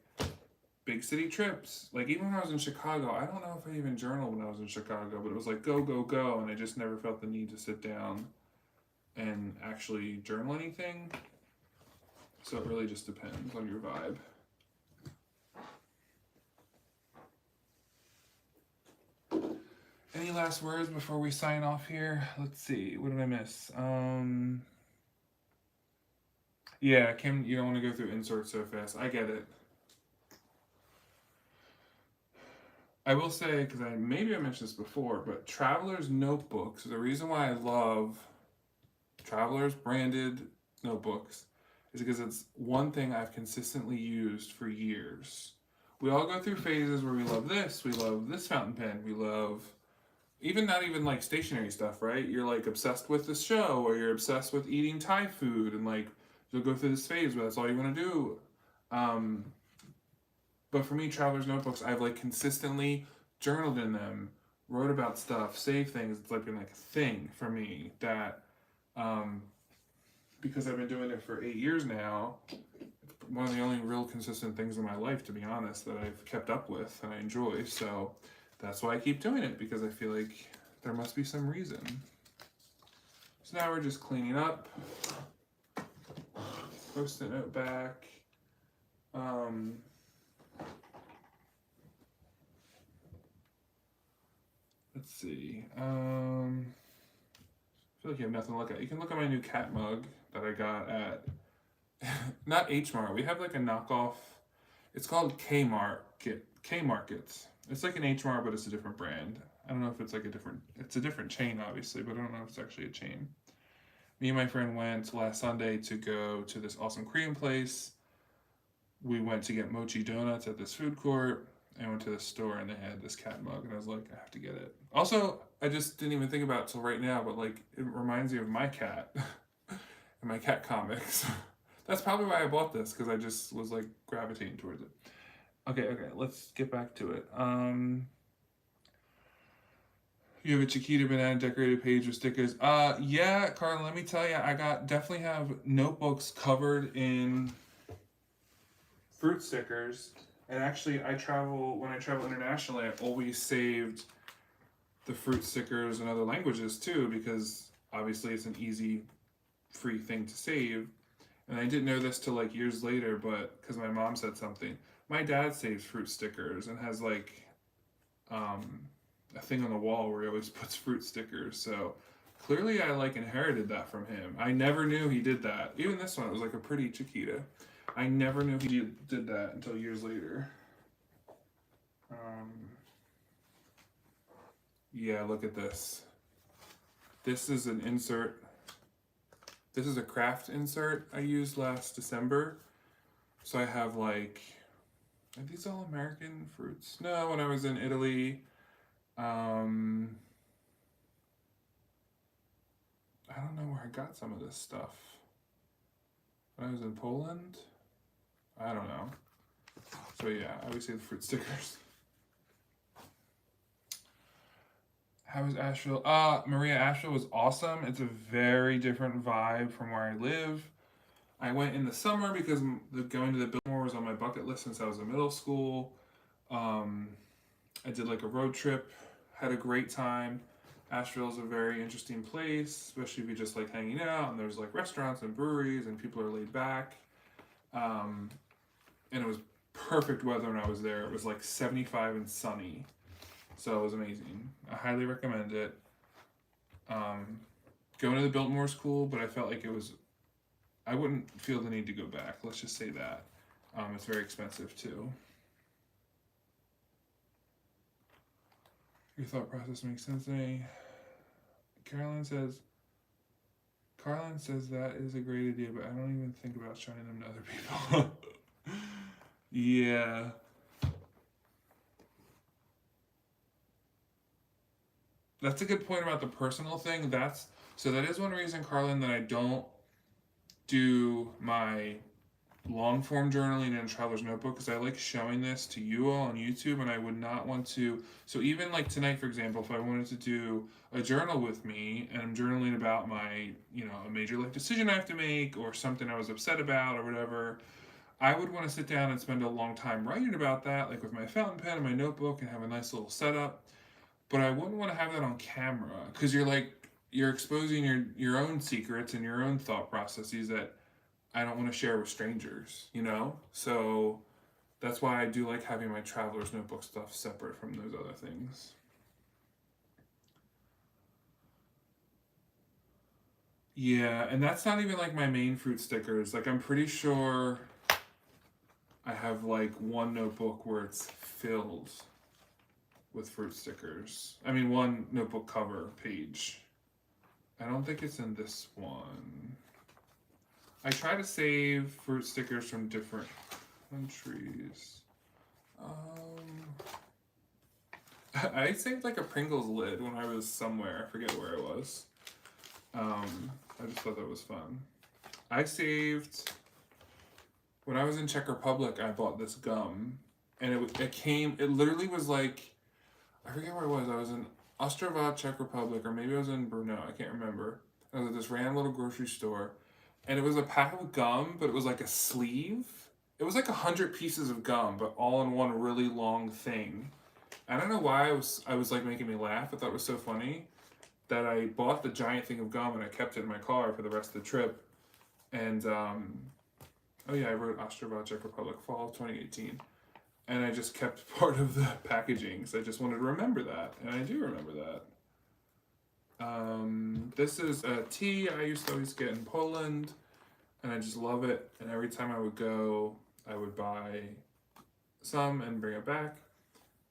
big city trips. Like even when I was in Chicago, I don't know if I even journaled when I was in Chicago, but it was like go, go, go, and I just never felt the need to sit down and actually journal anything. So it really just depends on your vibe. Any last words before we sign off here? Let's see. What did I miss? Yeah, Kim, you don't want to go through inserts so fast. I get it. I will say, because maybe I mentioned this before, but Traveler's Notebooks, the reason why I love Traveler's branded notebooks is because it's one thing I've consistently used for years. We all go through phases where we love this fountain pen, we love even not even like stationary stuff, right? You're like obsessed with this show, or you're obsessed with eating Thai food, and like you'll go through this phase where that's all you want to do. But for me, Traveler's Notebooks, I've like consistently journaled in them, wrote about stuff, saved things. It's like been like a thing for me that, because I've been doing it for 8 years now, it's one of the only real consistent things in my life, to be honest, that I've kept up with and I enjoy. So that's why I keep doing it, because I feel like there must be some reason. So now we're just cleaning up. Post-it note back. Let's see. I feel like you have nothing to look at. You can look at my new cat mug that I got at not H Mart. We have like a knockoff. It's called K Markets. It's like an H Mart, but it's a different brand. I don't know if it's like it's a different chain, obviously, but I don't know if it's actually a chain. Me and my friend went last Sunday to go to this awesome Korean place. We went to get mochi donuts at this food court. I went to the store and they had this cat mug, and I was like, I have to get it. Also, I just didn't even think about it till right now, but like it reminds me of my cat and my cat comics. That's probably why I bought this, because I just was like gravitating towards it. Okay, let's get back to it. You have a Chiquita banana decorated page with stickers. Yeah, Carla, let me tell you, definitely have notebooks covered in fruit stickers. And actually, when I travel internationally, I always saved the fruit stickers in other languages too, because obviously it's an easy, free thing to save. And I didn't know this till like years later, but because my mom said something. My dad saves fruit stickers and has like a thing on the wall where he always puts fruit stickers. So clearly I like inherited that from him. I never knew he did that. Even this one, it was like a pretty Chiquita. I never knew he did that until years later. Yeah, look at this. This is an insert. This is a craft insert I used last December. So I have like, are these all American fruits? No, when I was in Italy, I don't know where I got some of this stuff. When I was in Poland, I don't know. So yeah, I always say the fruit stickers. How was Asheville? Maria, Asheville was awesome. It's a very different vibe from where I live. I went in the summer because going to the Biltmore was on my bucket list since I was in middle school. I did like a road trip, had a great time. Asheville is a very interesting place, especially if you just like hanging out, and there's like restaurants and breweries and people are laid back. And it was perfect weather when I was there. It was like 75 and sunny. So it was amazing. I highly recommend it. Going to the Biltmore is cool, but I felt like I wouldn't feel the need to go back. Let's just say that. It's very expensive too. Your thought process makes sense to me. Carolyn says that is a great idea, but I don't even think about showing them to other people. Yeah. That's a good point about the personal thing. That is one reason, Carlin, that I don't do my long form journaling in Traveler's Notebook, because I like showing this to you all on YouTube, and I would not want to. So even like tonight, for example, if I wanted to do a journal with me and I'm journaling about my, a major life decision I have to make or something I was upset about or whatever, I would want to sit down and spend a long time writing about that, like with my fountain pen and my notebook, and have a nice little setup. But I wouldn't want to have that on camera, because you're exposing your own secrets and your own thought processes that I don't want to share with strangers, So that's why I do like having my Traveler's Notebook stuff separate from those other things. Yeah, and that's not even like my main fruit stickers. Like I'm pretty sure I have like one notebook where it's filled with fruit stickers. I mean, one notebook cover page. I don't think it's in this one. I try to save fruit stickers from different countries. I saved like a Pringles lid when I was somewhere. I forget where it was. I just thought that was fun. I saved, when I was in Czech Republic, I bought this gum, and it literally was like, I forget where it was. I was in Ostrava, Czech Republic, or maybe I was in Brno. I can't remember. I was at this random little grocery store, and it was a pack of gum, but it was like a sleeve. It was like 100 pieces of gum, but all in one really long thing. I don't know why I was like making me laugh. I thought it was so funny that I bought the giant thing of gum and I kept it in my car for the rest of the trip. And oh yeah, I wrote Ostrava, Czech Republic, fall of 2018. And I just kept part of the packaging because I just wanted to remember that, and I do remember that. This is a tea I used to always get in Poland, and I just love it. And every time I would go, I would buy some and bring it back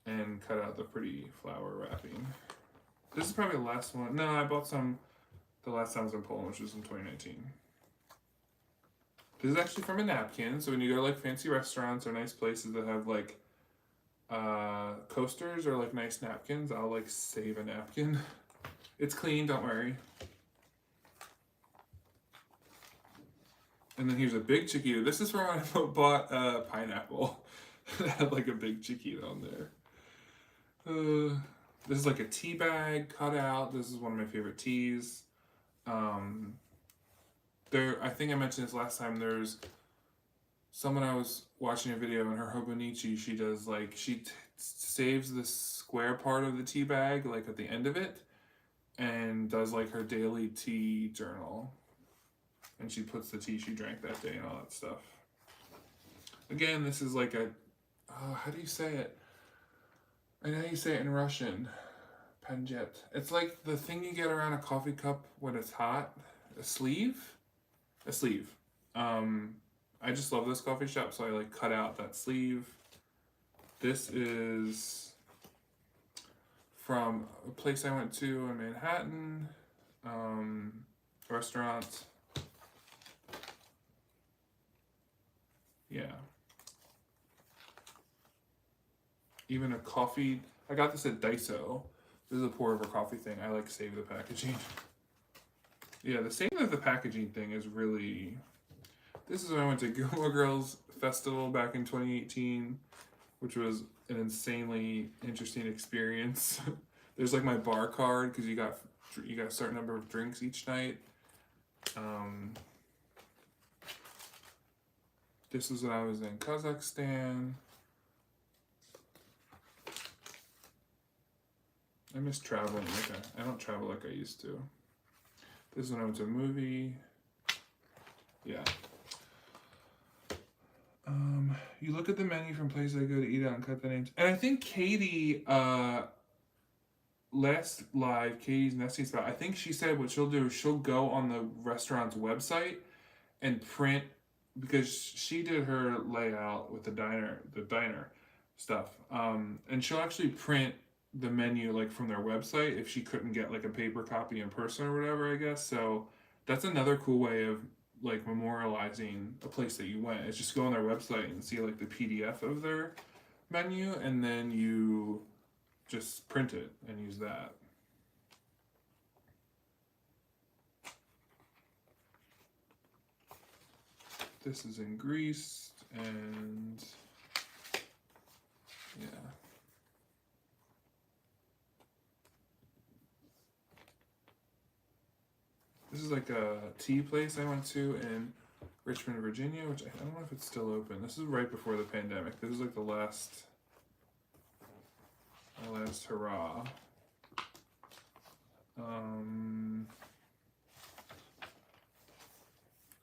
and cut out the pretty flower wrapping. This is probably the last one. No, I bought some the last time I was in Poland, which was in 2019. This is actually from a napkin. So when you go to like fancy restaurants or nice places that have like coasters or like nice napkins, I'll like save a napkin. It's clean, don't worry. And then here's a big Chiquito. This is from when I bought pineapple. It had like a big Chiquito on there. This is like a tea bag cut out. This is one of my favorite teas. Um, I think I mentioned this last time. There's someone I was watching a video in her Hobonichi. She does like saves the square part of the tea bag like at the end of it, and does like her daily tea journal. And she puts the tea she drank that day and all that stuff. Again, this is like a how do you say it? I know you say it in Russian. Panjet. It's like the thing you get around a coffee cup when it's hot. A sleeve? A sleeve. Um, I just love this coffee shop, so I like cut out that sleeve. This is from a place I went to in Manhattan. Restaurant. Yeah. Even a coffee. I got this at Daiso. This is a pour over coffee thing. I like save the packaging. Yeah, the saving of the packaging thing is really. This is when I went to Gilmore Girls Festival back in 2018, which was an insanely interesting experience. There's like my bar card because you got a certain number of drinks each night. This was when I was in Kazakhstan. I miss traveling. I don't travel like I used to. This is when I went to a movie. Yeah. You look at the menu from places I go to eat out and cut the names. And I think Katie, last live, Katie's nesting spot, I think she said what she'll do is she'll go on the restaurant's website and print, because she did her layout with the diner stuff. And she'll actually print the menu like from their website if she couldn't get like a paper copy in person or whatever, I guess. So that's another cool way of like memorializing a place that you went. Is just go on their website and see like the PDF of their menu, and then you just print it and use that. This is in Greece, and yeah. This is like a tea place I went to in Richmond, Virginia, which I don't know if it's still open. This is right before the pandemic. This is like my last hurrah.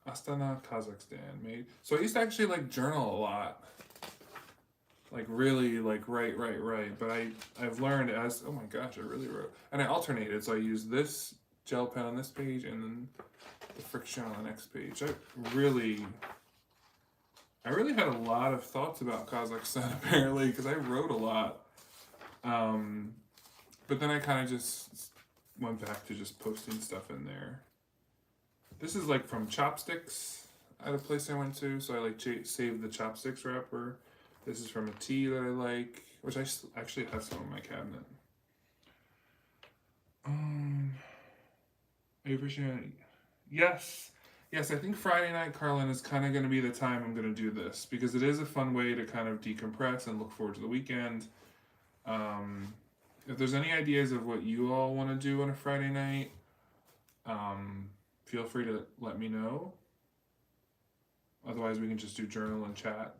Astana, Kazakhstan. So I used to actually like journal a lot. Like really like write. But I've learned as, oh my gosh, I really wrote. And I alternated, so I used this gel pen on this page and then the friction on the next page. I really had a lot of thoughts about Kazakhstan apparently, because I wrote a lot. But then I kind of just went back to just posting stuff in there. This is like from Chopsticks at a place I went to, so I like saved the Chopsticks wrapper. This is from a tea that I like, which I actually have some in my cabinet. Are you appreciating? Yes. Yes, I think Friday night, Carlin, is kind of going to be the time I'm going to do this, because it is a fun way to kind of decompress and look forward to the weekend. If there's any ideas of what you all want to do on a Friday night, feel free to let me know. Otherwise, we can just do journal and chat.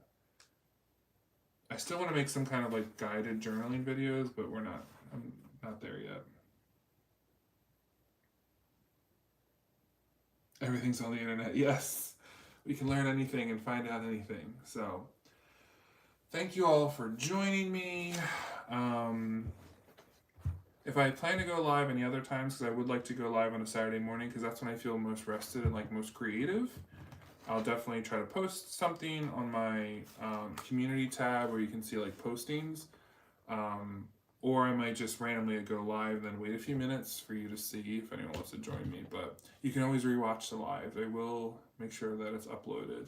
I still want to make some kind of like guided journaling videos, but I'm not there yet. Everything's on the internet. Yes, we can learn anything and find out anything. So, thank you all for joining me. Um, if I plan to go live any other times, because I would like to go live on a Saturday morning, because that's when I feel most rested and like most creative, I'll definitely try to post something on my community tab where you can see like postings. Um, or I might just randomly go live and then wait a few minutes for you to see if anyone wants to join me. But you can always rewatch the live. I will make sure that it's uploaded.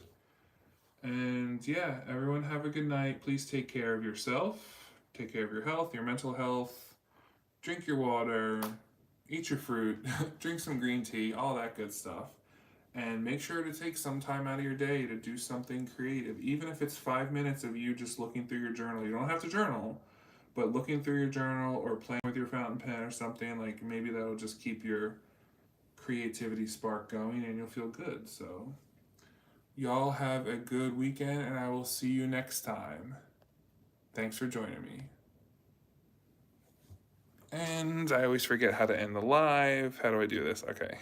And yeah, everyone have a good night. Please take care of yourself, take care of your health, your mental health, drink your water, eat your fruit, drink some green tea, all that good stuff. And make sure to take some time out of your day to do something creative, even if it's 5 minutes of you just looking through your journal. You don't have to journal, but looking through your journal or playing with your fountain pen or something, like maybe that'll just keep your creativity spark going and you'll feel good. So, y'all have a good weekend and I will see you next time. Thanks for joining me. And I always forget how to end the live. How do I do this? Okay.